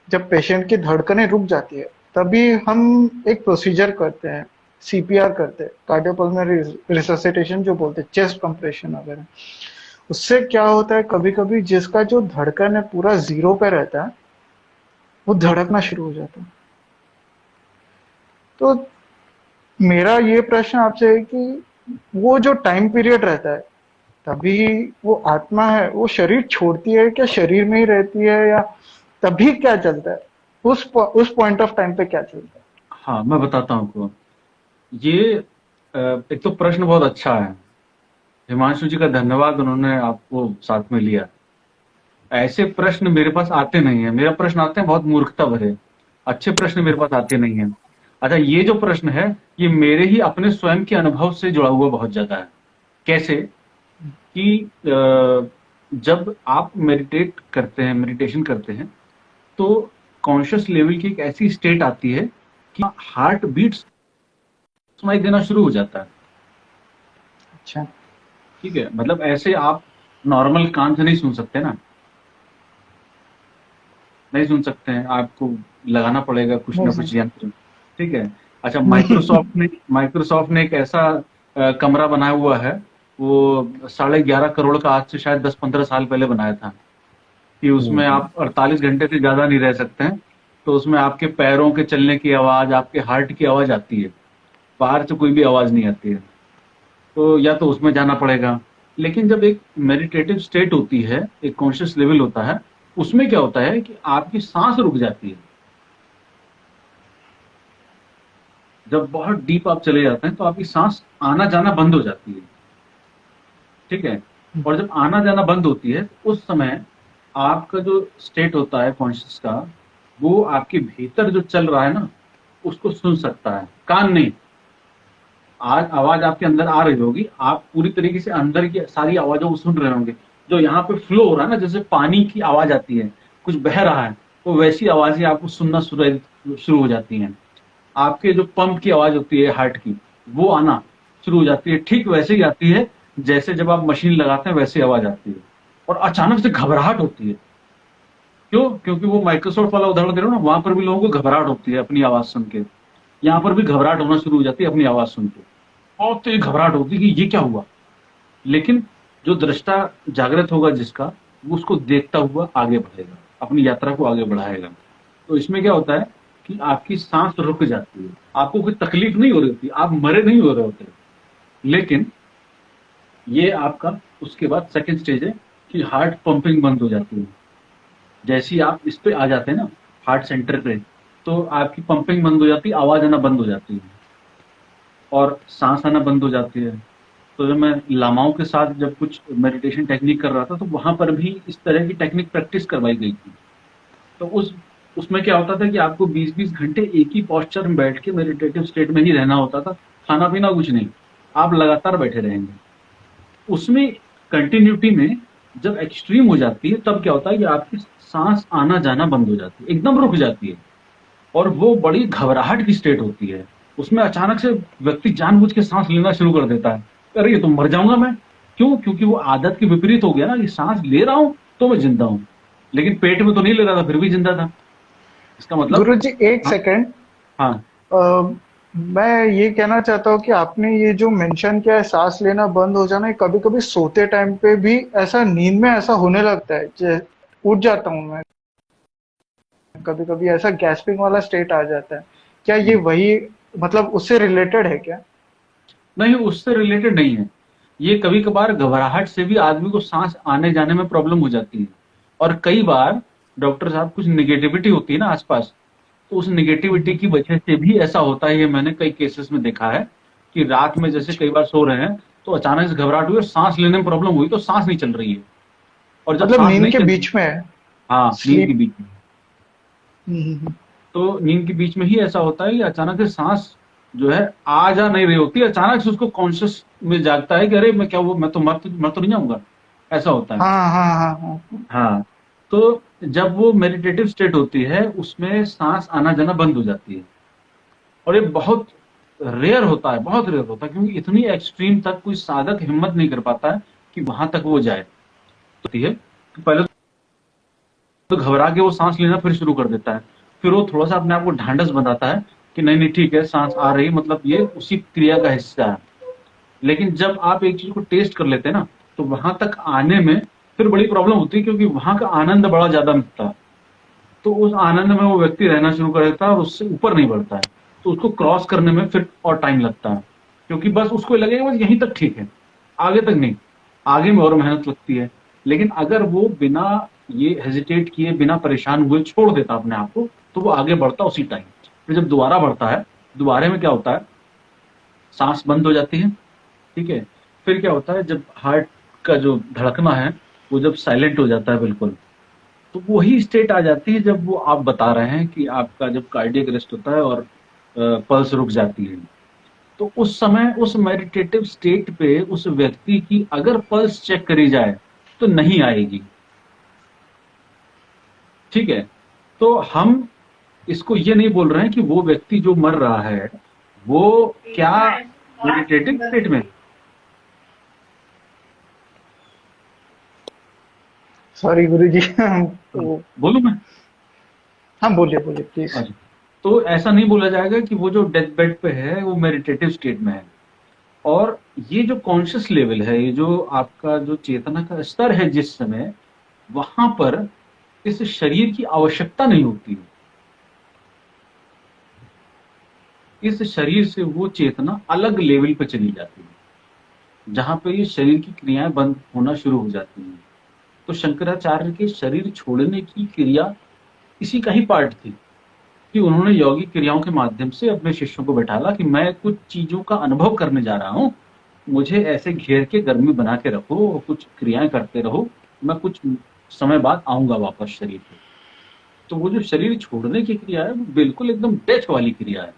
जब पेशेंट की धड़कनें रुक जाती है तभी हम एक प्रोसीजर करते हैं, सीपीआर करते हैं, कार्डियोपल्मोनरी रिससिटेशन जो बोलते हैं, चेस्ट कंप्रेशन वगैरह। उससे क्या होता है, कभी कभी जिसका जो धड़कन है पूरा जीरो पे रहता है, वो धड़कना शुरू हो जाता है। तो मेरा ये प्रश्न आपसे है कि वो जो टाइम पीरियड रहता है, तभी वो आत्मा है वो शरीर छोड़ती है क्या, शरीर में ही रहती है, या तभी क्या चलता है, उस पॉइंट ऑफ टाइम पे क्या चलता है? हाँ, मैं बताता हूँ आपको। ये एक तो प्रश्न बहुत अच्छा है, हिमांशु जी का धन्यवाद, उन्होंने आपको साथ में लिया। ऐसे प्रश्न मेरे पास आते नहीं है, मेरा प्रश्न आते हैं बहुत मूर्खता भरे, अच्छे प्रश्न मेरे पास आते नहीं है। अच्छा, ये जो प्रश्न है ये मेरे ही अपने स्वयं के अनुभव से जुड़ा हुआ बहुत ज्यादा है। कैसे कि जब आप मेडिटेट करते हैं, मेडिटेशन करते हैं, तो कॉन्शियस लेवल की एक ऐसी स्टेट आती है कि हार्ट बीट सुनाई देना शुरू हो जाता है। अच्छा। ठीक है, मतलब ऐसे आप नॉर्मल कान से नहीं सुन सकते ना, नहीं सुन सकते हैं, आपको लगाना पड़ेगा कुछ ना कुछ यंत्र। ठीक है। अच्छा, माइक्रोसॉफ्ट ने एक ऐसा कमरा बनाया हुआ है, वो 11.5 करोड़ का, आज से शायद 10-15 साल पहले बनाया था, कि उसमें आप 48 घंटे से ज्यादा नहीं रह सकते हैं। तो उसमें आपके पैरों के चलने की आवाज, आपके हार्ट की आवाज आती है, बाहर से कोई भी आवाज नहीं आती है। तो या तो उसमें जाना पड़ेगा। लेकिन जब एक मेडिटेटिव स्टेट होती है, एक कॉन्शियस लेवल होता है, उसमें क्या होता है कि आपकी सांस रुक जाती है। जब बहुत डीप आप चले जाते हैं तो आपकी सांस आना जाना बंद हो जाती है। ठीक है। और जब आना जाना बंद होती है, उस समय आपका जो स्टेट होता है कॉन्शियस का, वो आपके भीतर जो चल रहा है ना, उसको सुन सकता है, कान नहीं। आज आवाज आपके अंदर आ रही होगी, आप पूरी तरीके से अंदर की सारी आवाजों को सुन रहे होंगे। जो यहाँ पे फ्लो हो रहा है ना, जैसे पानी की आवाज आती है, कुछ बह रहा है, तो वैसी आवाजें आपको सुनना शुरू हो जाती हैं। आपके जो पंप की आवाज होती है हार्ट की, वो आना शुरू हो जाती है, ठीक वैसे ही आती है जैसे जब आप मशीन लगाते हैं, वैसी आवाज आती है। और अचानक से घबराहट होती है। क्यों? क्योंकि वो माइक्रोसॉफ्ट वाला उदाहरण दे रहा हूँ ना, वहां पर भी लोगों को घबराहट होती है अपनी आवाज सुन के। यहाँ पर भी घबराहट होना शुरू हो जाती है अपनी आवाज सुन के, बहुत तेज घबराहट होती है कि ये क्या हुआ। लेकिन जो दृष्टा जागृत होगा जिसका, वो उसको देखता हुआ आगे बढ़ेगा, अपनी यात्रा को आगे बढ़ाएगा। तो इसमें क्या होता है कि आपकी सांस रुक जाती है, आपको कोई तकलीफ नहीं हो रही होती, आप मरे नहीं हो रहे होते। लेकिन ये आपका उसके बाद सेकंड स्टेज है कि हार्ट पंपिंग बंद हो जाती है। जैसे ही आप इस पे आ जाते हैं ना, हार्ट सेंटर पे, तो आपकी पंपिंग बंद हो जाती है, आवाज आना बंद हो जाती है और सांस आना बंद हो जाती है। तो जब मैं लामाओं के साथ जब कुछ मेडिटेशन टेक्निक कर रहा था, तो वहां पर भी इस तरह की टेक्निक प्रैक्टिस करवाई गई थी। तो उसमें क्या होता था कि आपको 20-20 घंटे एक ही पोस्चर में बैठ के मेडिटेटिव स्टेट में ही रहना होता था, खाना पीना कुछ नहीं, आप लगातार बैठे रहेंगे। उसमें कंटिन्यूटी में जब एक्सट्रीम हो जाती है, तब क्या होता है कि आपकी सांस आना जाना बंद हो जाती है, एकदम रुक जाती है, और वो बड़ी घबराहट की स्टेट होती है। उसमें अचानक से व्यक्ति जानबूझ के सांस लेना शुरू कर देता है, अरे ये तो मर जाऊंगा मैं, क्यों? क्योंकि वो आदत के विपरीत हो गया ना कि सांस ले रहा हूं तो मैं जिंदा हूं, लेकिन पेट में तो नहीं ले रहा था फिर भी जिंदा था। इसका मतलब। गुरुजी एक हाँ। सेकंड। हाँ। मैं ये कहना चाहता हूँ कि आपने ये जो मेंशन किया है सांस लेना बंद हो जाना, कभी कभी सोते टाइम पे भी ऐसा नींद में ऐसा होने लगता है, उठ जाता हूँ मैं, कभी कभी ऐसा गैस्पिंग वाला स्टेट आ जाता है। क्या ये वही, मतलब उससे रिलेटेड है क्या? नहीं, उससे रिलेटेड नहीं है। ये कभी कभार घबराहट से भी आदमी को सांस आने जाने में प्रॉब्लम हो जाती है। और कई बार डॉक्टर साहब कुछ निगेटिविटी होती है ना आसपास, तो उस निगेटिविटी की वजह से भी ऐसा होता है। ये मैंने कई केसेस में देखा है कि रात में जैसे कई बार सो रहे हैं तो अचानक से घबराहट हुई और सांस लेने में प्रॉब्लम हुई, तो सांस नहीं चल रही है। और जब मतलब सांस नींद नहीं के चल रही, बीच में है? हाँ, नींद के स्लीप। बीच में। तो नींद के बीच में ही ऐसा होता है कि अचानक से सांस जो है आ जा नहीं रही होती, अचानक से उसको कॉन्शियस में जागता है कि अरे मैं क्या, वो मैं तो मर तो नहीं जाऊंगा, ऐसा होता है। हाँ हाँ हाँ हाँ। हाँ। तो जब वो मेडिटेटिव स्टेट होती है उसमें सांस आना जाना बंद हो जाती है। और ये बहुत रेयर होता है, बहुत रेयर होता है, क्योंकि इतनी एक्सट्रीम तक कोई साधक हिम्मत नहीं कर पाता है कि वहां तक वो जाए। होती है तो पहले तो घबरा के वो सांस लेना फिर शुरू कर देता है। फिर वो थोड़ा सा अपने आप को ढांढस बनाता है कि नहीं नहीं ठीक है, सांस आ रही, मतलब ये उसी क्रिया का हिस्सा है। लेकिन जब आप एक चीज को टेस्ट कर लेते हैं ना, तो वहां तक आने में फिर बड़ी प्रॉब्लम होती है, क्योंकि वहां का आनंद बड़ा ज्यादा मिलता है। तो उस आनंद में वो व्यक्ति रहना शुरू कर देता है और उससे ऊपर नहीं बढ़ता है। तो उसको क्रॉस करने में फिर और टाइम लगता है, क्योंकि बस उसको लगेगा बस यहीं तक ठीक है, आगे तक नहीं, आगे में और मेहनत लगती है। लेकिन अगर वो बिना ये हेजिटेट किए, बिना परेशान हुए छोड़ देता अपने आप को, तो वो आगे बढ़ता उसी टाइम। फिर जब दोबारा बढ़ता है, दोबारे में क्या होता है, सांस बंद हो जाती है। ठीक है। फिर क्या होता है, जब हार्ट का जो धड़कना है वो जब साइलेंट हो जाता है बिल्कुल, तो वही स्टेट आ जाती है जब वो आप बता रहे हैं कि आपका जब कार्डियक अरेस्ट होता है और पल्स रुक जाती है। तो उस समय उस मेडिटेटिव स्टेट पे उस व्यक्ति की अगर पल्स चेक करी जाए तो नहीं आएगी। ठीक है। तो हम इसको ये नहीं बोल रहे हैं कि वो व्यक्ति जो मर रहा है वो क्या मेडिटेटिव स्टेट में। सॉरी गुरुजी। तो बोलूं मैं? हाँ, बोलिए बोलिए प्लीज। अच्छा। तो ऐसा नहीं बोला जाएगा कि वो जो डेथ बेड पे है वो मेडिटेटिव स्टेट में है। और ये जो कॉन्शियस लेवल है, ये जो आपका जो चेतना का स्तर है जिस समय, वहां पर इस शरीर की आवश्यकता नहीं होती है। इस शरीर से वो चेतना अलग लेवल पे चली जाती है, जहां पे ये शरीर की क्रियाएं बंद होना शुरू हो जाती हैं। तो शंकराचार्य के शरीर छोड़ने की क्रिया इसी का ही पार्ट थी, कि उन्होंने यौगिक क्रियाओं के माध्यम से अपने शिष्यों को बैठाला कि मैं कुछ चीजों का अनुभव करने जा रहा हूं, मुझे ऐसे घेर के गर्मी बना के रखो और कुछ क्रियाएं करते रहो, मैं कुछ समय बाद आऊंगा वापस शरीर पे। तो वो जो शरीर छोड़ने की क्रिया है वो बिल्कुल एकदम डेथ वाली क्रिया है।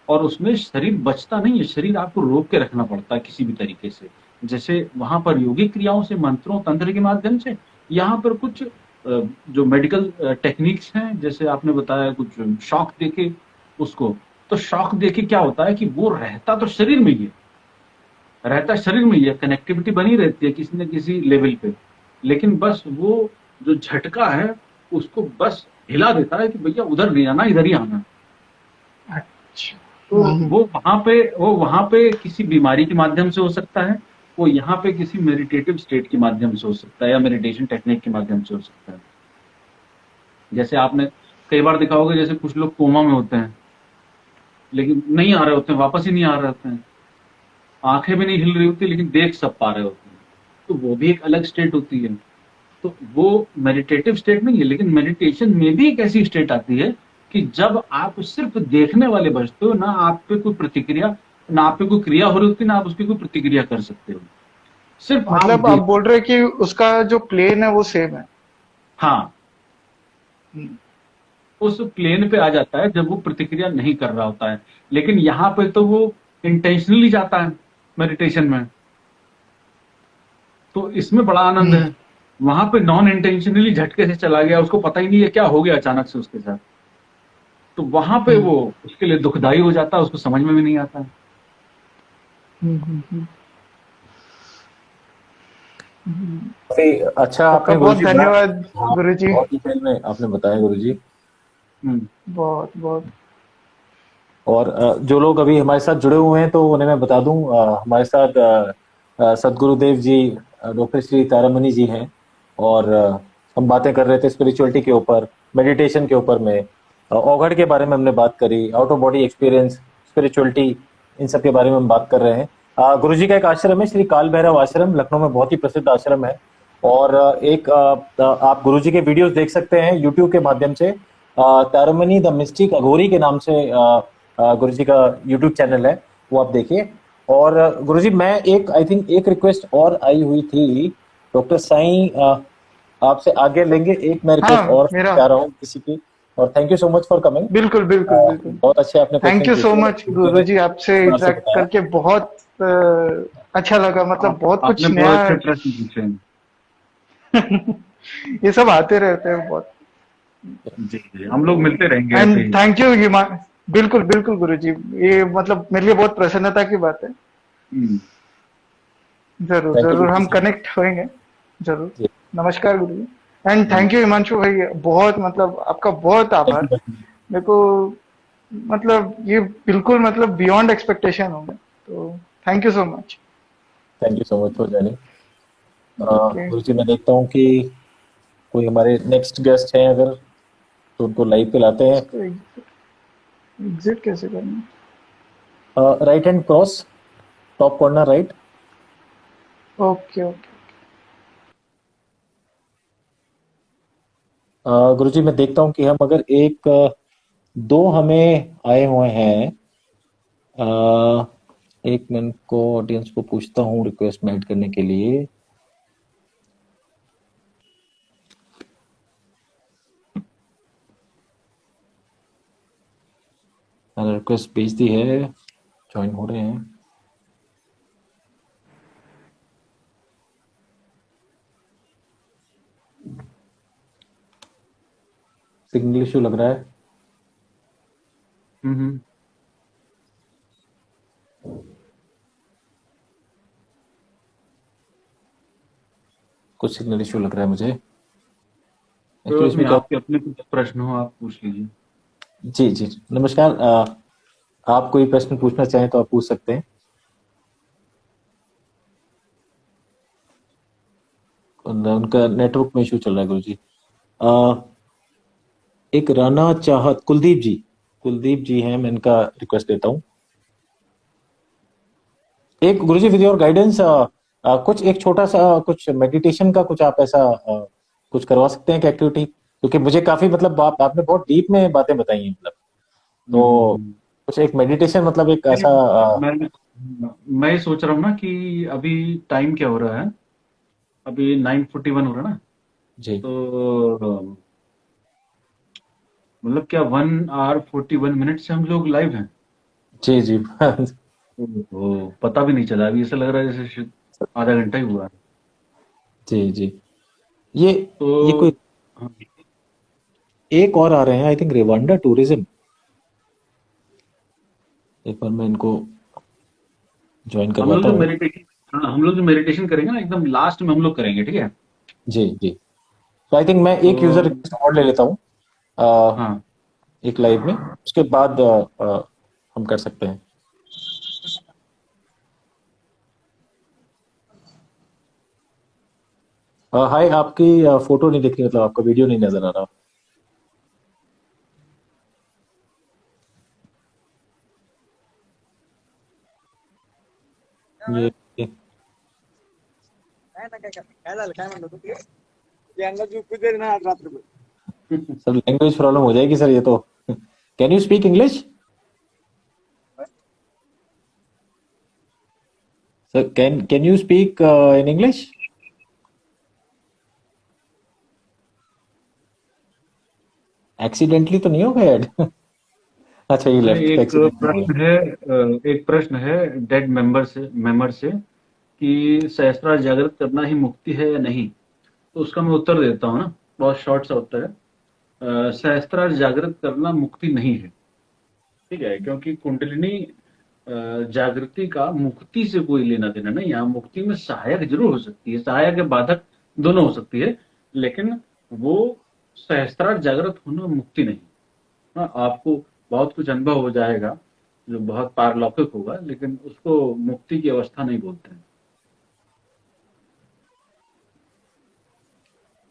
और उसमें शरीर बचता नहीं है, शरीर आपको रोक के रखना पड़ता है किसी भी तरीके से। जैसे वहां पर योगिक क्रियाओं से, मंत्रों तंत्र के माध्यम से, यहाँ पर कुछ जो मेडिकल टेक्निक्स हैं, जैसे आपने बताया कुछ शॉक देके उसको, तो शॉक देके क्या होता है कि वो रहता तो शरीर में ही है, रहता शरीर में ही है, कनेक्टिविटी बनी रहती है किसी न किसी लेवल पे। लेकिन बस वो जो झटका है उसको बस हिला देता है कि भैया उधर नहीं आना, इधर ही आना। अच्छा। तो वो वहां पे किसी बीमारी के माध्यम से हो सकता है, वो यहाँ पे किसी मेडिटेटिव स्टेट के माध्यम से हो सकता है, या मेडिटेशन टेक्निक के माध्यम से हो सकता है। जैसे आपने कई बार देखा होगा, जैसे कुछ लोग कोमा में होते हैं लेकिन नहीं आ रहे होते हैं, वापस ही नहीं आ रहे होते हैं, आंखें भी नहीं हिल रही होती लेकिन देख सब पा रहे होते हैं, तो वो भी एक अलग स्टेट होती है। तो वो मेडिटेटिव स्टेट नहीं है, लेकिन मेडिटेशन में भी एक ऐसी स्टेट आती है कि जब आप सिर्फ देखने वाले बचते हो, ना आप पे कोई प्रतिक्रिया, ना आप पे कोई क्रिया हो रही होती, ना आप उस पर कोई प्रतिक्रिया कर सकते हो, सिर्फ आप मतलब आप देख। बोल रहे हैं कि उसका जो प्लेन है वो सेम है? हाँ, हम्म। उस प्लेन पे आ जाता है जब वो प्रतिक्रिया नहीं कर रहा होता है। लेकिन यहाँ पे तो वो इंटेंशनली जाता है मेडिटेशन में, तो इसमें बड़ा आनंद हम्म। है। वहां पे नॉन इंटेंशनली झटके से चला गया, उसको पता ही नहीं है क्या हो गया अचानक से उसके साथ, तो वहां पे हम्म। वो उसके लिए दुखदाई हो जाता है, उसको समझ में भी नहीं आता है। हम्म। काफी अच्छा आपका आपने बहुत गुरुजी बड़ा, धन्यवाद हाँ, गुरुजी। बहुत डिटेल में आपने बताया गुरुजी। हम्म। बहुत बहुत। और जो लोग अभी हमारे साथ जुड़े हुए हैं तो उन्हें मैं बता दूं, हमारे साथ सदगुरुदेव जी, डॉक्टर श्री तारामणि जी हैं। और हम बातें कर रहे थे स्पिरिचुअलिटी के ऊपर, मेडिटेशन के ऊपर में, औघड़ के बारे में हमने बात करी, out of body experience, spirituality, इन सब के बारे में हम बात कर रहे हैं। गुरु जी का एक आश्रम है श्री काल भैरव आश्रम, लखनऊ में बहुत ही प्रसिद्ध आश्रम है। और आप गुरु जी के वीडियोस देख सकते हैं यूट्यूब के माध्यम से। तारमनी द मिस्टिक अघोरी के नाम से गुरु जी का यूट्यूब चैनल है, वो आप देखिए। और गुरु जी, मैं एक आई थिंक एक रिक्वेस्ट और आई हुई थी डॉक्टर साईं, आपसे आगे लेंगे, एक मैं हाँ, रिक्वेस्ट और मेरा चाह रहा हूँ किसी की। और thank you so much for coming. बिल्कुल बिल्कुल बिल्कुल। बहुत अच्छे आपने थैंक क्वेश्चन यू सो पूछे, मच गुरु जी ने गुरुजी, आपसे विस्तार से इंटरेक्ट बताया। करके बहुत अच्छा लगा, मतलब बहुत आपने कुछ बहुत नया। अच्छे प्रश्न पूछे हैं। ये सब आते रहते हैं बहुत। जी जी, हम लोग मिलते रहेंगे ऐसे एंड ही। Thank you Himan. बिल्कुल बिल्कुल गुरुजी, ये मतलब मेरे लिए बहुत प्रसन्नता की बात है। हम्म। जरूर थैंक यू जरूर गुरु हम जी। कनेक्ट होंगे। जरूर। जी, नमस्कार गुरुजी। एंड थैंक यू नमस्कार। हिमांशु भाई, बहुत मतलब आपका बहुत थैंक आभार। यू। मेरे को मतलब ये बिल्कुल मतलब बियॉन्ड एक्सपेक्टेशन हो गया, तो thank you so much. Thank you so much for joining. Okay. Guru ji, मैं देखता हूँ कि कोई हमारे नेक्स्ट गेस्ट हैं अगर, तो उनको लाइव पे लाते हैं। इसको एग्जिट कैसे करना right hand cross, top corner right. है? Okay okay. गुरु जी, मैं देखता हूँ कि हम अगर दो हमें आए हुए हैं। अ, एक मिनट को ऑडियंस को पूछता हूँ रिक्वेस्ट में ऐड करने के लिए। मैंने रिक्वेस्ट भेज दी है, ज्वाइन हो रहे हैं। सिग्नल इशू लग रहा है। हम्म। कुछ सिग्नल इशू लग रहा है मुझे, कोई एक्चुअली बात नहीं, इसमें क्या। आपके अपने कुछ प्रश्न हो आप पूछ लीजिए। जी जी, नमस्कार। आप कोई प्रश्न पूछना चाहें तो आप पूछ सकते हैं। उनका नेटवर्क में इशू चल रहा है गुरु जी। एक राना चाहत, कुलदीप जी हैं, मैं इनका रिक्वेस्ट देता हूँ। एक गुरुजी विद योर गाइडेंस, कुछ एक छोटा सा कुछ मेडिटेशन का कुछ आप ऐसा कुछ करवा सकते हैं क्या एक्टिविटी, क्योंकि मुझे काफी मतलब आपने बहुत डीप में बातें बताई हैं मतलब। तो हम्म। कुछ एक मेडिटेशन मतलब एक ऐसा मैं मैं ये सोच रहा हूँ ना कि अभी टाइम क्या हो रहा है। अभी 9:41 हो रहा है ना। जी तो मतलब क्या 1 hour 41 minutes से हम लोग लाइव हैं। जी जी। वो पता भी नहीं चला, अभी ऐसा लग रहा है जैसे शायद आधा घंटा ही हुआ है। जी जी। ये ये तो कोई हाँ, एक और आ रहे हैं आई थिंक, रेवांडा टूरिज्म। एक बार मैं इनको ज्वाइन हम लोग करवाता जो हूँ। मेडिटेशन हाँ, हम लोग जो मेडिटेशन करेंगे ना एकदम लास्ट में हम लोग करेंगे, ठीक है। जी जी। तो आई थिंक मैं तो एक यूजर रिक्वेस्ट और ले लेता हूँ हाँ, एक लाइव में, उसके बाद हम कर सकते हैं। हाय, आपकी फोटो नहीं दिख रही, मतलब आपका वीडियो नहीं नजर आ रहा। ये सर लैंग्वेज प्रॉब्लम हो जाएगी सर ये तो। Can you speak English sir? Can you speak in English? Accidentally तो नहीं हो गया ऐड? अच्छा, ये नहीं, लेफ्ट एक्सीडेंटली हो गया। एक प्रश्न है डेड मेंबर से कि सहस्त्र जागृत करना ही मुक्ति है या नहीं। तो उसका मैं उत्तर देता हूँ ना, बहुत शॉर्ट सा उत्तर है। सहस्त्र जागृत करना मुक्ति नहीं है, ठीक है, क्योंकि कुंडलिनी जागृति का मुक्ति से कोई लेना देना नहीं। यहाँ मुक्ति में सहायक जरूर हो सकती है, सहायक या बाधक दोनों हो सकती है, लेकिन वो सहस्त्रार जागृत होना मुक्ति नहीं। हाँ, आपको बहुत कुछ अनुभव हो जाएगा जो बहुत पारलौकिक होगा, लेकिन उसको मुक्ति की अवस्था नहीं बोलते हैं।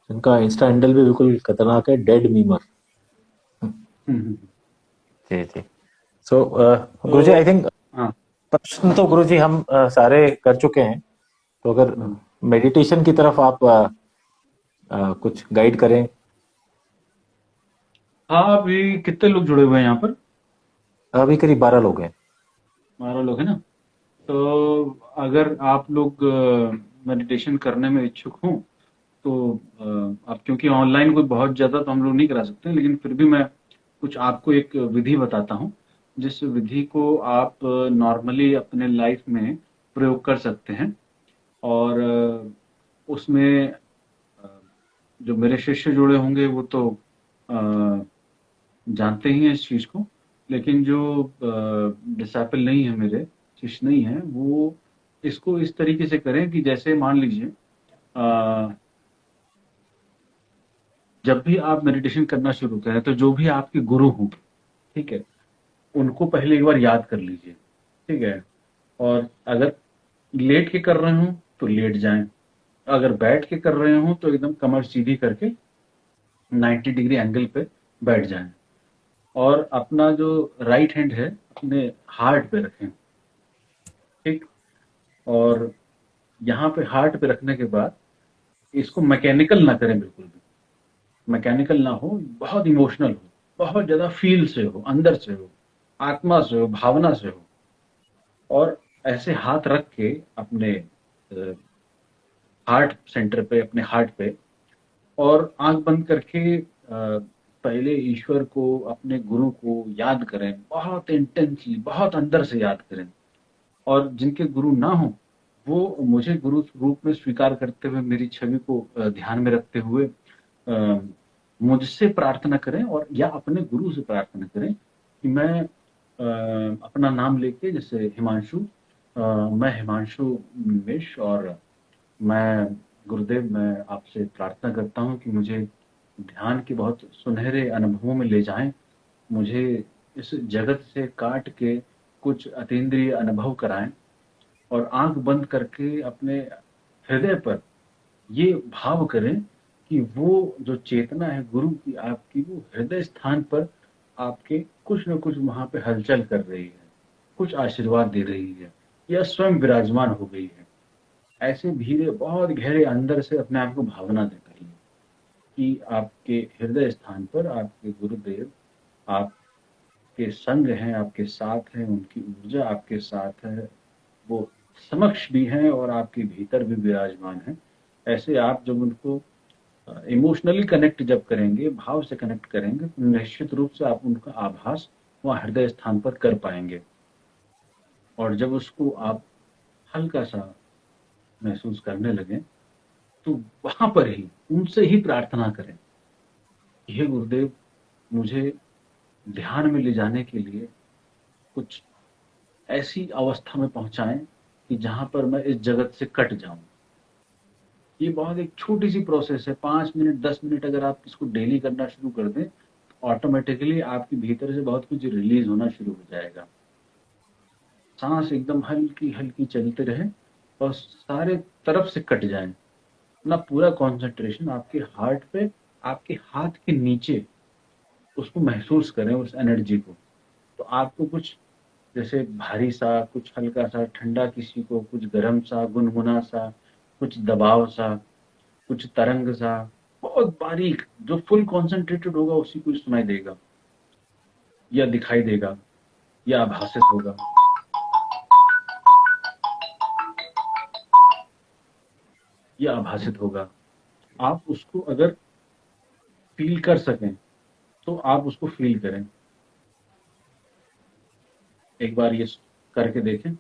इनका इंस्टा हैंडल भी बिल्कुल खतरनाक है, डेड मीमर। हम्म। जी जी। सो गुरुजी, आई थिंक हाँ। प्रश्न तो गुरुजी हम सारे कर चुके हैं, तो अगर मेडिटेशन की तरफ आप कुछ गाइड करें। हाँ, अभी कितने लोग जुड़े हुए हैं यहाँ पर? अभी करीब 12 लोग हैं। 12 लोग हैं ना? तो अगर आप लोग मेडिटेशन करने में इच्छुक हों तो आप, क्योंकि ऑनलाइन कोई बहुत ज़्यादा तो हम लोग नहीं करा सकते, लेकिन फिर भी मैं कुछ आपको एक विधि बताता हूँ, जिस विधि को आप नॉर्मली अपने लाइफ में प्रयोग कर सकते हैं। और उसमें अ, जो मेरे शिष्य जुड़े होंगे वो तो जानते ही हैं इस चीज़ को, लेकिन जो डिसाइपल नहीं है, मेरे शिष्य नहीं है, वो इसको इस तरीके से करें कि जैसे मान लीजिए जब भी आप मेडिटेशन करना शुरू करें तो जो भी आपके गुरु हों, ठीक है, उनको पहले एक बार याद कर लीजिए, ठीक है। और अगर लेट के कर रहे हो तो लेट जाएं, अगर बैठ के कर रहे हो तो एकदम कमर सीधी करके 90 डिग्री एंगल पे बैठ जाएं, और अपना जो राइट हैंड है अपने हार्ट पे रखें, ठीक। और यहाँ पे हार्ट पे रखने के बाद इसको मैकेनिकल ना करें, बिल्कुल भी मैकेनिकल ना हो, बहुत इमोशनल हो, बहुत ज्यादा फील से हो, अंदर से हो, आत्मा से हो, भावना से हो। और ऐसे हाथ रख के अपने हार्ट सेंटर पे, अपने हार्ट पे, और आंख बंद करके पहले ईश्वर को, अपने गुरु को याद करें, बहुत इंटेंसली, बहुत अंदर से याद करें। और जिनके गुरु ना हो वो मुझे गुरु रूप में स्वीकार करते हुए, मेरी छवि को ध्यान में रखते हुए अ, मुझसे प्रार्थना करें, और या अपने गुरु से प्रार्थना करें कि मैं अपना नाम लेके, जैसे हिमांशु, मैं हिमांशु मिश, और मैं गुरुदेव, मैं आपसे प्रार्थना करता हूँ कि मुझे ध्यान के बहुत सुनहरे अनुभवों में ले जाएं, मुझे इस जगत से काट के कुछ अतीन्द्रिय अनुभव कराएं, और आंख बंद करके अपने हृदय पर ये भाव करें कि वो जो चेतना है गुरु की आपकी, वो हृदय स्थान पर आपके कुछ न कुछ वहां पे हलचल कर रही है, कुछ आशीर्वाद दे रही है, या स्वयं विराजमान हो गई है। ऐसे धीरे, बहुत गहरे अंदर से अपने आप को भावना दे करिए कि आपके हृदय स्थान पर आपके गुरुदेव आपके संग हैं, आपके साथ हैं, उनकी ऊर्जा आपके साथ है, वो समक्ष भी हैं और आपके भीतर भी विराजमान हैं। ऐसे आप जब उनको इमोशनली कनेक्ट जब करेंगे, भाव से कनेक्ट करेंगे, तो निश्चित रूप से आप उनका आभास वहाँ हृदय स्थान पर कर पाएंगे। और जब उसको आप हल्का सा महसूस करने लगें, तो वहां पर ही उनसे ही प्रार्थना करें, हे गुरुदेव, मुझे ध्यान में ले जाने के लिए कुछ ऐसी अवस्था में पहुंचाएं कि जहां पर मैं इस जगत से कट जाऊं। ये बहुत एक छोटी सी प्रोसेस है, 5 मिनट 10 मिनट अगर आप इसको डेली करना शुरू कर दें, तो ऑटोमेटिकली आपके भीतर से बहुत कुछ रिलीज होना शुरू हो जाएगा। सांस एकदम हल्की हल्की चलते रहे और सारे तरफ से कट जाए। अपना पूरा कंसंट्रेशन आपके हार्ट पे, आपके हाथ के नीचे, उसको महसूस करें, उस एनर्जी को। तो आपको कुछ जैसे भारी सा, कुछ हल्का सा ठंडा, किसी को कुछ गर्म सा, गुनगुना सा, कुछ दबाव सा, कुछ तरंग सा, बहुत बारीक, जो फुल कॉन्सेंट्रेटेड होगा उसी को सुनाई देगा, या दिखाई देगा, या आभासित होगा, या आभासित होगा। आप उसको अगर फील कर सकें तो आप उसको फील करें, एक बार ये करके देखें।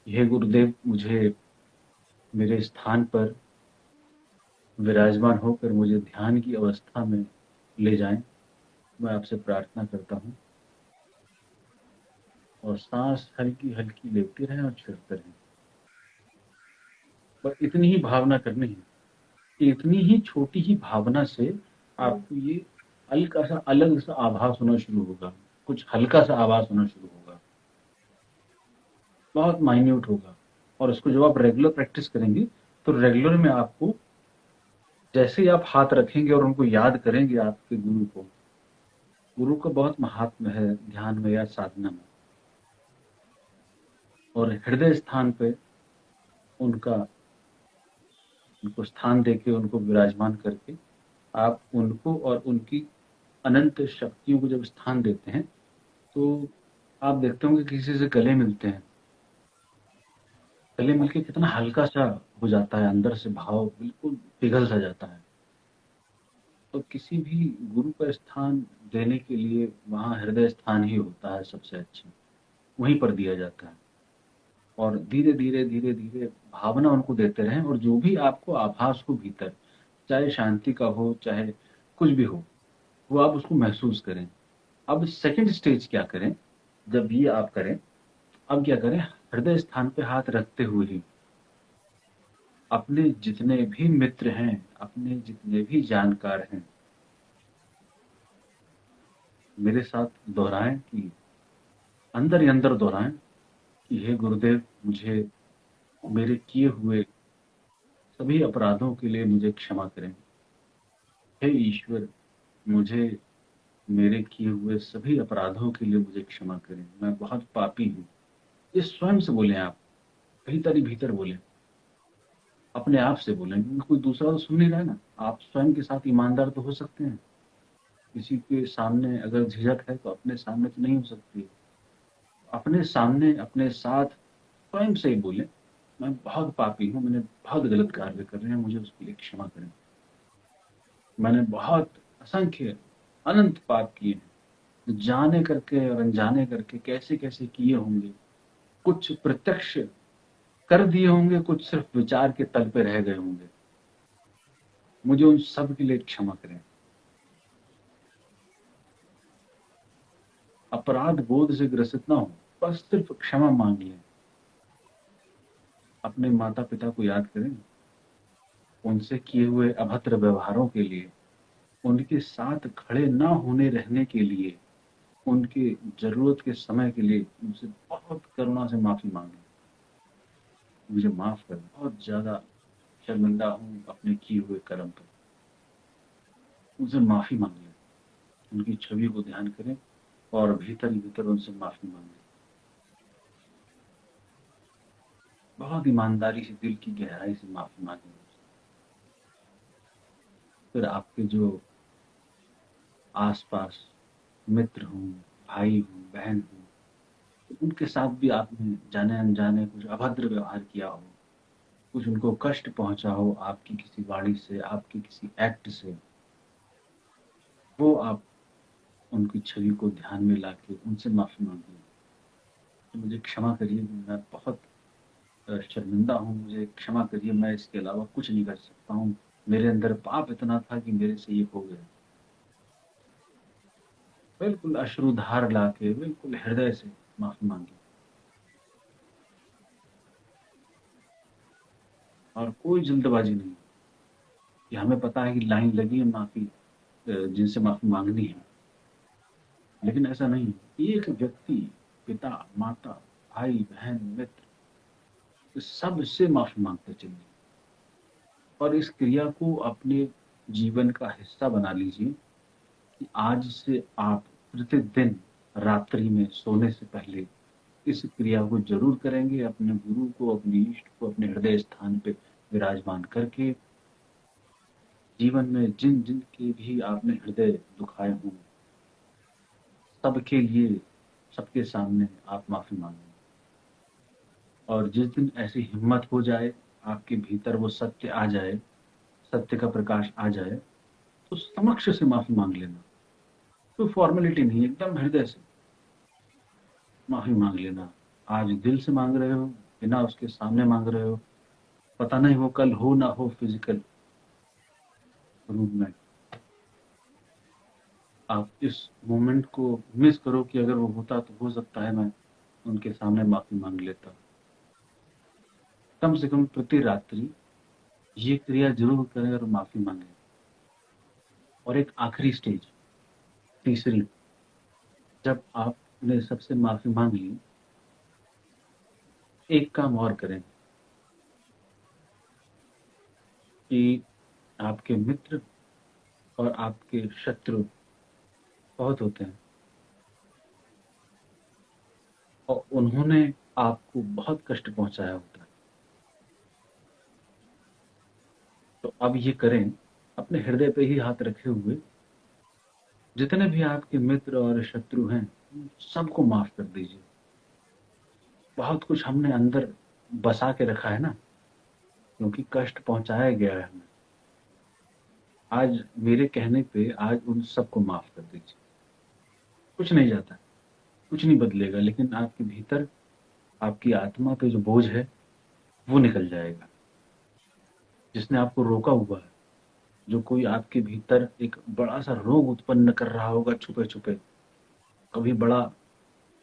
हे गुरुदेव, मुझे मेरे स्थान पर विराजमान होकर मुझे ध्यान की अवस्था में ले जाएं। मैं आपसे प्रार्थना करता हूँ और सांस हल्की हल्की लेते रहें और छोड़ते रहें। बस इतनी ही भावना करनी है। इतनी ही छोटी ही भावना से आपको ये हल्का सा अलग सा आभास होना शुरू होगा, कुछ हल्का सा आभास होना शुरू होगा, बहुत माइन्यूट होगा। और उसको जब आप रेगुलर प्रैक्टिस करेंगे तो रेगुलर में आपको, जैसे ही आप हाथ रखेंगे और उनको याद करेंगे आपके गुरु को, गुरु का बहुत महात्म है ध्यान में या साधना में। और हृदय स्थान पे उनका उनको स्थान देके, उनको विराजमान करके आप उनको और उनकी अनंत शक्तियों को जब स्थान देते हैं तो आप देखते होंगे किसी से गले मिलते हैं, गले मिलके कितना हल्का सा हो जाता है, अंदर से भाव बिल्कुल पिघल सा जाता है। तो किसी भी गुरु का स्थान देने के लिए वहाँ हृदय स्थान ही होता है सबसे अच्छा, वहीं पर दिया जाता है। और धीरे धीरे धीरे धीरे भावना उनको देते रहें, और जो भी आपको आभास हो भीतर, चाहे शांति का हो चाहे कुछ भी हो, वो आप उसको महसूस करें। अब सेकंड स्टेज क्या करें, जब ये आप करें, अब क्या करें, हृदय स्थान पे हाथ रखते हुए ही अपने जितने भी मित्र हैं, अपने जितने भी जानकार हैं, मेरे साथ दोहराएं कि अंदर ही अंदर दोहराएं कि हे गुरुदेव, मुझे मेरे किए हुए सभी अपराधों के लिए मुझे क्षमा करें। हे ईश्वर, मुझे मेरे किए हुए सभी अपराधों के लिए मुझे क्षमा करें, मैं बहुत पापी हूँ। ये स्वयं से बोलें आप, भीतर ही भीतर बोलें, अपने आप से बोलें, क्योंकि कोई दूसरा तो सुन नहीं रहा है ना। आप स्वयं के साथ ईमानदार तो हो सकते हैं। किसी के सामने अगर झिझक है तो अपने सामने तो नहीं हो सकती। अपने सामने अपने साथ स्वयं से ही बोले, मैं बहुत पापी हूँ, मैंने बहुत गलत कार्य कर रहे हैं, मुझे उसके लिए क्षमा करें। मैंने बहुत असंख्य अनंत पाप किए हैं, जाने करके और अनजाने करके कैसे कैसे किए होंगे। कुछ प्रत्यक्ष कर दिए होंगे, कुछ सिर्फ विचार के तल पे रह गए होंगे। मुझे उन सब के लिए क्षमा करें। अपराध बोध से ग्रसित ना हो, बस सिर्फ क्षमा मांग लें। अपने माता पिता को याद करें, उनसे किए हुए अभद्र व्यवहारों के लिए, उनके साथ खड़े ना होने रहने के लिए, उनके जरूरत के समय के लिए उनसे बहुत करुणा से माफी मांगे। मुझे माफ कर, बहुत ज्यादा शर्मिंदा हूँ अपने किए हुए कर्म पर। उनसे माफी मांग लें, उनकी छवि को ध्यान करें और भीतर ही भीतर उनसे माफी मांगे। बहुत ईमानदारी से, दिल की गहराई से माफी मांगे। फिर आपके जो आसपास मित्र हों, भाई हों, बहन हों, उनके साथ भी आपने जाने अनजाने कुछ अभद्र व्यवहार किया हो, कुछ उनको कष्ट पहुंचा हो आपकी किसी वाणी से, आपके किसी एक्ट से, वो आप उनकी छवि को ध्यान में लाके उनसे माफी मांगिए। तो मुझे क्षमा करिए, मैं बहुत शर्मिंदा हूँ, मुझे क्षमा करिए, मैं इसके अलावा कुछ नहीं कर सकता हूँ। मेरे अंदर पाप इतना था कि मेरे से ये हो गया। बिल्कुल अश्रुधार लाके, बिल्कुल हृदय से माफी मांगी। और कोई जल्दबाजी नहीं, कि हमें पता है कि लाइन लगी है माफी, जिनसे माफी मांगनी है, लेकिन ऐसा नहीं है। एक व्यक्ति, पिता, माता, भाई, बहन, मित्र, सबसे माफी मांगते चलिए। और इस क्रिया को अपने जीवन का हिस्सा बना लीजिए कि आज से आप प्रतिदिन रात्रि में सोने से पहले इस क्रिया को जरूर करेंगे, अपने गुरु को, अपने इष्ट को अपने हृदय स्थान पे विराजमान करके। जीवन में जिन जिन के भी आपने हृदय दुखाए हों, सबके लिए, सबके सामने आप माफी मांगें। और जिस दिन ऐसी हिम्मत हो जाए, आपके भीतर वो सत्य आ जाए, सत्य का प्रकाश आ जाए, तो समक्ष से माफी मांग लेना। कोई फॉर्मेलिटी नहीं, एकदम हृदय से माफी मांग लेना। आज दिल से मांग रहे हो, बिना उसके सामने मांग रहे हो, पता नहीं वो कल हो ना हो फिजिकल रूप में। आप इस मोमेंट को मिस करो कि अगर वो होता तो हो सकता है मैं उनके सामने माफी मांग लेता। कम से कम प्रति रात्रि ये क्रिया जरूर करें और माफी मांगे। और एक आखिरी स्टेज, तीसरी, जब आपने सबसे माफी मांग ली, एक काम और करें कि आपके मित्र और आपके शत्रु बहुत होते हैं और उन्होंने आपको बहुत कष्ट पहुंचाया होता है। तो अब ये करें, अपने हृदय पे ही हाथ रखे हुए जितने भी आपके मित्र और शत्रु हैं सबको माफ कर दीजिए। बहुत कुछ हमने अंदर बसा के रखा है ना, क्योंकि कष्ट पहुंचाया गया है हमें। आज मेरे कहने पे आज उन सबको माफ कर दीजिए। कुछ नहीं जाता, कुछ नहीं बदलेगा, लेकिन आपके भीतर आपकी आत्मा पे जो बोझ है वो निकल जाएगा। जिसने आपको रोका हुआ है, जो कोई आपके भीतर एक बड़ा सा रोग उत्पन्न कर रहा होगा छुपे छुपे, कभी बड़ा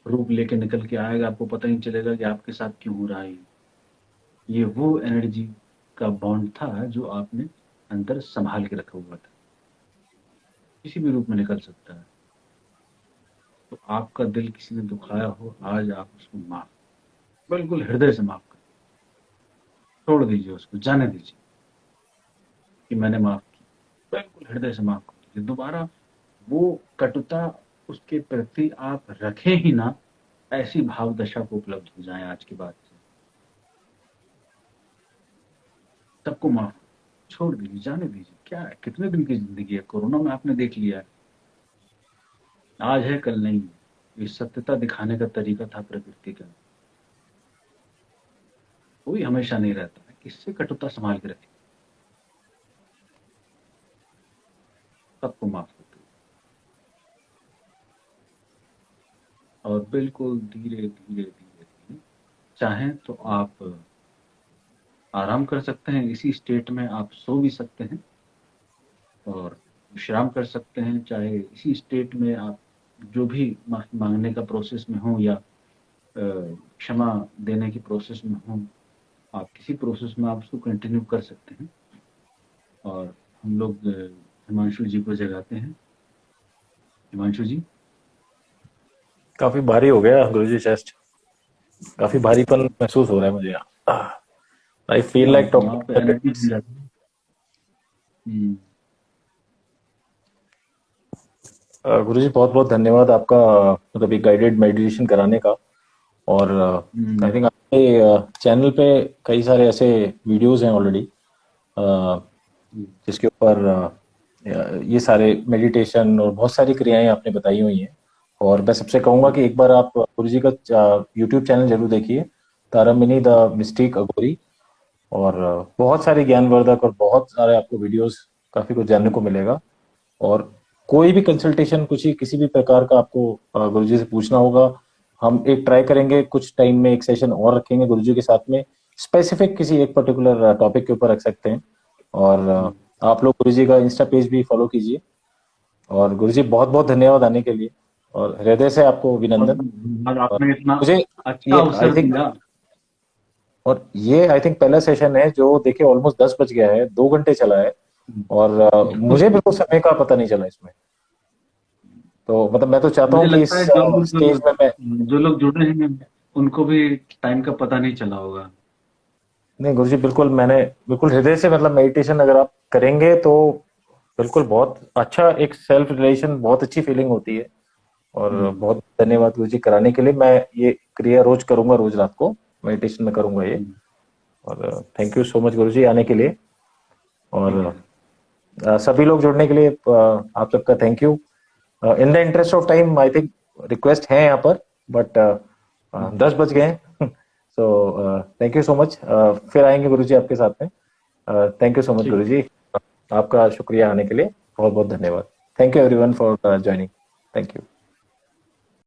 रूप लेके निकल के आएगा, आपको पता नहीं चलेगा कि आपके साथ क्यों हो रहा है। ये वो एनर्जी का बॉन्ड था जो आपने अंदर संभाल के रखा हुआ था, किसी भी रूप में निकल सकता है। तो आपका दिल किसी ने दुखाया हो, आज आप उसको माफ, बिल्कुल हृदय से माफ कर, छोड़ दीजिए, उसको जाने दीजिए कि मैंने माफ की। बिल्कुल हृदय से माफ कर दीजिए। दोबारा वो कटुता उसके प्रति आप रखें ही ना, ऐसी भाव दशा को उपलब्ध हो जाए आज के बाद से। सबको माफ छोड़ दीजिए, जाने दीजिए। क्या है, कितने दिन की जिंदगी है, कोरोना में आपने देख लिया है, आज है कल नहीं है। ये सत्यता दिखाने का तरीका था प्रकृति का। कोई हमेशा नहीं रहता है, किससे कटुता संभाल के रखे। सबको माफ कर दो और बिल्कुल धीरे धीरे धीरे धीरे, चाहें तो आप आराम कर सकते हैं, इसी स्टेट में आप सो भी सकते हैं और विश्राम कर सकते हैं। चाहे इसी स्टेट में आप जो भी माफी मांगने का प्रोसेस में हो या क्षमा देने की प्रोसेस में हो, आप किसी प्रोसेस में आप उसको कंटिन्यू कर सकते हैं। और हम लोग हिमांशु जी को जगाते हैं। हिमांशु जी, काफी भारी हो गया गुरुजी, चेस्ट काफी भारीपन महसूस हो रहा है मुझे। आई फील लाइक वहाँ पे एनर्जी टॉकिंग। मिल जाती है। गुरुजी बहुत बहुत धन्यवाद आपका, मतलब एक गाइडेड मेडिटेशन कराने का। और आई थिंक आपके चैनल पे कई सारे ऐसे वीडियोस हैं ऑलरेडी जिसके ऊपर ये सारे मेडिटेशन और बहुत सारी क्रियाएं आपने बताई हुई हैं। और मैं सबसे कहूंगा कि एक बार आप गुरुजी का यूट्यूब चैनल जरूर देखिए, तारमिनी द मिस्टिक अघोरी। और बहुत सारे ज्ञानवर्धक और बहुत सारे आपको वीडियोस, काफी कुछ जानने को मिलेगा। और कोई भी कंसल्टेशन, कुछ ही किसी भी प्रकार का आपको गुरुजी से पूछना होगा, हम एक ट्राई करेंगे कुछ टाइम में एक सेशन और रखेंगे गुरुजी के साथ में, स्पेसिफिक किसी एक पर्टिकुलर टॉपिक के ऊपर रख सकते हैं। और आप लोग गुरुजी का इंस्टा पेज भी फॉलो कीजिए। और गुरुजी बहुत बहुत धन्यवाद आने के लिए, और हृदय से आपको अभिनंदन। और आपने इतना मुझे अच्छा ये आई अवसर थिंक, दिया। और ये आई थिंक पहला सेशन है जो देखिए ऑलमोस्ट 10 बज गया है, 2 घंटे चला है। और मुझे बिल्कुल समय का पता नहीं चला इसमें। तो मतलब मैं तो चाहता मुझे हूँ कि लगता इस है स्टेज में मैं, जो लोग जुड़े हैं उनको भी टाइम का पता नहीं चला होगा। नहीं गुरुजी बिल्कुल, मैंने बिल्कुल हृदय से, मतलब मेडिटेशन अगर आप करेंगे तो बिल्कुल बहुत अच्छा एक सेल्फ रिलेशन, बहुत अच्छी फीलिंग होती है। और बहुत धन्यवाद गुरुजी कराने के लिए। मैं ये क्रिया रोज करूंगा, रोज रात को मेडिटेशन में करूंगा ये। और थैंक यू सो मच गुरुजी आने के लिए। और सभी लोग जुड़ने के लिए आप सबका thank you. In the interest of time I think request है यहाँ पर, बट 10 बज गए हैं। So thank you so much. फिर आएंगे गुरुजी आपके साथ में। थैंक यू सो मच गुरुजी, आपका शुक्रिया आने के लिए, बहुत बहुत धन्यवाद। Thank you everyone for joining. Thank you.